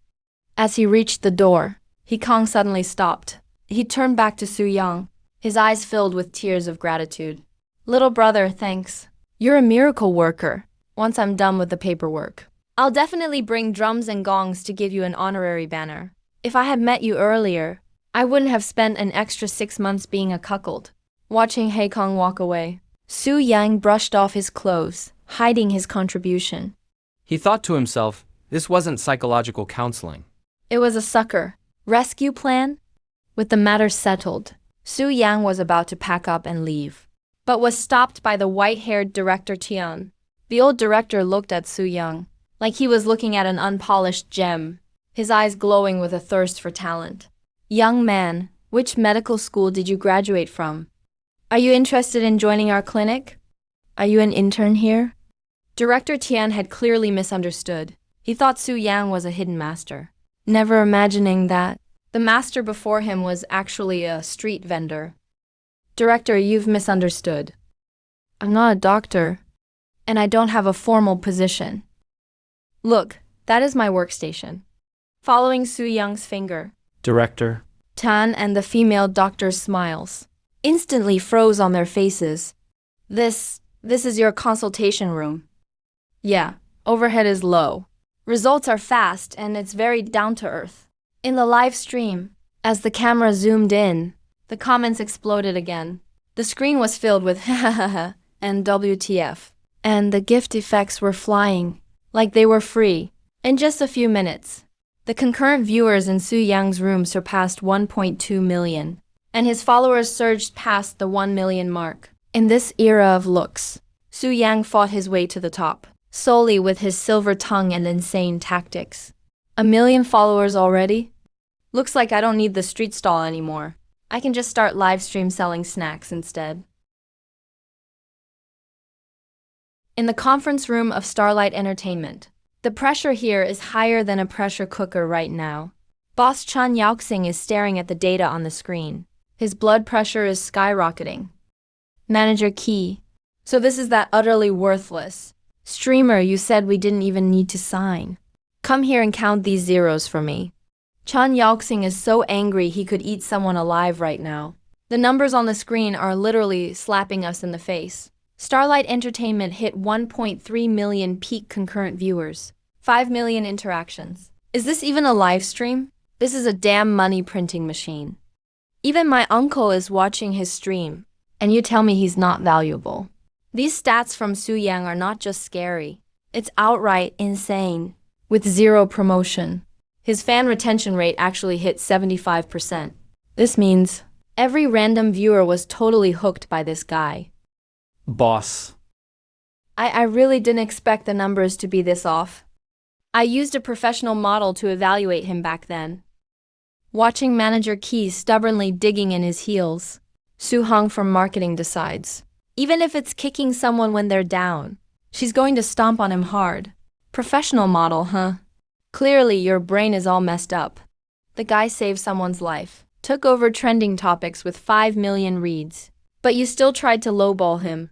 As he reached the door, Hikong suddenly stopped. He turned back to Su Yang, his eyes filled with tears of gratitude. Little brother, thanks. You're a miracle worker. Once I'm done with the paperwork, I'll definitely bring drums and gongs to give you an honorary banner. If I had met you earlier, I wouldn't have spent an extra 6 months being a cuckold. Watching Hikong walk away, Su Yang brushed off his clothes, hiding his contribution. He thought to himself, this wasn't psychological counseling. It was a sucker rescue plan? With the matter settled, Su Yang was about to pack up and leave, but was stopped by the white-haired director Tian. The old director looked at Su Yang like he was looking at an unpolished gem, his eyes glowing with a thirst for talent. Young man, which medical school did you graduate from? Are you interested in joining our clinic? Are you an intern here? Director Tian had clearly misunderstood. He thought Su Yang was a hidden master, never imagining that the master before him was actually a street vendor. Director, you've misunderstood. I'm not a doctor, and I don't have a formal position. Look, that is my workstation. Following Su Yang's finger, Director. Tan and the female doctor's smiles instantly froze on their faces. This is your consultation room. Yeah, overhead is low. Results are fast and it's very down to earth. In the live stream, as the camera zoomed in, the comments exploded again. The screen was filled with and WTF. And the gift effects were flying, like they were free. In just a few minutes, the concurrent viewers in Su Yang's room surpassed 1.2 million, and his followers surged past the 1 million mark. In this era of looks, Su Yang fought his way to the top, solely with his silver tongue and insane tactics. 1 million followers already? Looks like I don't need the street stall anymore. I can just start live stream selling snacks instead. In the conference room of Starlight Entertainment, the pressure here is higher than a pressure cooker right now. Boss Chan Yaoxing is staring at the data on the screen. His blood pressure is skyrocketing. Manager Key. So this is that utterly worthless streamer you said we didn't even need to sign. Come here and count these zeros for me. Chan Yaoxing is so angry he could eat someone alive right now. The numbers on the screen are literally slapping us in the face. Starlight Entertainment hit 1.3 million peak concurrent viewers. 5 million interactions. Is this even a live stream? This is a damn money printing machine. Even my uncle is watching his stream, and you tell me he's not valuable. These stats from Su Yang are not just scary. It's outright insane. With zero promotion. His fan retention rate actually hit 75%. This means every random viewer was totally hooked by this guy. Boss. I really didn't expect the numbers to be this off. I used a professional model to evaluate him back then. Watching Manager Key stubbornly digging in his heels, Su Hong from marketing decides. Even if it's kicking someone when they're down, she's going to stomp on him hard. Professional model, huh? Clearly your brain is all messed up. The guy saved someone's life, took over trending topics with 5 million reads. But you still tried to lowball him.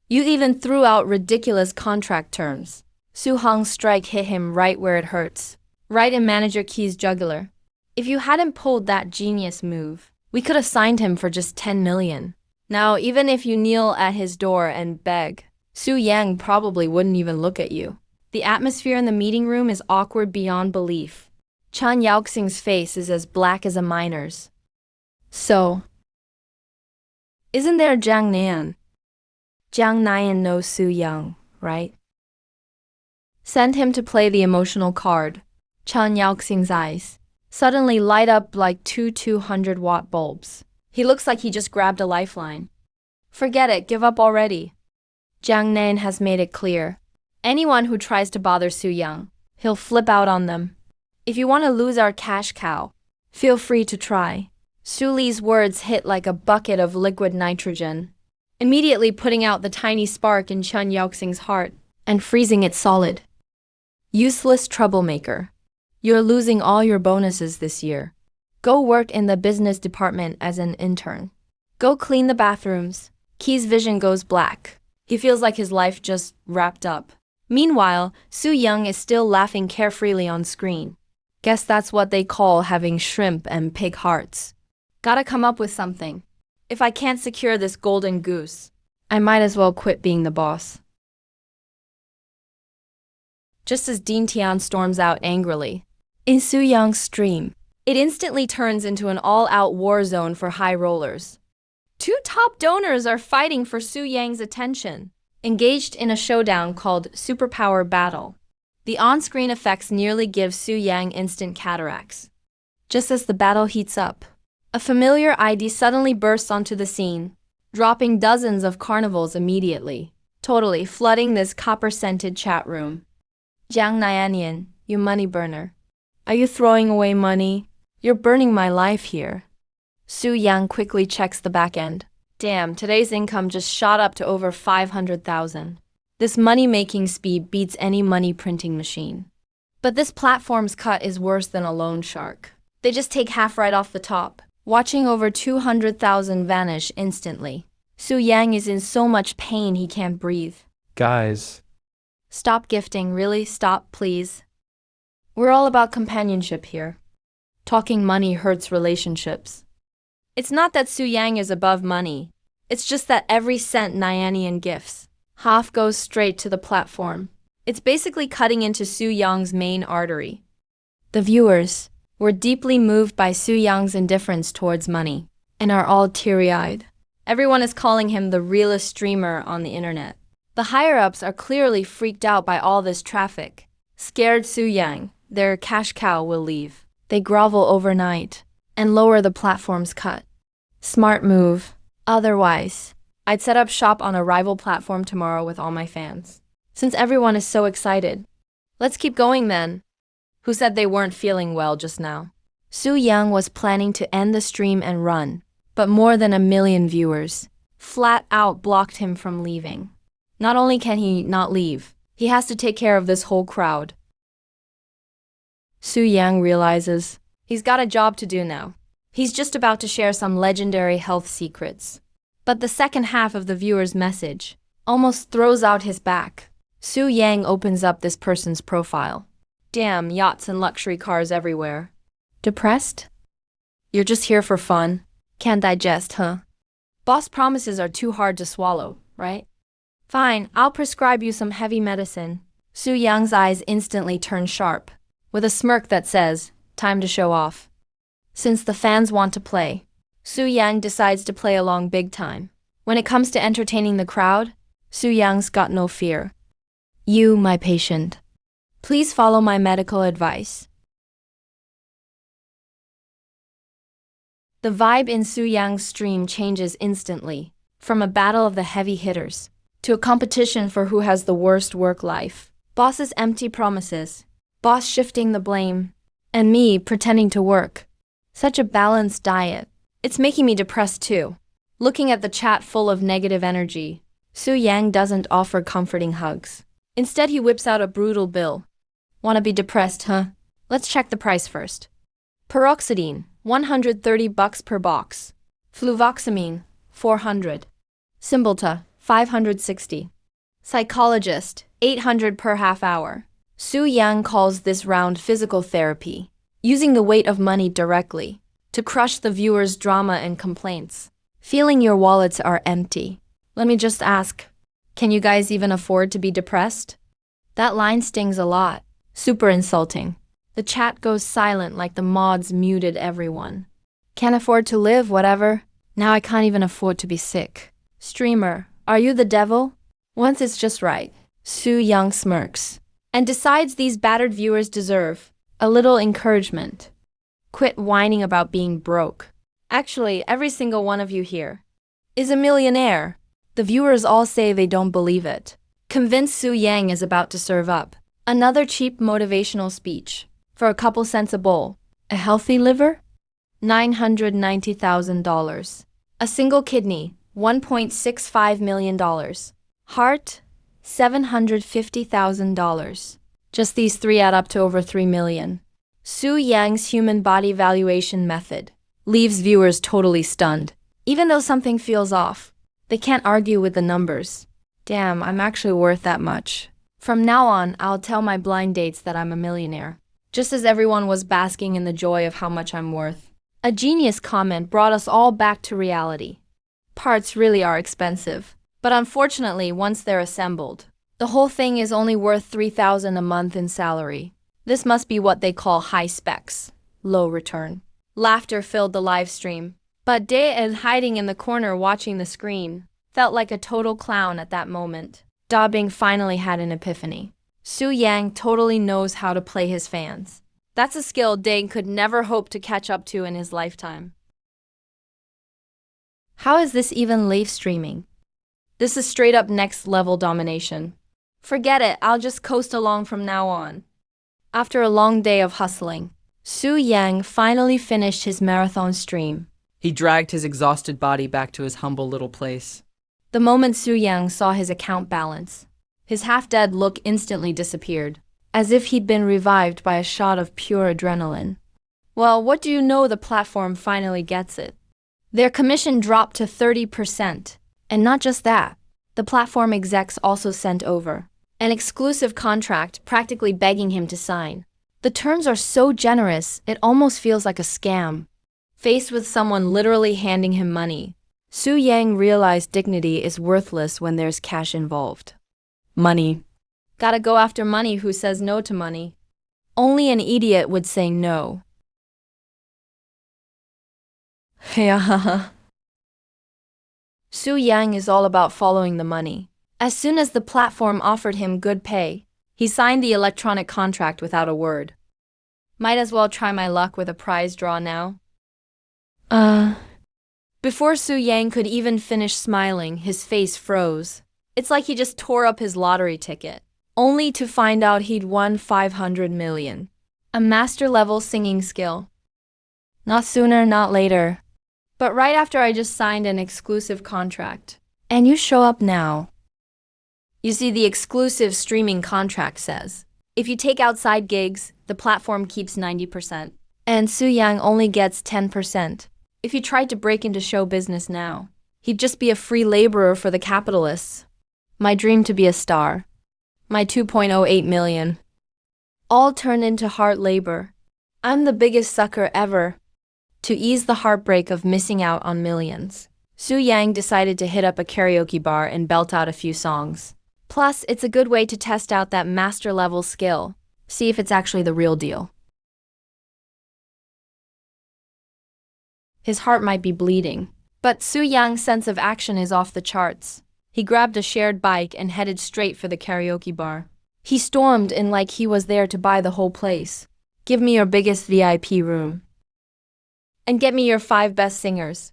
You even threw out ridiculous contract terms. Su Hong's strike hit him right where it hurts. Right in Manager Key's jugular. If you hadn't pulled that genius move, we could have signed him for just 10 million. Now, even if you kneel at his door and beg, Su Yang probably wouldn't even look at you. The atmosphere in the meeting room is awkward beyond belief. Chan Yaoxing's face is as black as a miner's. So, isn't there Jiang Nian? Jiang Nian knows Su Yang, right? Send him to play the emotional card. Chan Yaoxing's eyes suddenly light up like two 200-watt bulbs. He looks like he just grabbed a lifeline. Forget it, give up already. Jiang Nian has made it clear. Anyone who tries to bother Su Yang, he'll flip out on them. If you want to lose our cash cow, feel free to try. Su Li's words hit like a bucket of liquid nitrogen, immediately putting out the tiny spark in Chan Yaoxing's heart and freezing it solid. Useless troublemaker. You're losing all your bonuses this year. Go work in the business department as an intern. Go clean the bathrooms. Key's vision goes black. He feels like his life just wrapped up. Meanwhile, Su Yang is still laughing carefreely on screen. Guess that's what they call having shrimp and pig hearts. Gotta come up with something. If I can't secure this golden goose, I might as well quit being the boss. Just as Dean Tian storms out angrily, in Su Yang's stream, it instantly turns into an all-out war zone for high rollers. Two top donors are fighting for Su Yang's attention, engaged in a showdown called Superpower Battle. The on-screen effects nearly give Su Yang instant cataracts. Just as the battle heats up, a familiar ID suddenly bursts onto the scene, dropping dozens of carnivals immediately, totally flooding this copper-scented chat room. Jiang Nianian, you money burner. Are you throwing away money? You're burning my life here. Su Yang quickly checks the back end. Damn, today's income just shot up to over 500,000. This money-making speed beats any money printing machine. But this platform's cut is worse than a loan shark. They just take half right off the top, watching over 200,000 vanish instantly. Su Yang is in so much pain he can't breathe. Guys. Stop gifting, really? Stop, please. We're all about companionship here. Talking money hurts relationships. It's not that Su Yang is above money. It's just that every cent Nianian gifts, half goes straight to the platform. It's basically cutting into Su Yang's main artery. The viewers were deeply moved by Su Yang's indifference towards money and are all teary-eyed. Everyone is calling him the realest streamer on the internet. The higher-ups are clearly freaked out by all this traffic. Scared Su Yang, their cash cow, will leave. They grovel overnight and lower the platform's cut. Smart move. Otherwise, I'd set up shop on a rival platform tomorrow with all my fans. Since everyone is so excited, let's keep going then. Who said they weren't feeling well just now? Su Yang was planning to end the stream and run, but more than 1 million viewers flat out blocked him from leaving. Not only can he not leave, he has to take care of this whole crowd. Su Yang realizes He's got a job to do now. He's just about to share some legendary health secrets. But the second half of the viewer's message almost throws out his back. Su Yang opens up this person's profile. Damn, yachts and luxury cars everywhere. Depressed? You're just here for fun. Can't digest, huh? Boss promises are too hard to swallow, right? Fine, I'll prescribe you some heavy medicine. Su Yang's eyes instantly turn sharp, with a smirk that says, time to show off. Since the fans want to play, Su Yang decides to play along big time. When it comes to entertaining the crowd, Su Yang's got no fear. You, my patient, please follow my medical advice. The vibe in Su Yang's stream changes instantly, from a battle of the heavy hitters to a competition for who has the worst work life. Boss's empty promises, boss shifting the blame, and me pretending to work. Such a balanced diet. It's making me depressed too. Looking at the chat full of negative energy, Su Yang doesn't offer comforting hugs. Instead, he whips out a brutal bill. Wanna be depressed, huh? Let's check the price first. Paroxetine, $130 per box. Fluvoxamine, $400. Cymbalta, $560. Psychologist, $800 per half hour. Su Yang calls this round physical therapy, using the weight of money directly to crush the viewer's drama and complaints. Feeling your wallets are empty. Let me just ask, can you guys even afford to be depressed? That line stings a lot. Super insulting. The chat goes silent like the mods muted everyone. Can't afford to live, whatever. Now I can't even afford to be sick. Streamer, are you the devil? Once it's just right. Su Yang smirks and decides these battered viewers deserve a little encouragement. Quit whining about being broke. Actually, every single one of you here is a millionaire. The viewers all say they don't believe it. Convinced Su Yang is about to serve up another cheap motivational speech. For a couple cents a bowl. A healthy liver? $990,000. A single kidney? $1.65 million. Heart? $750,000. Just these three add up to over $3 million. Su Yang's human body valuation method leaves viewers totally stunned. Even though something feels off, they can't argue with the numbers. Damn, I'm actually worth that much. From now on, I'll tell my blind dates that I'm a millionaire. Just as everyone was basking in the joy of how much I'm worth. A genius comment brought us all back to reality. Parts really are expensive. But unfortunately, once they're assembled, the whole thing is only worth $3,000 a month in salary. This must be what they call high specs, low return. Laughter filled the live stream. But Dae, hiding in the corner watching the screen, felt like a total clown at that moment. Da Bing finally had an epiphany. Su Yang totally knows how to play his fans. That's a skill Dang could never hope to catch up to in his lifetime. How is this even live streaming? This is straight up next level domination. Forget it, I'll just coast along from now on. After a long day of hustling, Su Yang finally finished his marathon stream. He dragged his exhausted body back to his humble little place. The moment Su Yang saw his account balance, his half-dead look instantly disappeared, as if he'd been revived by a shot of pure adrenaline. Well, what do you know, the platform finally gets it. Their commission dropped to 30%. And not just that, the platform execs also sent over an exclusive contract practically begging him to sign. The terms are so generous, it almost feels like a scam. Faced with someone literally handing him money, Su Yang realized dignity is worthless when there's cash involved. Money. Gotta go after money. Who says no to money? Only an idiot would say no. Yeah. Su Yang is all about following the money. As soon as the platform offered him good pay, he signed the electronic contract without a word. Might as well try my luck with a prize draw now. Before Su Yang could even finish smiling, his face froze. It's like he just tore up his lottery ticket, only to find out he'd won 500 million. A master-level singing skill. Not sooner, not later. But right after I just signed an exclusive contract. And you show up now. You see, the exclusive streaming contract says, if you take outside gigs, the platform keeps 90%. And Su Yang only gets 10%. If he tried to break into show business now, he'd just be a free laborer for the capitalists. My dream to be a star. My 2.08 million. All turned into hard labor. I'm the biggest sucker ever. To ease the heartbreak of missing out on millions, Su Yang decided to hit up a karaoke bar and belt out a few songs. Plus, it's a good way to test out that master-level skill. See if it's actually the real deal. His heart might be bleeding, but Su Yang's sense of action is off the charts. He grabbed a shared bike and headed straight for the karaoke bar. He stormed in like he was there to buy the whole place. Give me your biggest VIP room. And get me your 5 best singers.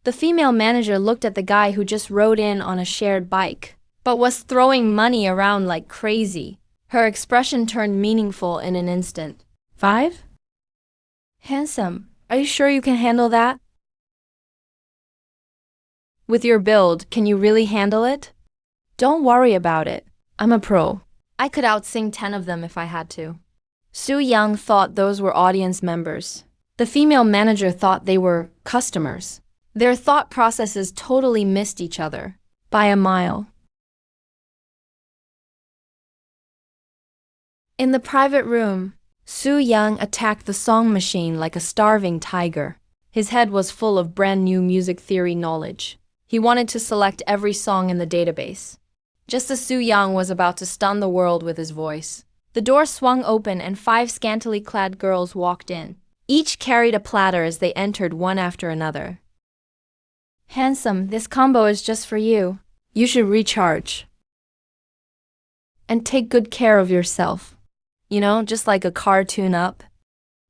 The female manager looked at the guy who just rode in on a shared bike, but was throwing money around like crazy. Her expression turned meaningful in an instant. 5? Handsome, are you sure you can handle that? With your build, can you really handle it? Don't worry about it. I'm a pro. I could outsing 10 of them if I had to. Su Yang thought those were audience members. The female manager thought they were customers. Their thought processes totally missed each other. By a mile. In the private room, Su Yang attacked the song machine like a starving tiger. His head was full of brand new music theory knowledge. He wanted to select every song in the database. Just as Su Yang was about to stun the world with his voice, the door swung open and 5 scantily clad girls walked in. Each carried a platter as they entered one after another. Handsome, this combo is just for you. You should recharge. And take good care of yourself. You know, just like a car tune-up.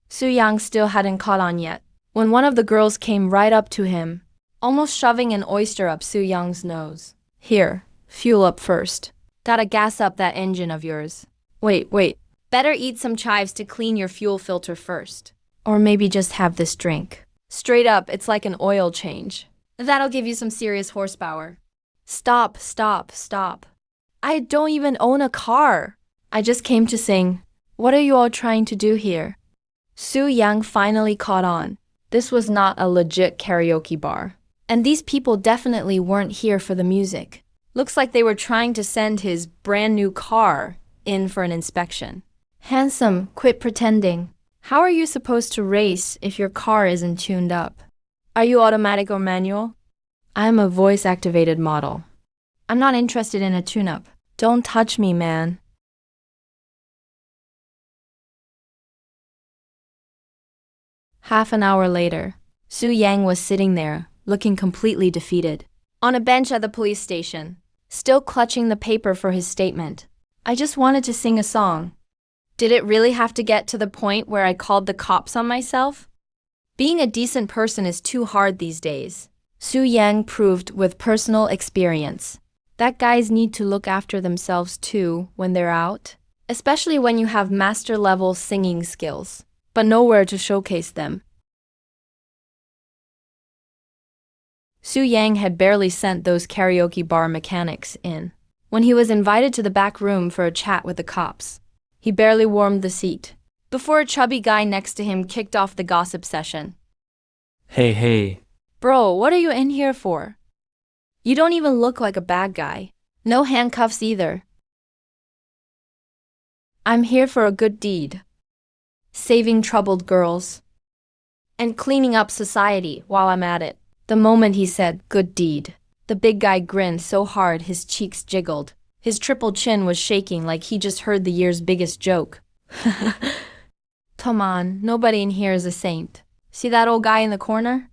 Su Yang still hadn't caught on yet, when one of the girls came right up to him, almost shoving an oyster up Su Yang's nose. Here, fuel up first. Gotta gas up that engine of yours. Wait. Better eat some chives to clean your fuel filter first. Or maybe just have this drink. Straight up, it's like an oil change. That'll give you some serious horsepower. Stop. I don't even own a car. I just came to sing. What are you all trying to do here? Su Yang finally caught on. This was not a legit karaoke bar. And these people definitely weren't here for the music. Looks like they were trying to send his brand new car in for an inspection. Handsome, quit pretending. How are you supposed to race if your car isn't tuned up? Are you automatic or manual? I'm a voice-activated model. I'm not interested in a tune-up. Don't touch me, man. Half an hour later, Su Yang was sitting there, looking completely defeated. On a bench at the police station, still clutching the paper for his statement. I just wanted to sing a song. Did it really have to get to the point where I called the cops on myself? Being a decent person is too hard these days. Su Yang proved with personal experience that guys need to look after themselves too when they're out, especially when you have master-level singing skills, but nowhere to showcase them. Su Yang had barely sent those karaoke bar mechanics in when he was invited to the back room for a chat with the cops. He barely warmed the seat before a chubby guy next to him kicked off the gossip session. Hey. Bro, what are you in here for? You don't even look like a bad guy. No handcuffs either. I'm here for a good deed. Saving troubled girls. And cleaning up society while I'm at it. The moment he said, good deed, the big guy grinned so hard his cheeks jiggled. His triple chin was shaking like he just heard the year's biggest joke. Come on, nobody in here is a saint. See that old guy in the corner?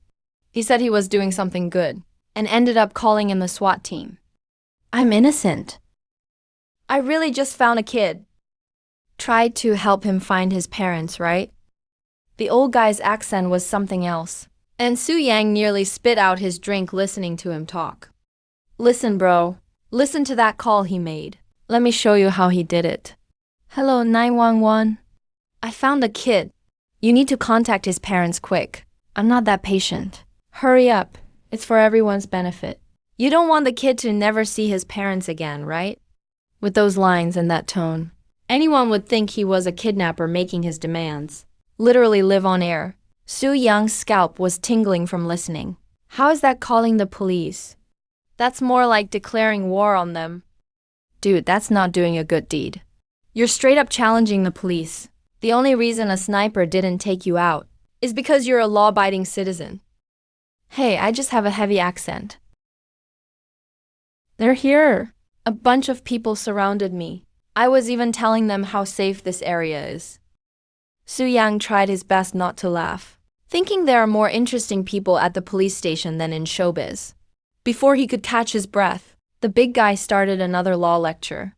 He said he was doing something good, and ended up calling in the SWAT team. I'm innocent. I really just found a kid. Tried to help him find his parents, right? The old guy's accent was something else, and Su Yang nearly spit out his drink listening to him talk. Listen, bro. Listen to that call he made. Let me show you how he did it. Hello, 911. I found a kid. You need to contact his parents quick. I'm not that patient. Hurry up. It's for everyone's benefit. You don't want the kid to never see his parents again, right? With those lines and that tone, anyone would think he was a kidnapper making his demands. Literally live on air. Su Yang's scalp was tingling from listening. How is that calling the police? That's more like declaring war on them. Dude, that's not doing a good deed. You're straight up challenging the police. The only reason a sniper didn't take you out is because you're a law-abiding citizen. Hey, I just have a heavy accent. They're here. A bunch of people surrounded me. I was even telling them how safe this area is. Su Yang tried his best not to laugh, thinking there are more interesting people at the police station than in showbiz. Before he could catch his breath, the big guy started another law lecture.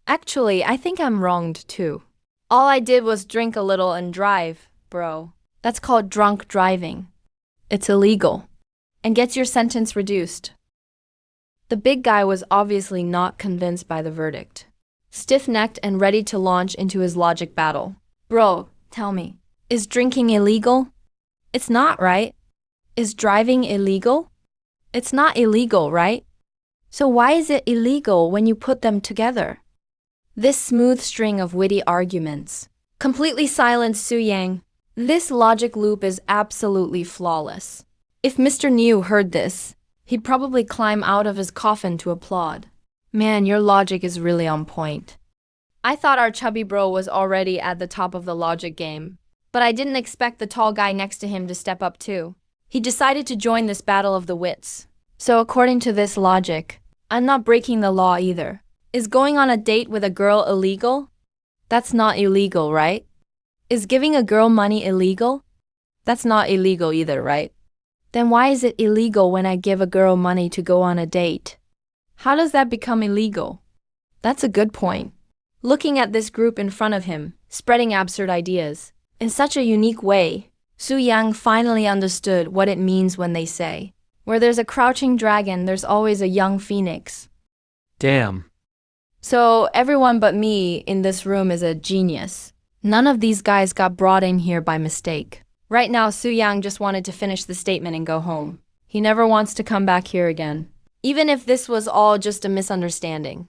Actually, I think I'm wronged too. All I did was drink a little and drive, bro. That's called drunk driving. It's illegal and gets your sentence reduced. The big guy was obviously not convinced by the verdict. Stiff-necked and ready to launch into his logic battle. Bro, tell me, is drinking illegal? It's not, right? Is driving illegal? It's not illegal, right? So why is it illegal when you put them together? This smooth string of witty arguments completely silenced Su Yang. This logic loop is absolutely flawless. If Mr. Niu heard this, he'd probably climb out of his coffin to applaud. Man, your logic is really on point. I thought our chubby bro was already at the top of the logic game, but I didn't expect the tall guy next to him to step up too. He decided to join this battle of the wits. So according to this logic, I'm not breaking the law either. Is going on a date with a girl illegal? That's not illegal, right? Is giving a girl money illegal? That's not illegal either, right? Then why is it illegal when I give a girl money to go on a date? How does that become illegal? That's a good point. Looking at this group in front of him, spreading absurd ideas, in such a unique way, Su Yang finally understood what it means when they say, where there's a crouching dragon, there's always a young phoenix. Damn. So everyone but me in this room is a genius. None of these guys got brought in here by mistake. Right now, Su Yang just wanted to finish the statement and go home. He never wants to come back here again, even if this was all just a misunderstanding.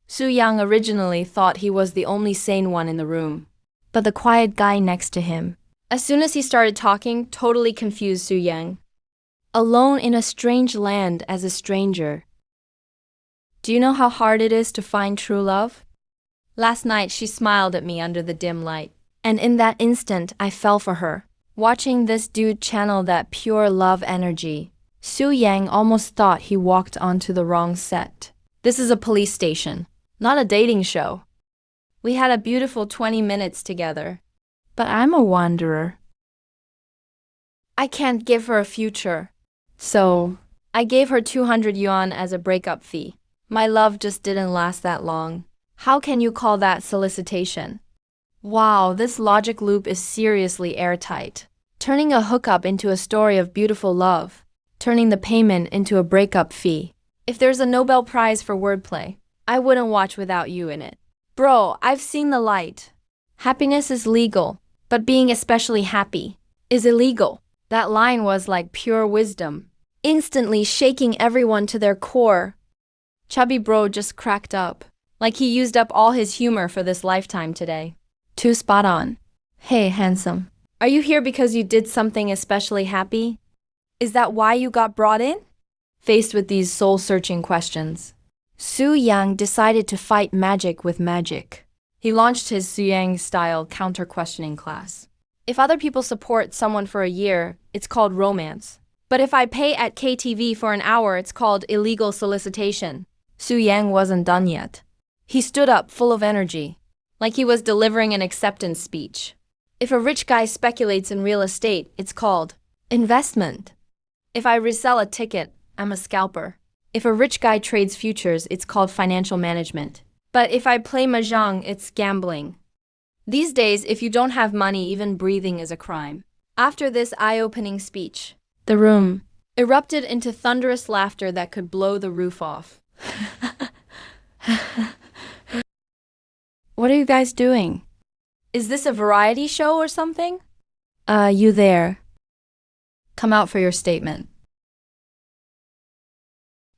Su Yang originally thought he was the only sane one in the room, but the quiet guy next to him, as soon as he started talking, totally confused Su Yang. Alone in a strange land as a stranger. Do you know how hard it is to find true love? Last night she smiled at me under the dim light, and in that instant I fell for her. Watching this dude channel that pure love energy, Su Yang almost thought he walked onto the wrong set. This is a police station, not a dating show. We had a beautiful 20 minutes together, but I'm a wanderer. I can't give her a future, so I gave her 200 yuan as a breakup fee. My love just didn't last that long. How can you call that solicitation? Wow, this logic loop is seriously airtight. Turning a hookup into a story of beautiful love. Turning the payment into a breakup fee. If there's a Nobel Prize for wordplay, I wouldn't watch without you in it. Bro, I've seen the light. Happiness is legal, but being especially happy is illegal. That line was like pure wisdom, instantly shaking everyone to their core. Chubby bro just cracked up, like he used up all his humor for this lifetime today. Too spot on. Hey, handsome. Are you here because you did something especially happy? Is that why you got brought in? Faced with these soul-searching questions, Su Yang decided to fight magic with magic. He launched his Su Yang-style counter-questioning class. If other people support someone for a year, it's called romance. But if I pay at KTV for an hour, it's called illegal solicitation. Su Yang wasn't done yet. He stood up full of energy, like he was delivering an acceptance speech. If a rich guy speculates in real estate, it's called investment. If I resell a ticket, I'm a scalper. If a rich guy trades futures, it's called financial management. But if I play mahjong, it's gambling. These days, if you don't have money, even breathing is a crime. After this eye-opening speech, the room erupted into thunderous laughter that could blow the roof off. What are you guys doing? Is this a variety show or something? You there. Come out for your statement.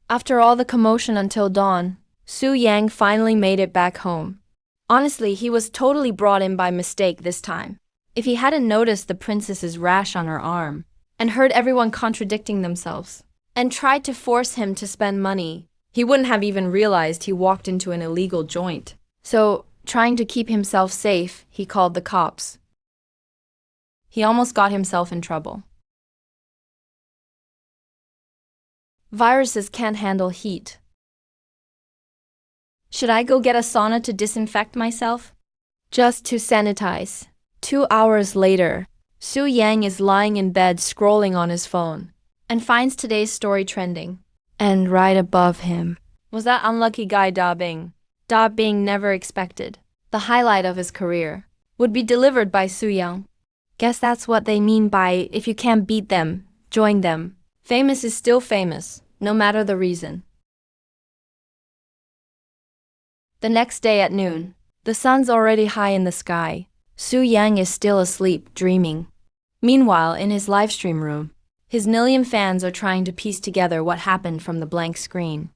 After all the commotion until dawn, Su Yang finally made it back home. Honestly, he was totally brought in by mistake this time. If he hadn't noticed the princess's rash on her arm, and heard everyone contradicting themselves, and tried to force him to spend money, he wouldn't have even realized he walked into an illegal joint. So, trying to keep himself safe, he called the cops. He almost got himself in trouble. Viruses can't handle heat. Should I go get a sauna to disinfect myself? Just to sanitize. 2 hours later, Su Yang is lying in bed scrolling on his phone and finds today's story trending. And right above him was that unlucky guy Da Bing. Da Bing never expected the highlight of his career would be delivered by Su Yang. Guess that's what they mean by if you can't beat them, join them. Famous is still famous, no matter the reason. The next day at noon, the sun's already high in the sky. Su Yang is still asleep, dreaming. Meanwhile, in his livestream room, his million fans are trying to piece together what happened from the blank screen.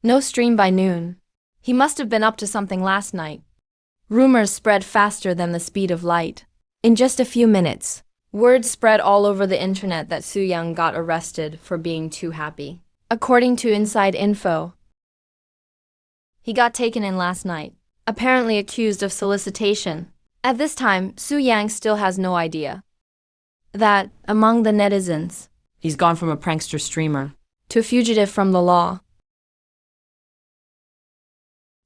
No stream by noon. He must have been up to something last night. Rumors spread faster than the speed of light. In just a few minutes, word spread all over the internet that Su Yang got arrested for being too happy. According to inside info, he got taken in last night, apparently accused of solicitation. At this time, Su Yang still has no idea that, among the netizens, he's gone from a prankster streamer to a fugitive from the law.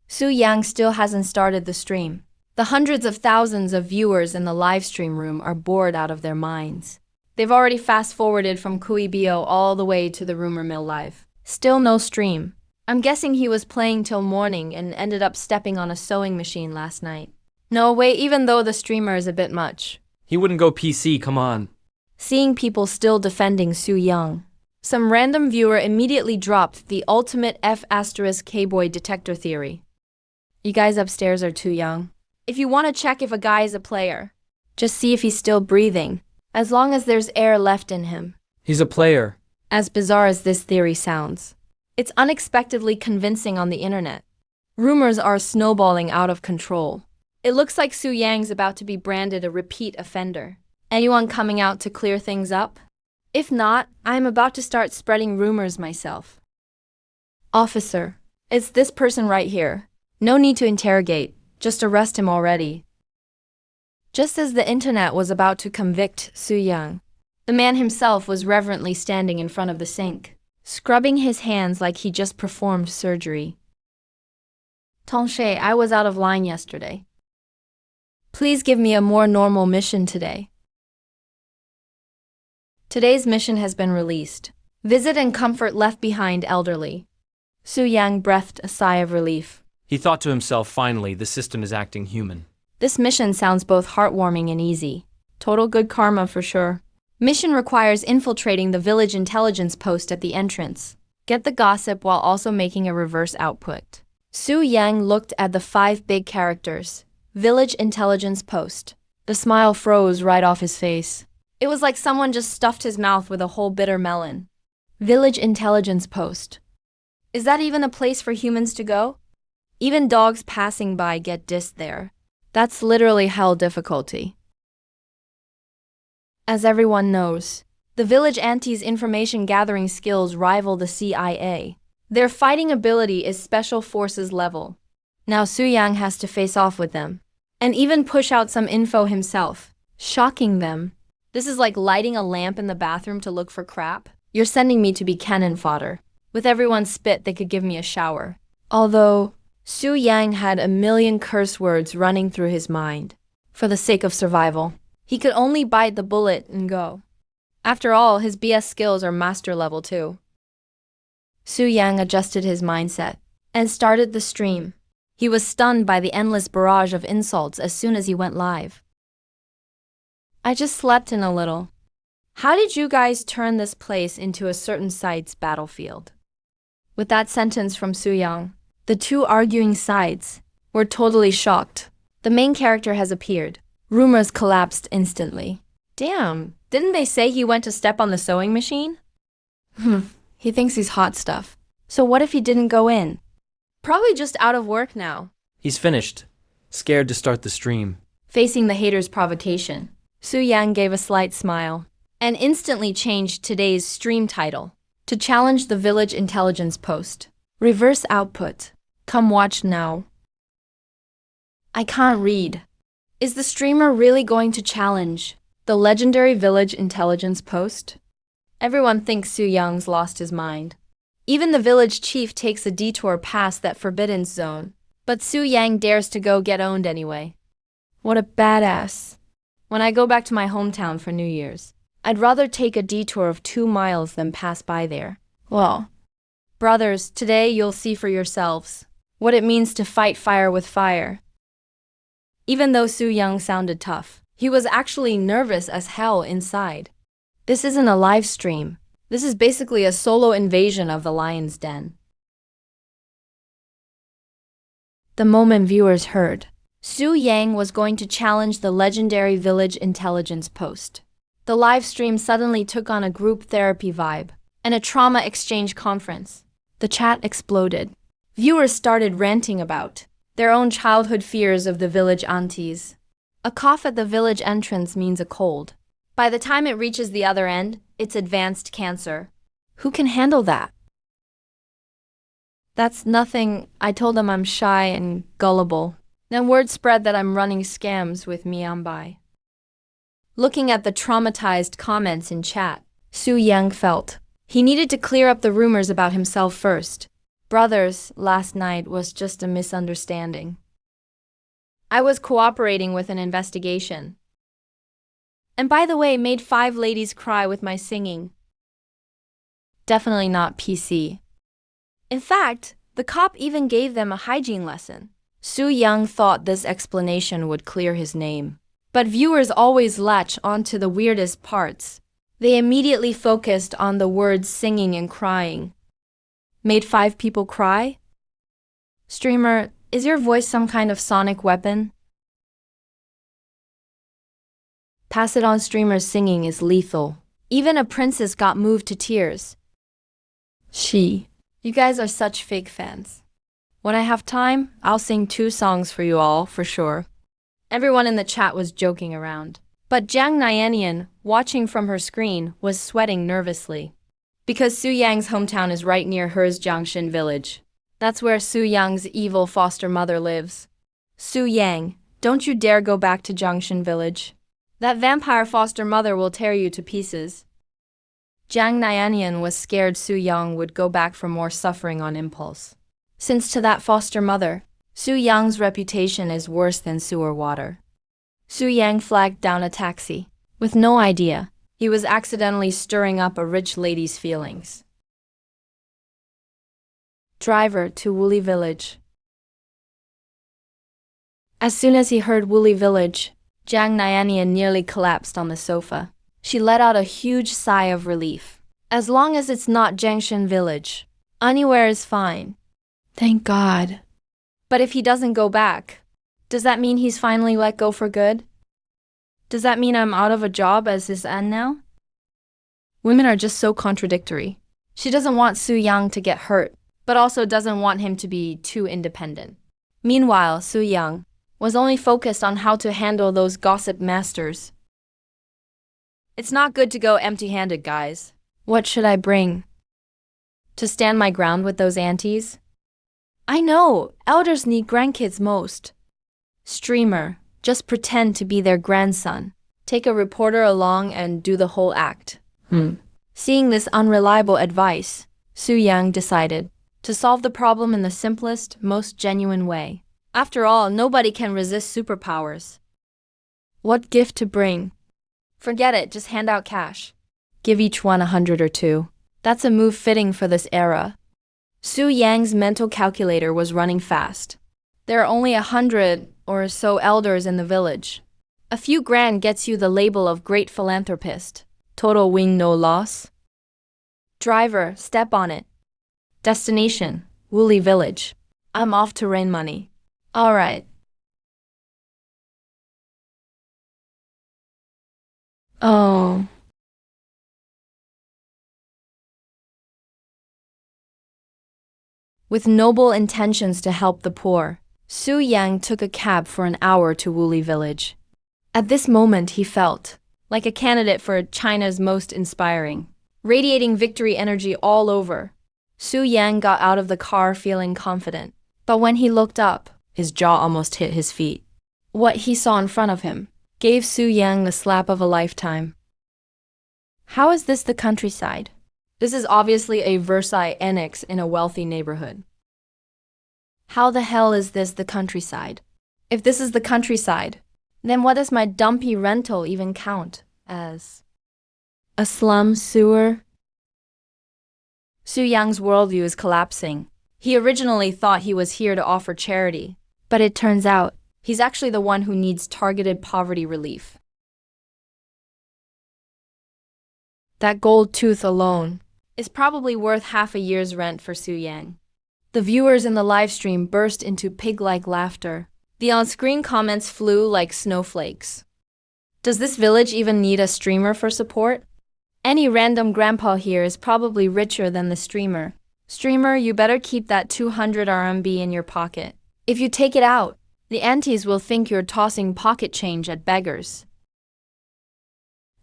Su Yang still hasn't started the stream. The hundreds of thousands of viewers in the live stream room are bored out of their minds. They've already fast-forwarded from Kuibio all the way to the rumor mill live. Still no stream. I'm guessing he was playing till morning and ended up stepping on a sewing machine last night. No way, even though the streamer is a bit much. He wouldn't go PC, come on. Seeing people still defending Su Yang, some random viewer immediately dropped the ultimate F*K-boy detector theory. You guys upstairs are too young. If you want to check if a guy is a player, just see if he's still breathing, as long as there's air left in him. He's a player. As bizarre as this theory sounds, it's unexpectedly convincing on the internet. Rumors are snowballing out of control. It looks like Su Yang's about to be branded a repeat offender. Anyone coming out to clear things up? If not, I'm about to start spreading rumors myself. Officer, it's this person right here. No need to interrogate, just arrest him already. Just as the internet was about to convict Su Yang, the man himself was reverently standing in front of the sink, scrubbing his hands like he just performed surgery. Tongshe, I was out of line yesterday. Please give me a more normal mission today. Today's mission has been released. Visit and comfort left behind elderly. Su Yang breathed a sigh of relief. He thought to himself, finally, the system is acting human. This mission sounds both heartwarming and easy. Total good karma for sure. Mission requires infiltrating the village intelligence post at the entrance. Get the gossip while also making a reverse output. Su Yang looked at the 5 big characters. Village intelligence post. The smile froze right off his face. It was like someone just stuffed his mouth with a whole bitter melon. Village intelligence post. Is that even a place for humans to go? Even dogs passing by get dissed there. That's literally hell difficulty. As everyone knows, the village Auntie's information gathering skills rival the CIA. Their fighting ability is special forces level. Now Su Yang has to face off with them, and even push out some info himself, shocking them. This is like lighting a lamp in the bathroom to look for crap. You're sending me to be cannon fodder. With everyone's spit, they could give me a shower. Although, Su Yang had a million curse words running through his mind. For the sake of survival, he could only bite the bullet and go. After all, his BS skills are master level too. Su Yang adjusted his mindset and started the stream. He was stunned by the endless barrage of insults as soon as he went live. I just slept in a little. How did you guys turn this place into a certain site's battlefield? With that sentence from Su Yang, the 2 arguing sides were totally shocked. The main character has appeared. Rumors collapsed instantly. Damn, didn't they say he went to step on the sewing machine? He thinks he's hot stuff. So what if he didn't go in? Probably just out of work now. He's finished, scared to start the stream. Facing the haters' provocation, Su Yang gave a slight smile and instantly changed today's stream title to challenge the village intelligence post. Reverse output. Come watch now. I can't read. Is the streamer really going to challenge the legendary village intelligence post? Everyone thinks Su Yang's lost his mind. Even the village chief takes a detour past that forbidden zone. But Su Yang dares to go get owned anyway. What a badass. When I go back to my hometown for New Year's, I'd rather take a detour of 2 miles than pass by there. Well, brothers, today you'll see for yourselves what it means to fight fire with fire. Even though Su Yang sounded tough, he was actually nervous as hell inside. This isn't a live stream. This is basically a solo invasion of the lion's den. The moment viewers heard Su Yang was going to challenge the legendary village intelligence post, the live stream suddenly took on a group therapy vibe and a trauma exchange conference. The chat exploded. Viewers started ranting about their own childhood fears of the village aunties. A cough at the village entrance means a cold. By the time it reaches the other end, it's advanced cancer. Who can handle that? That's nothing. I told them I'm shy and gullible. Then word spread that I'm running scams with Mianbai. Looking at the traumatized comments in chat, Su Yang felt he needed to clear up the rumors about himself first. Brothers, last night was just a misunderstanding. I was cooperating with an investigation. And by the way, made 5 ladies cry with my singing. Definitely not PC. In fact, the cop even gave them a hygiene lesson. Su Yang thought this explanation would clear his name. But viewers always latch onto the weirdest parts. They immediately focused on the words singing and crying. Made 5 people cry? Streamer, is your voice some kind of sonic weapon? Pass it on. Streamer's singing is lethal. Even a princess got moved to tears. You guys are such fake fans. When I have time, I'll sing 2 songs for you all, for sure. Everyone in the chat was joking around. But Jiang Nianian, watching from her screen, was sweating nervously. Because Su Yang's hometown is right near hers, Jiangshan village. That's where Su Yang's evil foster mother lives. Su Yang, don't you dare go back to Jiangshan village. That vampire foster mother will tear you to pieces. Jiang Nianian was scared Su Yang would go back for more suffering on impulse. Since to that foster mother, Su Yang's reputation is worse than sewer water. Su Yang flagged down a taxi, with no idea he was accidentally stirring up a rich lady's feelings. Driver to Wooly Village. As soon as he heard Wooly Village, Jiang Nianian nearly collapsed on the sofa. She let out a huge sigh of relief. As long as it's not Jiangshan village, anywhere is fine. Thank God. But if he doesn't go back, does that mean he's finally let go for good? Does that mean I'm out of a job as his aunt now? Women are just so contradictory. She doesn't want Su Yang to get hurt, but also doesn't want him to be too independent. Meanwhile, Su Yang was only focused on how to handle those gossip masters. It's not good to go empty-handed, guys. What should I bring? To stand my ground with those aunties? I know, elders need grandkids most. Streamer, just pretend to be their grandson. Take a reporter along and do the whole act. Seeing this unreliable advice, Su Yang decided to solve the problem in the simplest, most genuine way. After all, nobody can resist superpowers. What gift to bring? Forget it, just hand out cash. Give each one 100 or 2. That's a move fitting for this era. Su Yang's mental calculator was running fast. There are only 100 or so elders in the village. A few grand gets you the label of great philanthropist. Total win no loss. Driver, step on it. Destination, Wooly Village. I'm off to rain money. All right. Oh. With noble intentions to help the poor, Su Yang took a cab for an hour to Wuli village. At this moment he felt like a candidate for China's most inspiring, radiating victory energy all over. Su Yang got out of the car feeling confident, but when he looked up, his jaw almost hit his feet. What he saw in front of him gave Su Yang the slap of a lifetime. How is this the countryside? This is obviously a Versailles annex in a wealthy neighborhood. How the hell is this the countryside? If this is the countryside, then what does my dumpy rental even count as? A slum sewer? Su Yang's worldview is collapsing. He originally thought he was here to offer charity, but it turns out he's actually the one who needs targeted poverty relief. That gold tooth alone is probably worth half a year's rent for Su Yang. The viewers in the live stream burst into pig-like laughter. The on-screen comments flew like snowflakes. Does this village even need a streamer for support? Any random grandpa here is probably richer than the streamer. Streamer, you better keep that 200 RMB in your pocket. If you take it out, the aunties will think you're tossing pocket change at beggars.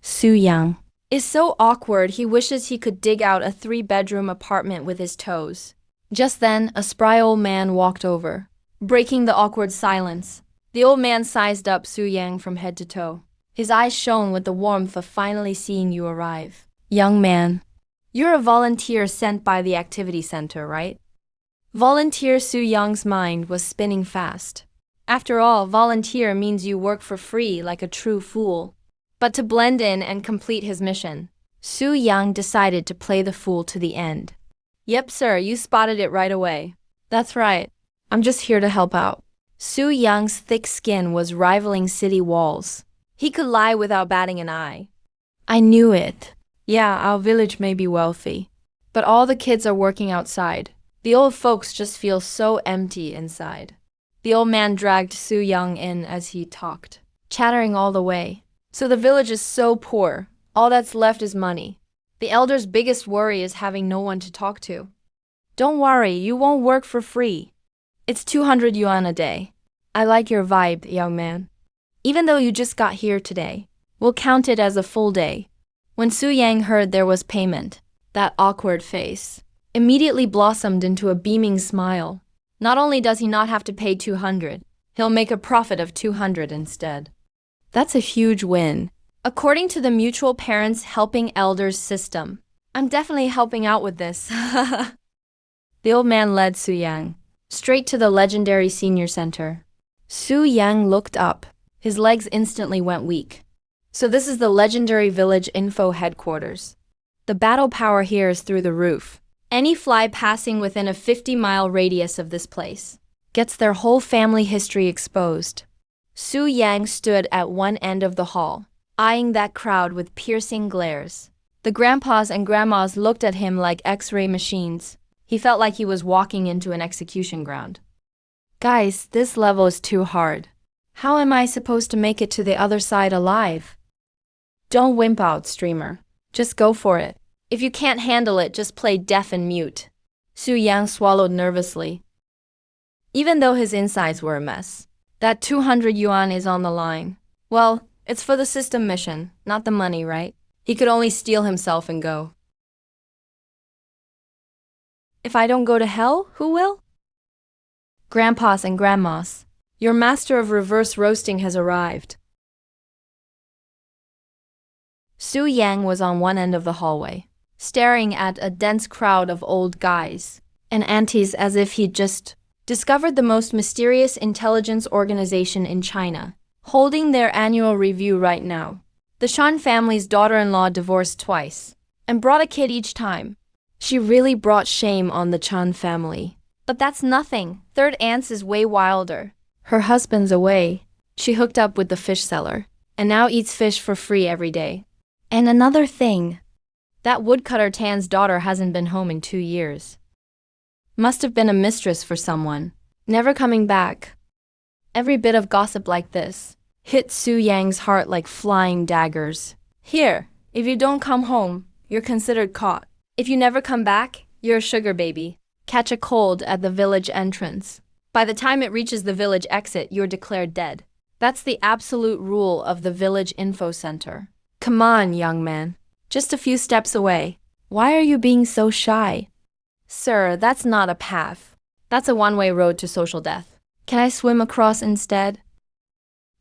Su Yang is so awkward he wishes he could dig out a 3-bedroom apartment with his toes. Just then, a spry old man walked over, breaking the awkward silence. The old man sized up Su Yang from head to toe. His eyes shone with the warmth of finally seeing you arrive. Young man, you're a volunteer sent by the activity center, right? Volunteer. Su Yang's mind was spinning fast. After all, volunteer means you work for free like a true fool. But to blend in and complete his mission, Su Yang decided to play the fool to the end. Yep, sir, you spotted it right away. That's right. I'm just here to help out. Su Yang's thick skin was rivaling city walls. He could lie without batting an eye. I knew it. Yeah, our village may be wealthy, but all the kids are working outside. The old folks just feel so empty inside. The old man dragged Su Yang in as he talked, chattering all the way. So the village is so poor, all that's left is money. The elder's biggest worry is having no one to talk to. Don't worry, you won't work for free. It's 200 yuan a day. I like your vibe, young man. Even though you just got here today, we'll count it as a full day. When Su Yang heard there was payment, that awkward face immediately blossomed into a beaming smile. Not only does he not have to pay 200, he'll make a profit of 200 instead. That's a huge win. According to the Mutual Parents Helping Elders system, I'm definitely helping out with this. The old man led Su Yang straight to the legendary senior center. Su Yang looked up. His legs instantly went weak. So this is the legendary village info headquarters. The battle power here is through the roof. Any fly passing within a 50-mile radius of this place gets their whole family history exposed. Su Yang stood at one end of the hall, eyeing that crowd with piercing glares. The grandpas and grandmas looked at him like X-ray machines. He felt like he was walking into an execution ground. Guys, this level is too hard. How am I supposed to make it to the other side alive? Don't wimp out, streamer. Just go for it. If you can't handle it, just play deaf and mute. Su Yang swallowed nervously. Even though his insides were a mess, that 200 yuan is on the line. Well, it's for the system mission, not the money, right? He could only steel himself and go. If I don't go to hell, who will? Grandpas and grandmas, your master of reverse roasting has arrived. Su Yang was on one end of the hallway, staring at a dense crowd of old guys and aunties as if he'd just discovered the most mysterious intelligence organization in China, holding their annual review right now. The Shan family's daughter-in-law divorced twice and brought a kid each time. She really brought shame on the Chan family. But that's nothing. Third aunt's is way wilder. Her husband's away. She hooked up with the fish seller and now eats fish for free every day. And another thing, that woodcutter Tan's daughter hasn't been home in 2 years. Must have been a mistress for someone, never coming back. Every bit of gossip like this hit Su Yang's heart like flying daggers. Here, if you don't come home, you're considered caught. If you never come back, you're a sugar baby. Catch a cold at the village entrance. By the time it reaches the village exit, you're declared dead. That's the absolute rule of the village info center. Come on, young man. Just a few steps away. Why are you being so shy? Sir, that's not a path. That's a one-way road to social death. Can I swim across instead?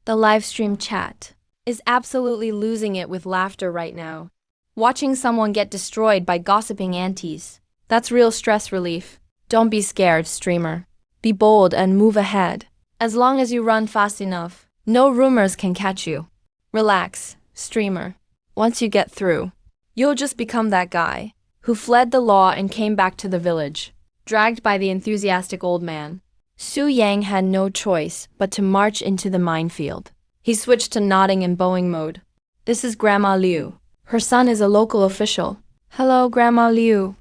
The live stream chat is absolutely losing it with laughter right now. Watching someone get destroyed by gossiping aunties. That's real stress relief. Don't be scared, streamer. Be bold and move ahead. As long as you run fast enough, no rumors can catch you. Relax, streamer. Once you get through, you'll just become that guy who fled the law and came back to the village, dragged by the enthusiastic old man. Su Yang had no choice but to march into the minefield. He switched to nodding and bowing mode. This is Grandma Liu. Her son is a local official. Hello, Grandma Liu.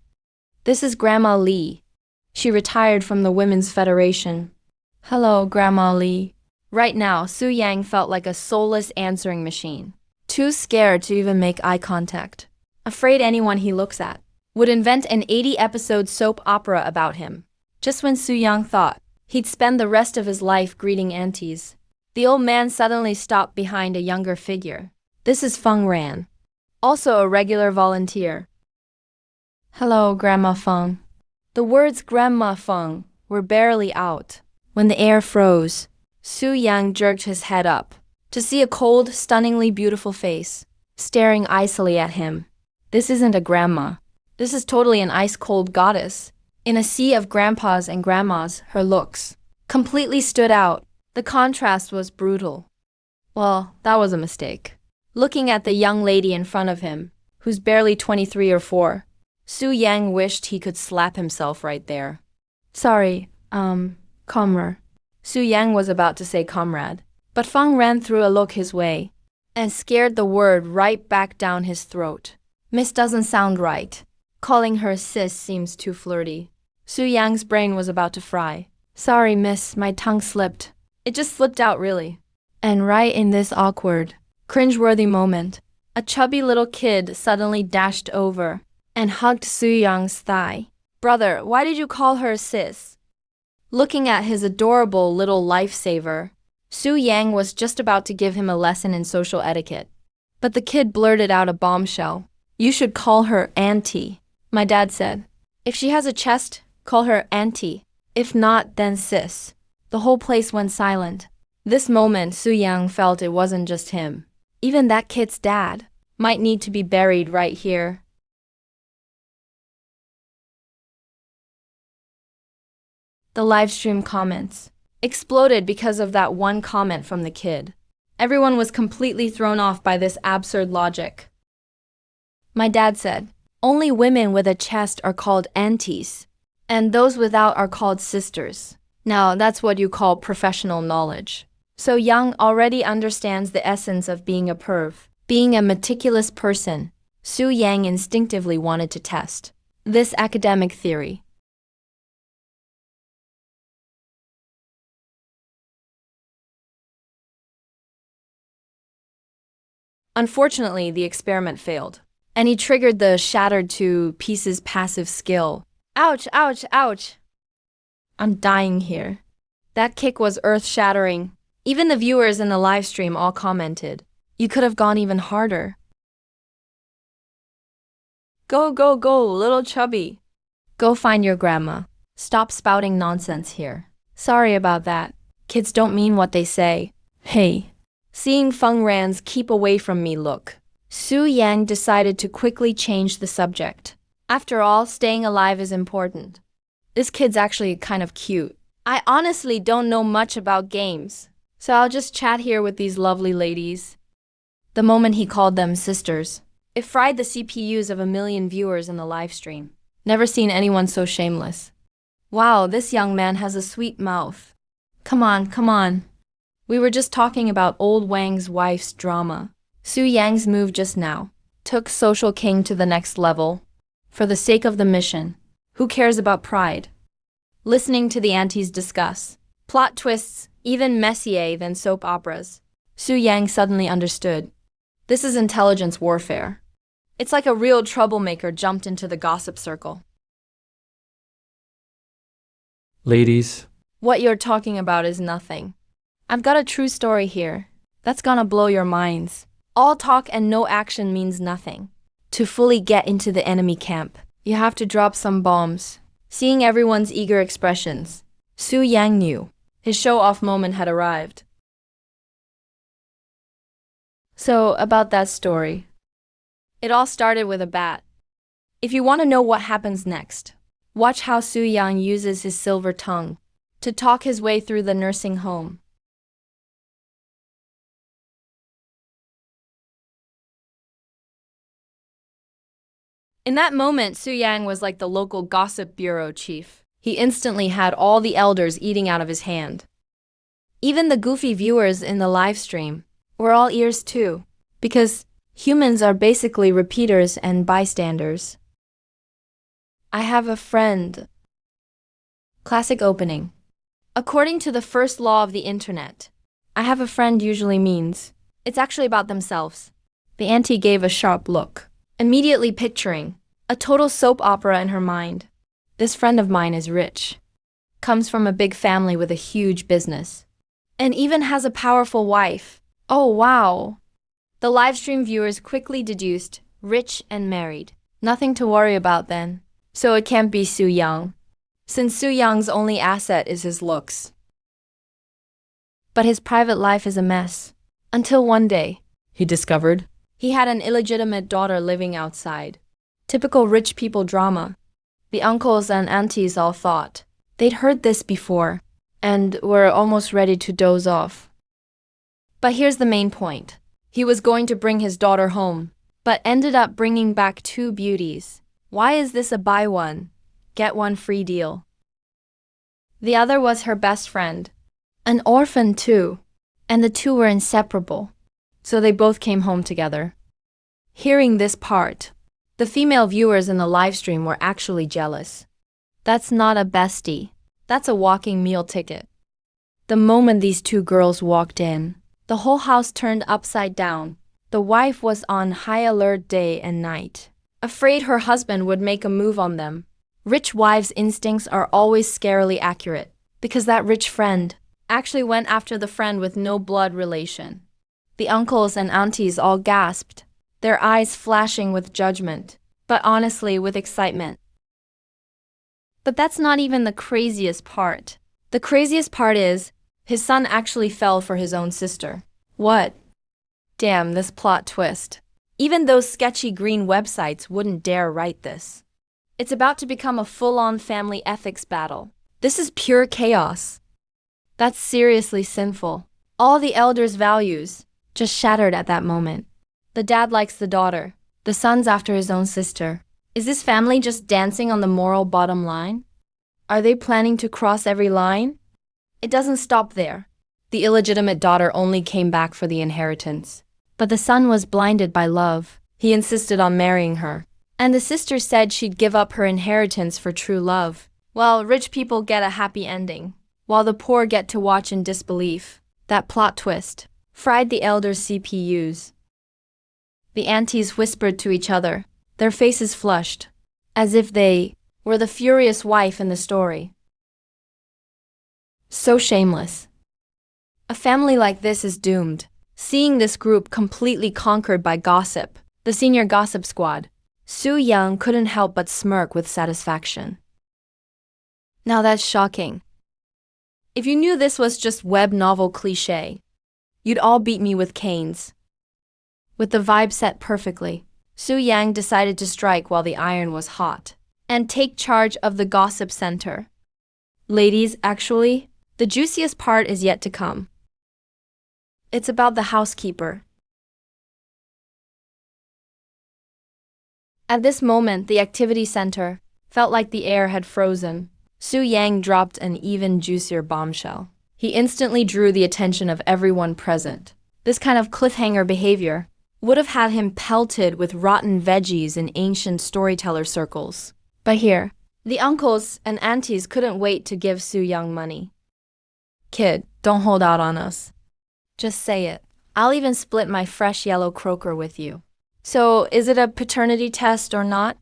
This is Grandma Li. She retired from the Women's Federation. Hello, Grandma Li. Right now, Su Yang felt like a soulless answering machine. Too scared to even make eye contact. Afraid anyone he looks at would invent an 80-episode soap opera about him. Just when Su Yang thought he'd spend the rest of his life greeting aunties, the old man suddenly stopped behind a younger figure. This is Feng Ran, also a regular volunteer. Hello, Grandma Feng. The words Grandma Feng were barely out when the air froze. Su Yang jerked his head up to see a cold, stunningly beautiful face staring icily at him. This isn't a grandma. This is totally an ice-cold goddess. In a sea of grandpas and grandmas, her looks completely stood out. The contrast was brutal. Well, that was a mistake. Looking at the young lady in front of him, who's barely 23 or 4, Su Yang wished he could slap himself right there. Sorry, comrade. Su Yang was about to say comrade, but Feng ran through a look his way and scared the word right back down his throat. Miss doesn't sound right. Calling her sis seems too flirty. Su Yang's brain was about to fry. Sorry, miss, my tongue slipped. It just slipped out, really. And right in this awkward, cringeworthy moment, a chubby little kid suddenly dashed over and hugged Su Yang's thigh. Brother, why did you call her sis? Looking at his adorable little lifesaver, Su Yang was just about to give him a lesson in social etiquette. But the kid blurted out a bombshell. You should call her Auntie, my dad said. If she has a chest, call her Auntie. If not, then sis. The whole place went silent. This moment, Su Yang felt it wasn't just him. Even that kid's dad might need to be buried right here. The livestream comments exploded because of that one comment from the kid. Everyone was completely thrown off by this absurd logic. My dad said, only women with a chest are called aunties, and those without are called sisters. Now, that's what you call professional knowledge. So Yang already understands the essence of being a perv. Being a meticulous person, Su Yang instinctively wanted to test this academic theory. Unfortunately, the experiment failed, and he triggered the shattered to pieces passive skill. Ouch, ouch, ouch. I'm dying here. That kick was earth-shattering. Even the viewers in the live stream all commented, you could have gone even harder. Go, go, go, little chubby. Go find your grandma. Stop spouting nonsense here. Sorry about that. Kids don't mean what they say. Hey. Seeing Feng Ran's keep away from me look, Su Yang decided to quickly change the subject. After all, staying alive is important. This kid's actually kind of cute. I honestly don't know much about games, so I'll just chat here with these lovely ladies. The moment he called them sisters, it fried the CPUs of 1 million viewers in the live stream. Never seen anyone so shameless. Wow, this young man has a sweet mouth. Come on, come on. We were just talking about old Wang's wife's drama. Su Yang's move just now took Social King to the next level. For the sake of the mission, who cares about pride? Listening to the aunties discuss plot twists, even messier than soap operas, Su Yang suddenly understood. This is intelligence warfare. It's like a real troublemaker jumped into the gossip circle. Ladies, What you're talking about is nothing. I've got a true story here. That's gonna blow your minds. All talk and no action means nothing. To fully get into the enemy camp, you have to drop some bombs. Seeing everyone's eager expressions, Su Yang knew his show-off moment had arrived. So, about that story. It all started with a bat. If you want to know what happens next, watch how Su Yang uses his silver tongue to talk his way through the nursing home. In that moment, Su Yang was like the local gossip bureau chief. He instantly had all the elders eating out of his hand. Even the goofy viewers in the live stream were all ears too, because humans are basically repeaters and bystanders. I have a friend. Classic opening. According to the first law of the internet, I have a friend usually means it's actually about themselves. The auntie gave a sharp look, immediately picturing a total soap opera in her mind. This friend of mine is rich, comes from a big family with a huge business, and even has a powerful wife. Oh wow! The livestream viewers quickly deduced rich and married. Nothing to worry about then. So it can't be Su Yang, since Su Yang's only asset is his looks. But his private life is a mess. Until one day, he discovered he had an illegitimate daughter living outside. Typical rich people drama. The uncles and aunties all thought they'd heard this before and were almost ready to doze off. But here's the main point. He was going to bring his daughter home, but ended up bringing back two beauties. Why is this a buy one, get one free deal? The other was her best friend, an orphan too, and the two were inseparable, so they both came home together. Hearing this part, the female viewers in the livestream were actually jealous. That's not a bestie, that's a walking meal ticket. The moment these two girls walked in, the whole house turned upside down. The wife was on high alert day and night, afraid her husband would make a move on them. Rich wives' instincts are always scarily accurate, because that rich friend actually went after the friend with no blood relation. The uncles and aunties all gasped, their eyes flashing with judgment, but honestly with excitement. But that's not even the craziest part. The craziest part is, his son actually fell for his own sister. What? Damn, this plot twist. Even those sketchy green websites wouldn't dare write this. It's about to become a full-on family ethics battle. This is pure chaos. That's seriously sinful. All the elders' values just shattered at that moment. The dad likes the daughter. The son's after his own sister. Is this family just dancing on the moral bottom line? Are they planning to cross every line? It doesn't stop there. The illegitimate daughter only came back for the inheritance. But the son was blinded by love. He insisted on marrying her. And the sister said she'd give up her inheritance for true love. Well, rich people get a happy ending, while the poor get to watch in disbelief. That plot twist fried the elders' CPUs. The aunties whispered to each other, their faces flushed, as if they were the furious wife in the story. So shameless. A family like this is doomed. Seeing this group completely conquered by gossip, the senior gossip squad, Su Yang couldn't help but smirk with satisfaction. Now that's shocking. If you knew this was just web novel cliché, you'd all beat me with canes. With the vibe set perfectly, Su Yang decided to strike while the iron was hot and take charge of the gossip center. Ladies, actually, the juiciest part is yet to come. It's about the housekeeper. At this moment, the activity center felt like the air had frozen. Su Yang dropped an even juicier bombshell. He instantly drew the attention of everyone present. This kind of cliffhanger behavior would have had him pelted with rotten veggies in ancient storyteller circles. But here, the uncles and aunties couldn't wait to give Su Yang money. Kid, don't hold out on us. Just say it. I'll even split my fresh yellow croaker with you. So, is it a paternity test or not?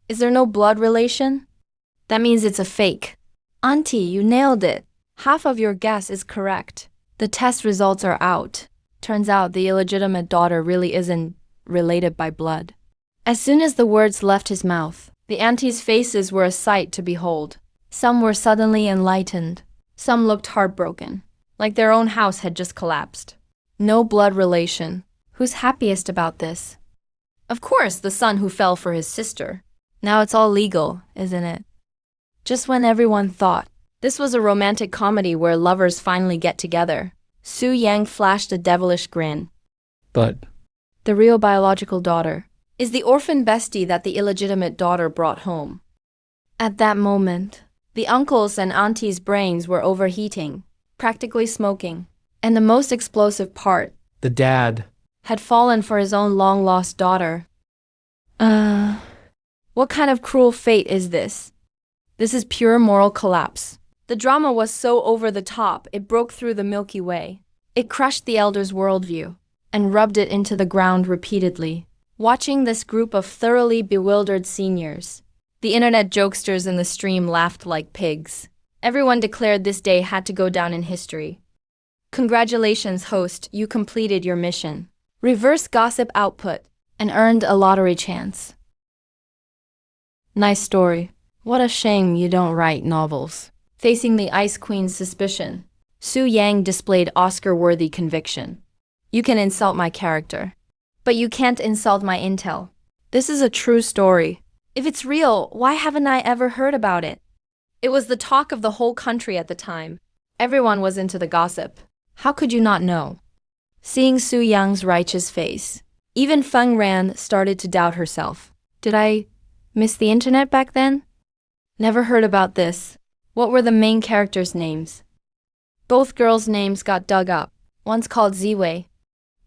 Is there no blood relation? That means it's a fake. Auntie, you nailed it. Half of your guess is correct. The test results are out. Turns out the illegitimate daughter really isn't related by blood. As soon as the words left his mouth, the aunties' faces were a sight to behold. Some were suddenly enlightened. Some looked heartbroken, like their own house had just collapsed. No blood relation. Who's happiest about this? Of course, the son who fell for his sister. Now it's all legal, isn't it? Just when everyone thought this was a romantic comedy where lovers finally get together, Su Yang flashed a devilish grin. But The real biological daughter is the orphan bestie that the illegitimate daughter brought home. At that moment, the uncles' and aunties' brains were overheating, practically smoking. And the most explosive part, the dad. had fallen for his own long-lost daughter. What kind of cruel fate is this? This is pure moral collapse. The drama was so over the top, it broke through the Milky Way. It crushed the elders' worldview and rubbed it into the ground repeatedly. Watching this group of thoroughly bewildered seniors, the internet jokesters in the stream laughed like pigs. Everyone declared this day had to go down in history. Congratulations, host, you completed your mission. Reverse gossip output and earned a lottery chance. Nice story. What a shame you don't write novels. Facing the Ice Queen's suspicion, Su Yang displayed Oscar-worthy conviction. You can insult my character, but you can't insult my intel. This is a true story. If it's real, why haven't I ever heard about it? It was the talk of the whole country at the time. Everyone was into the gossip. How could you not know? Seeing Su Yang's righteous face, even Feng Ran started to doubt herself. Did I miss the internet back then? Never heard about this. What were the main characters' names? Both girls' names got dug up. One's called Ziwei.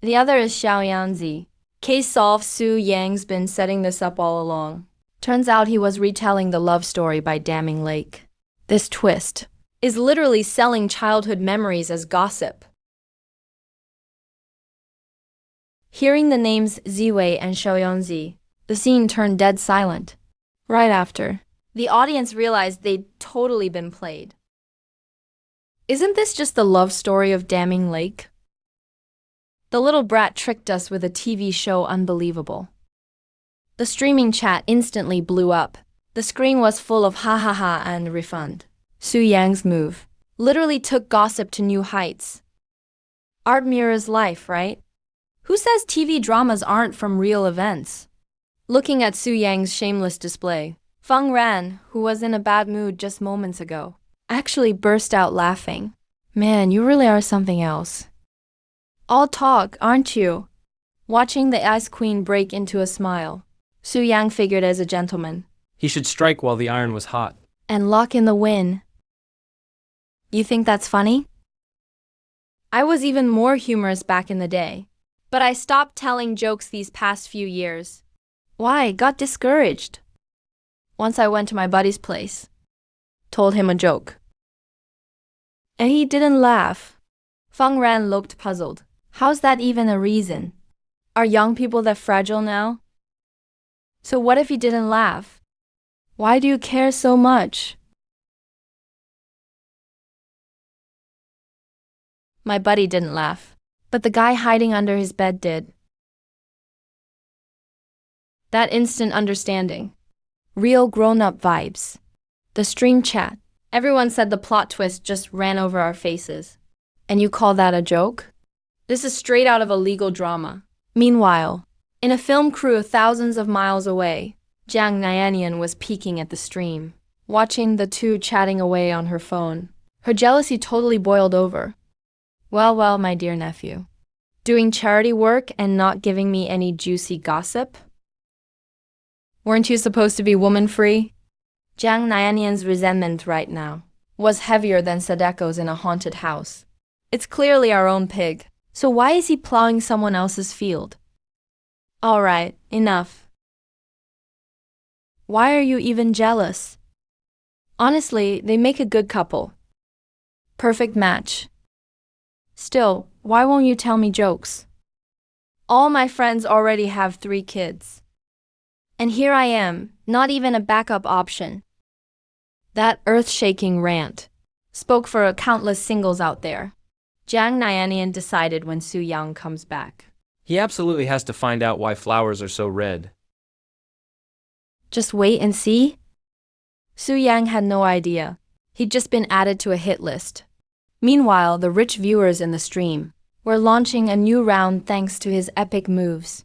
The other is Xiaoyanzi. Case solved, Su Yang's been setting this up all along. Turns out he was retelling the love story by Damning Lake. This twist is literally selling childhood memories as gossip. Hearing the names Ziwei and Xiaoyanzi, the scene turned dead silent. Right after, the audience realized they'd totally been played. Isn't this just the love story of Damning Lake? The little brat tricked us with a TV show unbelievable. The streaming chat instantly blew up. The screen was full of ha ha ha and refund. Su Yang's move literally took gossip to new heights. Art mirrors life, right? Who says TV dramas aren't from real events? Looking at Su Yang's shameless display, Feng Ran, who was in a bad mood just moments ago, actually burst out laughing. Man, you really are something else. All talk, aren't you? Watching the Ice Queen break into a smile, Su Yang figured as a gentleman. He should strike while the iron was hot. And lock in the win. You think that's funny? I was even more humorous back in the day. But I stopped telling jokes these past few years. Why? Got discouraged. Once I went to my buddy's place. Told him a joke. And he didn't laugh. Feng Ran looked puzzled. How's that even a reason? Are young people that fragile now? So what if he didn't laugh? Why do you care so much? My buddy didn't laugh, but the guy hiding under his bed did. That instant understanding. Real grown-up vibes. The stream chat. Everyone said the plot twist just ran over our faces. And you call that a joke? This is straight out of a legal drama. Meanwhile, in a film crew thousands of miles away, Jiang Nianian was peeking at the stream, watching the two chatting away on her phone. Her jealousy totally boiled over. Well, my dear nephew. Doing charity work and not giving me any juicy gossip? Weren't you supposed to be woman-free? Jiang Nianian's resentment right now was heavier than Sadeko's in a haunted house. It's clearly our own pig, so why is he plowing someone else's field? All right, enough. Why are you even jealous? Honestly, they make a good couple. Perfect match. Still, why won't you tell me jokes? All my friends already have 3 kids. And here I am, not even a backup option. That earth-shaking rant spoke for countless singles out there. Jiang Nianian decided when Su Yang comes back. He absolutely has to find out why flowers are so red. Just wait and see? Su Yang had no idea. He'd just been added to a hit list. Meanwhile, the rich viewers in the stream were launching a new round thanks to his epic moves.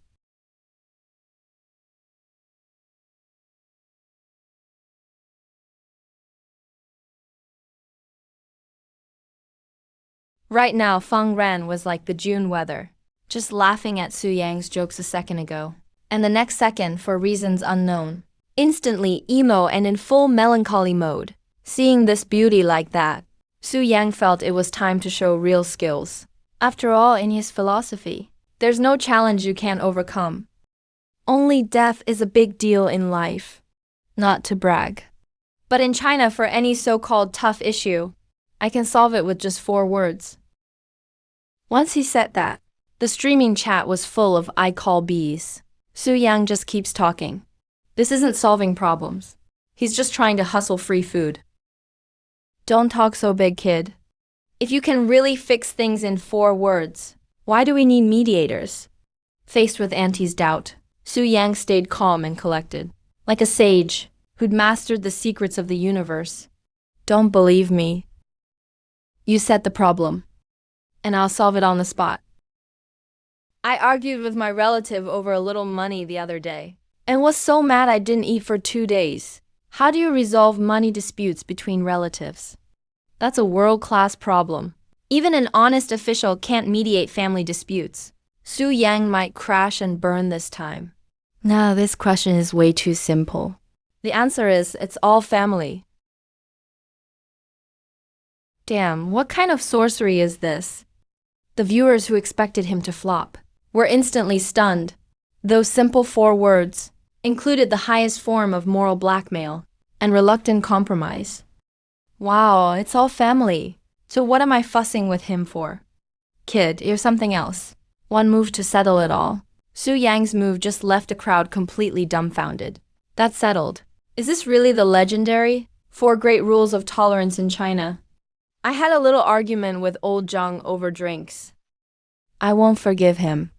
Right now, Feng Ran was like the June weather, just laughing at Su Yang's jokes a second ago. And the next second, for reasons unknown, instantly emo and in full melancholy mode. Seeing this beauty like that, Su Yang felt it was time to show real skills. After all, in his philosophy, there's no challenge you can't overcome. Only death is a big deal in life. Not to brag. But in China, for any so-called tough issue, I can solve it with just 4 words. Once he said that, the streaming chat was full of "I call bees. Su Yang just keeps talking. This isn't solving problems. He's just trying to hustle free food." Don't talk so big, kid. If you can really fix things in 4 words, why do we need mediators? Faced with Auntie's doubt, Su Yang stayed calm and collected, like a sage who'd mastered the secrets of the universe. Don't believe me? You set the problem, and I'll solve it on the spot. I argued with my relative over a little money the other day, and was so mad I didn't eat for 2 days. How do you resolve money disputes between relatives? That's a world-class problem. Even an honest official can't mediate family disputes. Su Yang might crash and burn this time. No, this question is way too simple. The answer is, it's all family. Damn, what kind of sorcery is this? The viewers who expected him to flop were instantly stunned. Those simple 4 words included the highest form of moral blackmail and reluctant compromise. Wow, it's all family. So what am I fussing with him for? Kid, you're something else. One move to settle it all. Su Yang's move just left the crowd completely dumbfounded. That's settled. Is this really the legendary 4 great rules of tolerance in China? I had a little argument with old Zhang over drinks. I won't forgive him.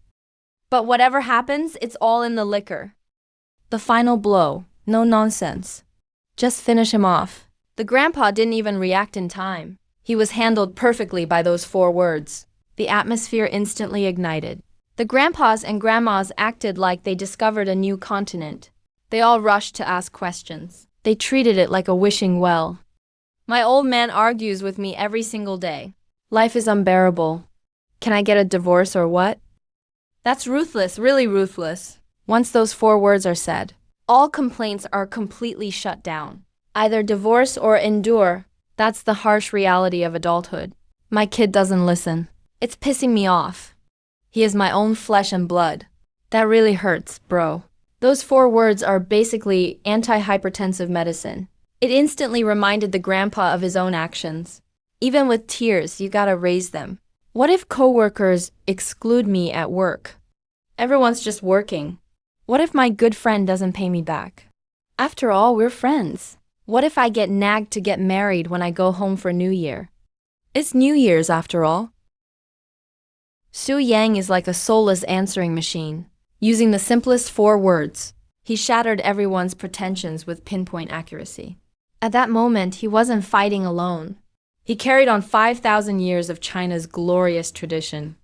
But whatever happens, it's all in the liquor. The final blow, no nonsense. Just finish him off. The grandpa didn't even react in time. He was handled perfectly by those 4 words. The atmosphere instantly ignited. The grandpas and grandmas acted like they discovered a new continent. They all rushed to ask questions. They treated it like a wishing well. My old man argues with me every single day. Life is unbearable. Can I get a divorce or what? That's ruthless, really ruthless. Once those 4 words are said, all complaints are completely shut down. Either divorce or endure. That's the harsh reality of adulthood. My kid doesn't listen. It's pissing me off. He is my own flesh and blood. That really hurts, bro. Those 4 words are basically anti-hypertensive medicine. It instantly reminded the grandpa of his own actions. Even with tears, you gotta raise them. What if coworkers exclude me at work? Everyone's just working. What if my good friend doesn't pay me back? After all, we're friends. What if I get nagged to get married when I go home for New Year? It's New Year's after all. Su Yang is like a soulless answering machine. Using the simplest 4 words, he shattered everyone's pretensions with pinpoint accuracy. At that moment, he wasn't fighting alone. He carried on 5,000 years of China's glorious tradition.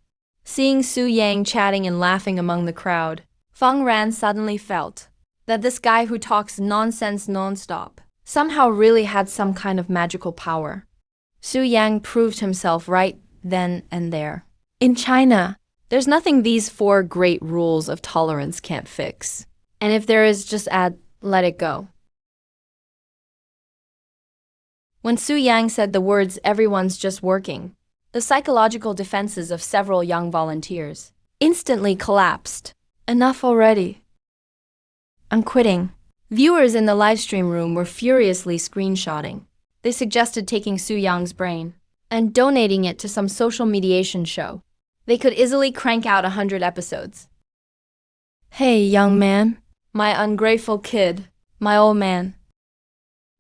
Seeing Su Yang chatting and laughing among the crowd, Feng Ran suddenly felt that this guy who talks nonsense nonstop somehow really had some kind of magical power. Su Yang proved himself right then and there. In China, there's nothing these 4 great rules of tolerance can't fix. And if there is, just let it go. When Su Yang said the words "everyone's just working," the psychological defenses of several young volunteers instantly collapsed. Enough already. I'm quitting. Viewers in the livestream room were furiously screenshotting. They suggested taking Su Yang's brain and donating it to some social mediation show. They could easily crank out 100 episodes. Hey, young man. My ungrateful kid. My old man.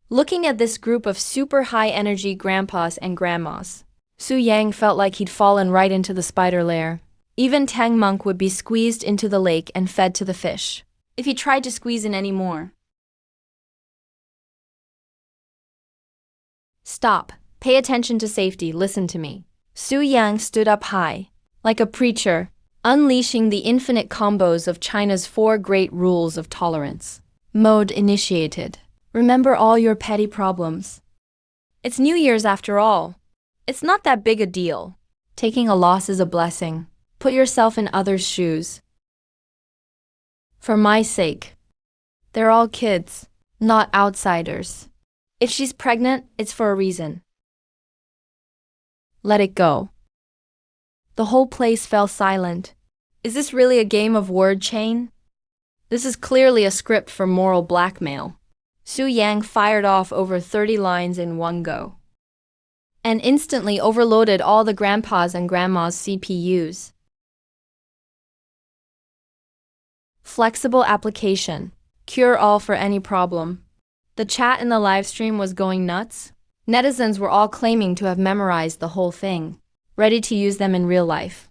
Looking at this group of super high-energy grandpas and grandmas, Su Yang felt like he'd fallen right into the spider lair. Even Tang Monk would be squeezed into the lake and fed to the fish if he tried to squeeze in any more. Stop. Pay attention to safety. Listen to me. Su Yang stood up high, like a preacher, unleashing the infinite combos of China's 4 great rules of tolerance. Mode initiated. Remember all your petty problems. It's New Year's after all. It's not that big a deal. Taking a loss is a blessing. Put yourself in others' shoes. For my sake. They're all kids, not outsiders. If she's pregnant, it's for a reason. Let it go. The whole place fell silent. Is this really a game of word chain? This is clearly a script for moral blackmail. Su Yang fired off over 30 lines in one go, and instantly overloaded all the grandpas and grandmas' CPUs. Flexible application. Cure all for any problem. The chat in the live stream was going nuts. Netizens were all claiming to have memorized the whole thing, ready to use them in real life.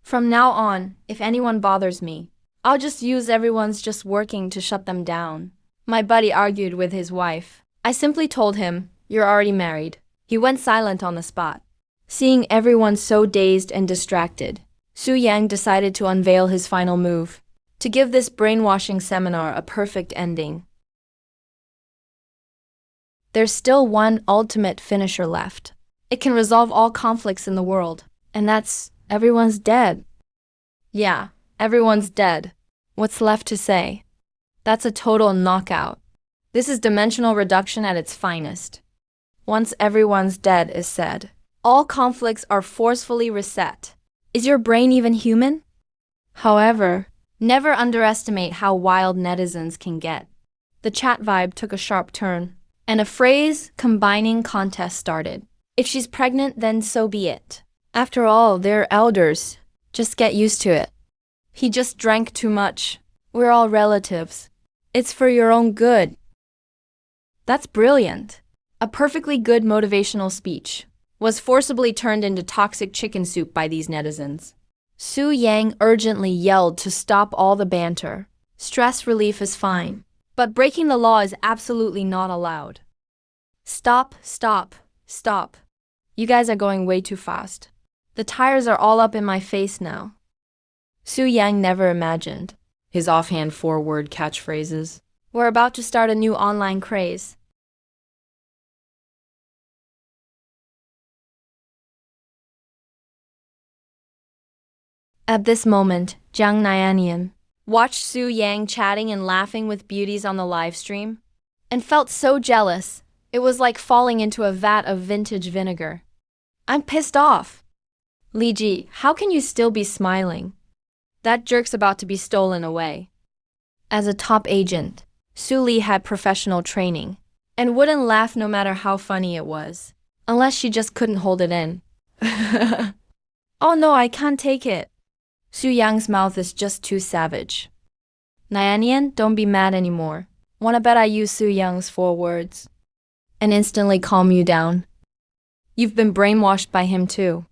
From now on, if anyone bothers me, I'll just use everyone's just working to shut them down. My buddy argued with his wife. I simply told him, "You're already married." He went silent on the spot. Seeing everyone so dazed and distracted, Su Yang decided to unveil his final move, to give this brainwashing seminar a perfect ending. There's still one ultimate finisher left. It can resolve all conflicts in the world, and that's everyone's dead. Yeah, everyone's dead. What's left to say? That's a total knockout. This is dimensional reduction at its finest. Once everyone's dead is said, all conflicts are forcefully reset. Is your brain even human? However, never underestimate how wild netizens can get. The chat vibe took a sharp turn, and a phrase combining contest started. If she's pregnant, then so be it. After all, they're elders. Just get used to it. He just drank too much. We're all relatives. It's for your own good. That's brilliant. A perfectly good motivational speech was forcibly turned into toxic chicken soup by these netizens. Su Yang urgently yelled to stop all the banter. Stress relief is fine, but breaking the law is absolutely not allowed. Stop, stop, stop. You guys are going way too fast. The tires are all up in my face now. Su Yang never imagined his offhand 4-word catchphrases. We're about to start a new online craze. At this moment, Jiang Nianian watched Su Yang chatting and laughing with beauties on the live stream, and felt so jealous, it was like falling into a vat of vintage vinegar. I'm pissed off. Li Ji, how can you still be smiling? That jerk's about to be stolen away. As a top agent, Su Li had professional training, and wouldn't laugh no matter how funny it was, unless she just couldn't hold it in. Oh no, I can't take it. Su Yang's mouth is just too savage. Nianian, don't be mad anymore. Wanna bet I use Su Yang's 4 words and instantly calm you down? You've been brainwashed by him too.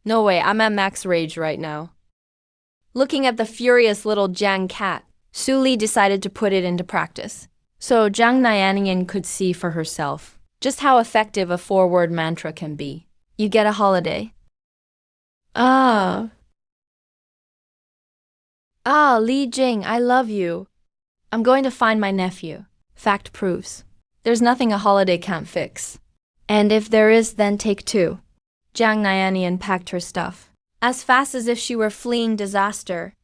No way, I'm at max rage right now. Looking at the furious little Jiang cat, Su Li decided to put it into practice, so Jiang Nianian could see for herself just how effective a 4-word mantra can be. You get a holiday. Li Jing, I love you. I'm going to find my nephew. Fact proves. There's nothing a holiday can't fix. And if there is, then take 2. Jiang Nianian packed her stuff as fast as if she were fleeing disaster.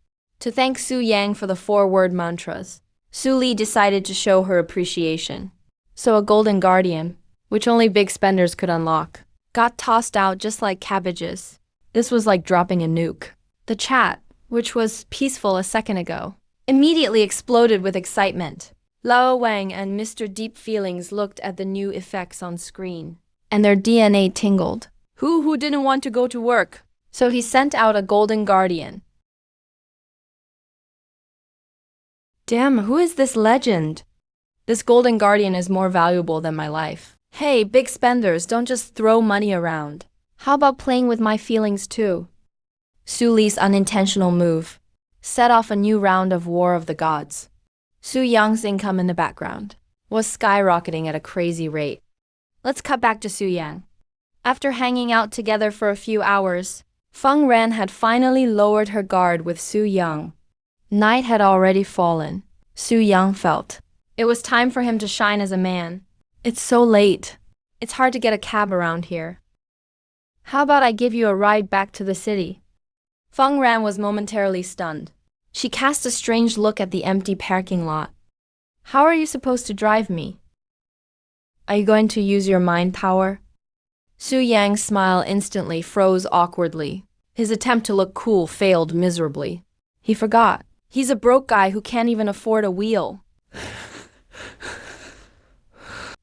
To thank Su Yang for the 4-word mantras, Su Li decided to show her appreciation. So a golden guardian, which only big spenders could unlock, got tossed out just like cabbages. This was like dropping a nuke. The chat, which was peaceful a second ago, immediately exploded with excitement. Lao Wang and Mr. Deep Feelings looked at the new effects on screen, and their DNA tingled. Who didn't want to go to work? So he sent out a golden guardian. Damn, who is this legend? This golden guardian is more valuable than my life. Hey, big spenders, don't just throw money around. How about playing with my feelings too? Su Li's unintentional move set off a new round of War of the Gods. Su Yang's income in the background was skyrocketing at a crazy rate. Let's cut back to Su Yang. After hanging out together for a few hours, Feng Ran had finally lowered her guard with Su Yang. Night had already fallen. Su Yang felt it was time for him to shine as a man. It's so late. It's hard to get a cab around here. How about I give you a ride back to the city? Feng Ran was momentarily stunned. She cast a strange look at the empty parking lot. How are you supposed to drive me? Are you going to use your mind power? Su Yang's smile instantly froze awkwardly. His attempt to look cool failed miserably. He forgot. He's a broke guy who can't even afford a wheel.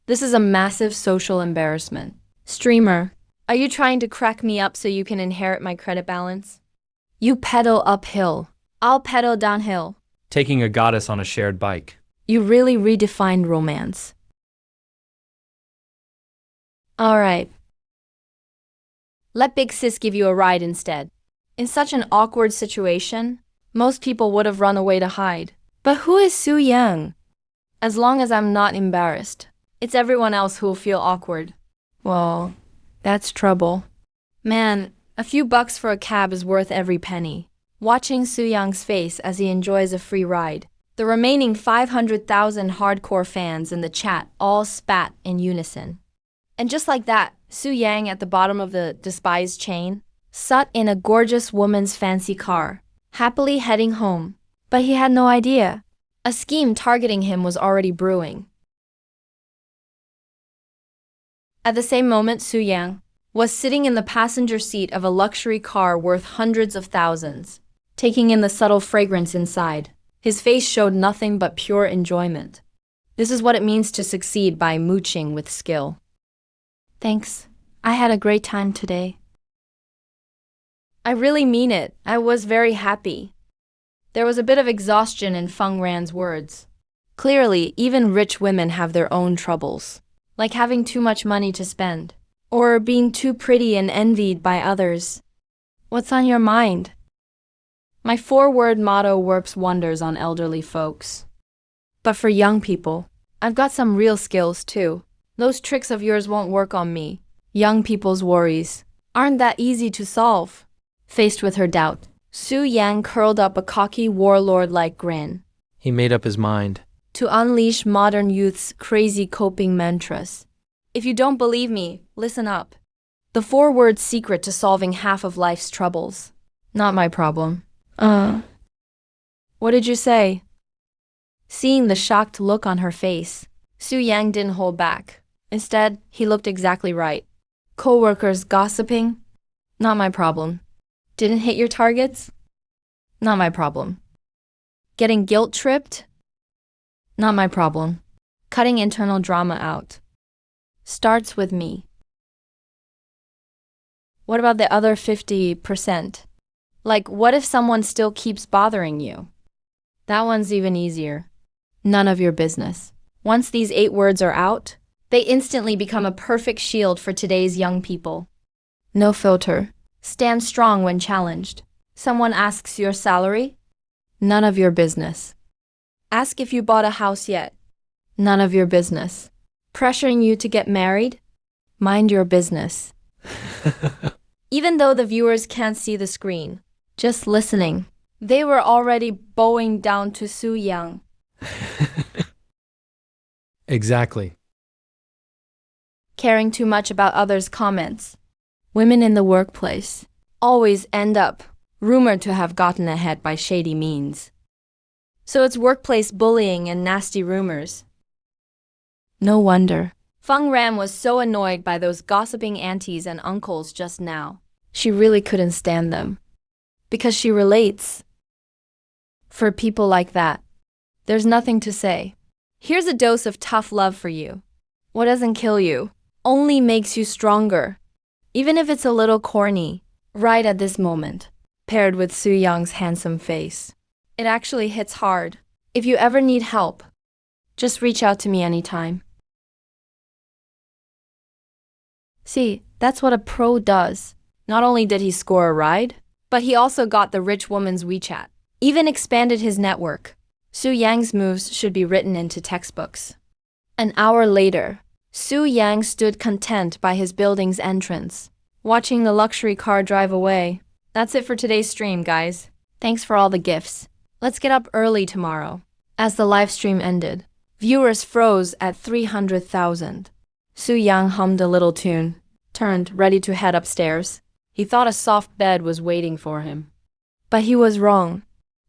This is a massive social embarrassment. Streamer, are you trying to crack me up so you can inherit my credit balance? You pedal uphill. I'll pedal downhill. Taking a goddess on a shared bike. You really redefined romance. Alright. Let Big Sis give you a ride instead. In such an awkward situation, most people would have run away to hide. But who is Su Yang? As long as I'm not embarrassed, it's everyone else who'll feel awkward. Well, that's trouble. Man, a few bucks for a cab is worth every penny. Watching Su Yang's face as he enjoys a free ride, the remaining 500,000 hardcore fans in the chat all spat in unison. And just like that, Su Yang at the bottom of the despised chain sat in a gorgeous woman's fancy car, happily heading home. But he had no idea. A scheme targeting him was already brewing. At the same moment, Su Yang was sitting in the passenger seat of a luxury car worth hundreds of thousands, taking in the subtle fragrance inside. His face showed nothing but pure enjoyment. This is what it means to succeed by mooching with skill. Thanks. I had a great time today. I really mean it. I was very happy. There was a bit of exhaustion in Feng Ran's words. Clearly, even rich women have their own troubles, like having too much money to spend, or being too pretty and envied by others. What's on your mind? My 4-word motto works wonders on elderly folks. But for young people, I've got some real skills too. Those tricks of yours won't work on me. Young people's worries aren't that easy to solve. Faced with her doubt, Su Yang curled up a cocky warlord-like grin. He made up his mind to unleash modern youth's crazy coping mantras. If you don't believe me, listen up. The 4-word secret to solving half of life's troubles. Not my problem. What did you say? Seeing the shocked look on her face, Su Yang didn't hold back. Instead, he looked exactly right. Co-workers gossiping? Not my problem. Didn't hit your targets? Not my problem. Getting guilt-tripped? Not my problem. Cutting internal drama out. Starts with me. What about the other 50%? Like, what if someone still keeps bothering you? That one's even easier. None of your business. Once these 8 words are out, they instantly become a perfect shield for today's young people. No filter. Stand strong when challenged. Someone asks your salary? None of your business. Ask if you bought a house yet? None of your business. Pressuring you to get married? Mind your business. Even though the viewers can't see the screen, just listening, they were already bowing down to Su Yang. Exactly. Caring too much about others' comments. Women in the workplace always end up rumored to have gotten ahead by shady means. So it's workplace bullying and nasty rumors. No wonder. Feng Ran was so annoyed by those gossiping aunties and uncles just now. She really couldn't stand them. Because she relates. For people like that, there's nothing to say. Here's a dose of tough love for you. What doesn't kill you only makes you stronger. Even if it's a little corny, right at this moment, paired with Su Yang's handsome face. It actually hits hard. If you ever need help, Just reach out to me anytime. See, that's what a pro does. Not only did he score a ride, but he also got the rich woman's WeChat, even expanded his network. Su Yang's moves should be written into textbooks. An hour later, Su Yang stood content by his building's entrance, watching the luxury car drive away. That's it for today's stream, guys. Thanks for all the gifts. Let's get up early tomorrow. As the live stream ended, viewers froze at 300,000. Su Yang hummed a little tune, turned, ready to head upstairs. He thought a soft bed was waiting for him. But he was wrong.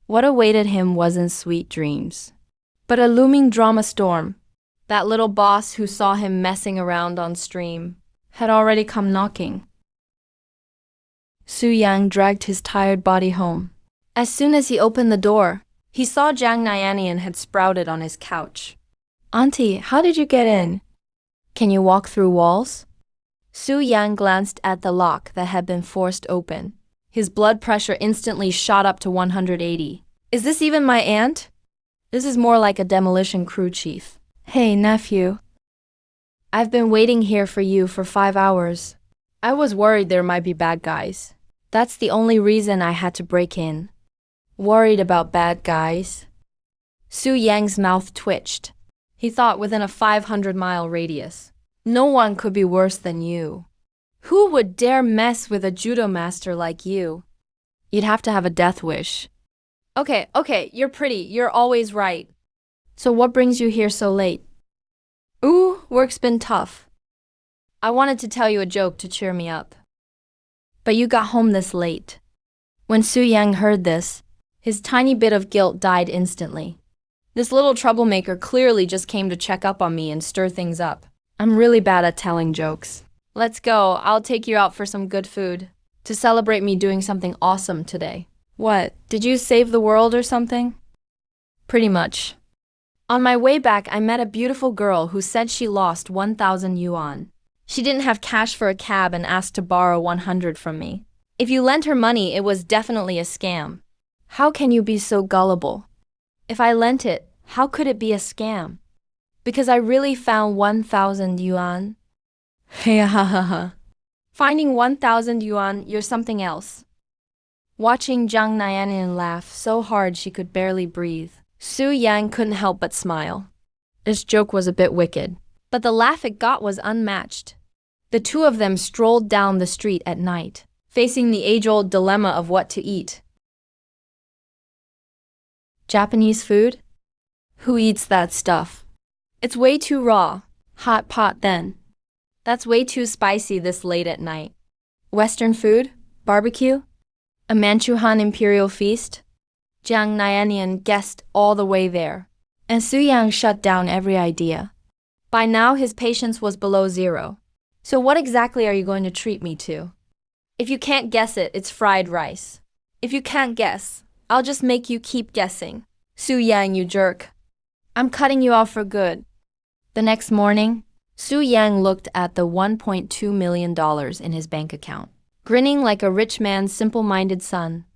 What awaited him wasn't sweet dreams, but a looming drama storm. That little boss who saw him messing around on stream had already come knocking. Su Yang dragged his tired body home. As soon as he opened the door, he saw Jiang Nyanian had sprouted on his couch. "Auntie, how did you get in? Can you walk through walls?" Su Yang glanced at the lock that had been forced open. His blood pressure instantly shot up to 180. Is this even my aunt? This is more like a demolition crew chief. Hey, nephew. I've been waiting here for you for 5 hours. I was worried there might be bad guys. That's the only reason I had to break in. Worried about bad guys? Su Yang's mouth twitched. He thought within a 500-mile radius. No one could be worse than you. Who would dare mess with a judo master like you? You'd have to have a death wish. Okay, you're pretty. You're always right. So what brings you here so late? Ooh, work's been tough. I wanted to tell you a joke to cheer me up. But you got home this late. When Su Yang heard this, his tiny bit of guilt died instantly. This little troublemaker clearly just came to check up on me and stir things up. I'm really bad at telling jokes. Let's go, I'll take you out for some good food. To celebrate me doing something awesome today. What, did you save the world or something? Pretty much. On my way back, I met a beautiful girl who said she lost 1,000 yuan. She didn't have cash for a cab and asked to borrow 100 from me. If you lent her money, it was definitely a scam. How can you be so gullible? If I lent it, how could it be a scam? Because I really found 1,000 yuan. Hey ha ha ha. Finding 1,000 yuan, you're something else. Watching Jiang Nyanian laugh so hard she could barely breathe, Su Yang couldn't help but smile. This joke was a bit wicked, but the laugh it got was unmatched. The two of them strolled down the street at night, facing the age-old dilemma of what to eat. Japanese food? Who eats that stuff? It's way too raw. Hot pot then. That's way too spicy this late at night. Western food? Barbecue? A Manchuhan imperial feast? Jiang Nyanian guessed all the way there, and Su Yang shut down every idea. By now his patience was below zero. So what exactly are you going to treat me to? If you can't guess it, it's fried rice. If you can't guess, I'll just make you keep guessing. Su Yang, you jerk. I'm cutting you off for good. The next morning, Su Yang looked at the $1.2 million in his bank account, grinning like a rich man's simple-minded son.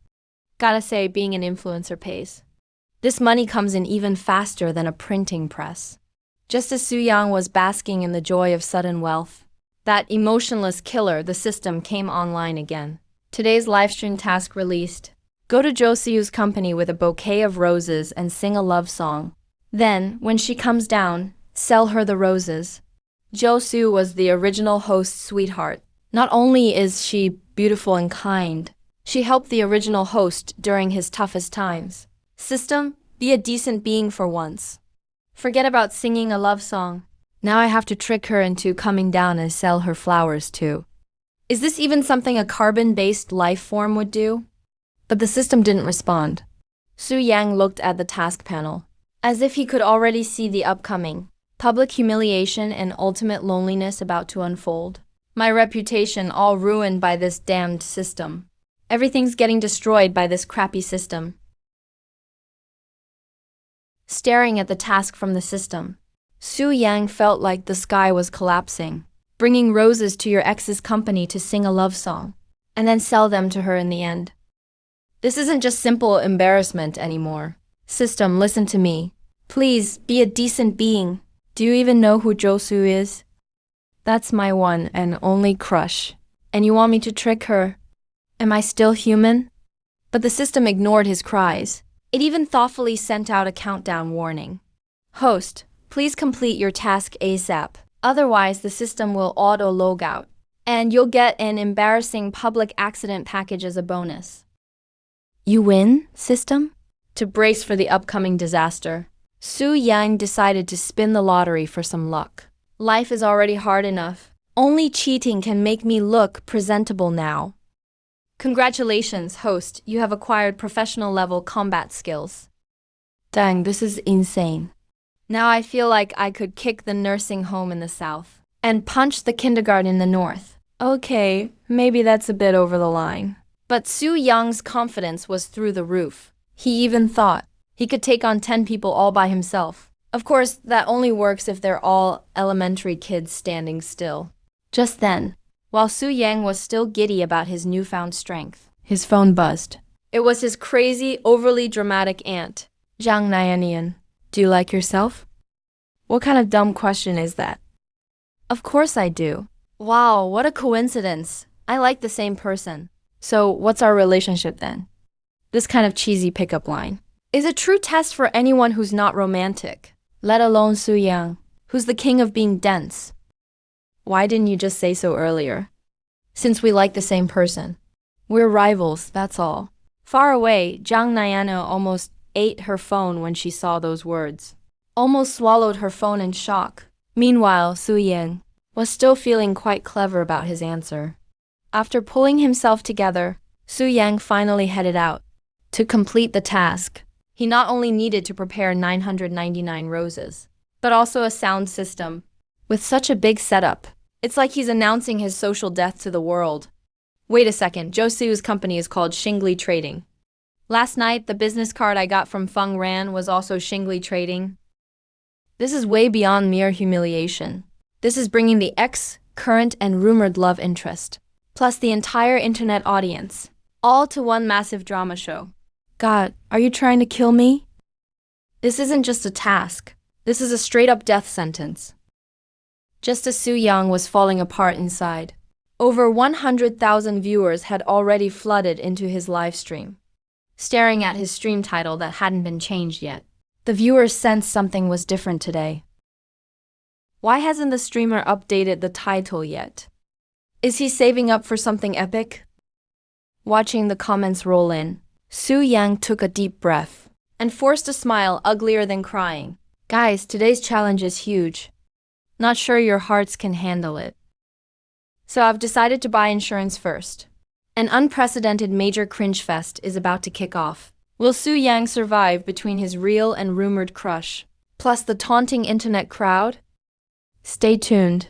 Gotta say, being an influencer pays. This money comes in even faster than a printing press. Just as Su Yang was basking in the joy of sudden wealth, that emotionless killer, the system, came online again. Today's livestream task released. Go to Jo Siu's company with a bouquet of roses and sing a love song. Then, when she comes down, sell her the roses. Jo Siu was the original host's sweetheart. Not only is she beautiful and kind, she helped the original host during his toughest times. System, be a decent being for once. Forget about singing a love song. Now I have to trick her into coming down and sell her flowers too. Is this even something a carbon-based life form would do? But the system didn't respond. Su Yang looked at the task panel, as if he could already see the upcoming public humiliation and ultimate loneliness about to unfold. My reputation all ruined by this damned system. Everything's getting destroyed by this crappy system. Staring at the task from the system, Su Yang felt like the sky was collapsing. Bringing roses to your ex's company to sing a love song, and then sell them to her in the end. This isn't just simple embarrassment anymore. System, listen to me. Please, be a decent being. Do you even know who Josu is? That's my one and only crush. And you want me to trick her? Am I still human? But the system ignored his cries. It even thoughtfully sent out a countdown warning. Host, please complete your task ASAP. Otherwise, the system will auto-log out. And you'll get an embarrassing public accident package as a bonus. You win, system? To brace for the upcoming disaster, Su Yang decided to spin the lottery for some luck. Life is already hard enough. Only cheating can make me look presentable now. Congratulations, host. You have acquired professional-level combat skills. Dang, this is insane. Now I feel like I could kick the nursing home in the south and punch the kindergarten in the north. Okay, maybe that's a bit over the line. But Su Yang's confidence was through the roof. He even thought he could take on 10 people all by himself. Of course, that only works if they're all elementary kids standing still. Just then, while Su Yang was still giddy about his newfound strength, his phone buzzed. It was his crazy, overly dramatic aunt, Zhang Nayanian. Do you like yourself? What kind of dumb question is that? Of course I do. Wow, what a coincidence. I like the same person. So what's our relationship then? This kind of cheesy pickup line is a true test for anyone who's not romantic, let alone Su Yang, who's the king of being dense. Why didn't you just say so earlier? Since we like the same person. We're rivals, that's all. Far away, Zhang Nayana almost ate her phone when she saw those words. Almost swallowed her phone in shock. Meanwhile, Su Yang was still feeling quite clever about his answer. After pulling himself together, Su Yang finally headed out. To complete the task, he not only needed to prepare 999 roses, but also a sound system. With such a big setup, it's like he's announcing his social death to the world. Wait a second, Josu's company is called Xingli Trading. Last night, the business card I got from Feng Ran was also Xingli Trading. This is way beyond mere humiliation. This is bringing the ex, current, and rumored love interest, plus the entire internet audience, all to one massive drama show. God, are you trying to kill me? This isn't just a task. This is a straight-up death sentence. Just as Su Yang was falling apart inside, over 100,000 viewers had already flooded into his live stream, staring at his stream title that hadn't been changed yet. The viewers sensed something was different today. Why hasn't the streamer updated the title yet? Is he saving up for something epic? Watching the comments roll in, Su Yang took a deep breath and forced a smile uglier than crying. Guys, today's challenge is huge. Not sure your hearts can handle it. So I've decided to buy insurance first. An unprecedented major cringe fest is about to kick off. Will Su Yang survive between his real and rumored crush, plus the taunting internet crowd? Stay tuned.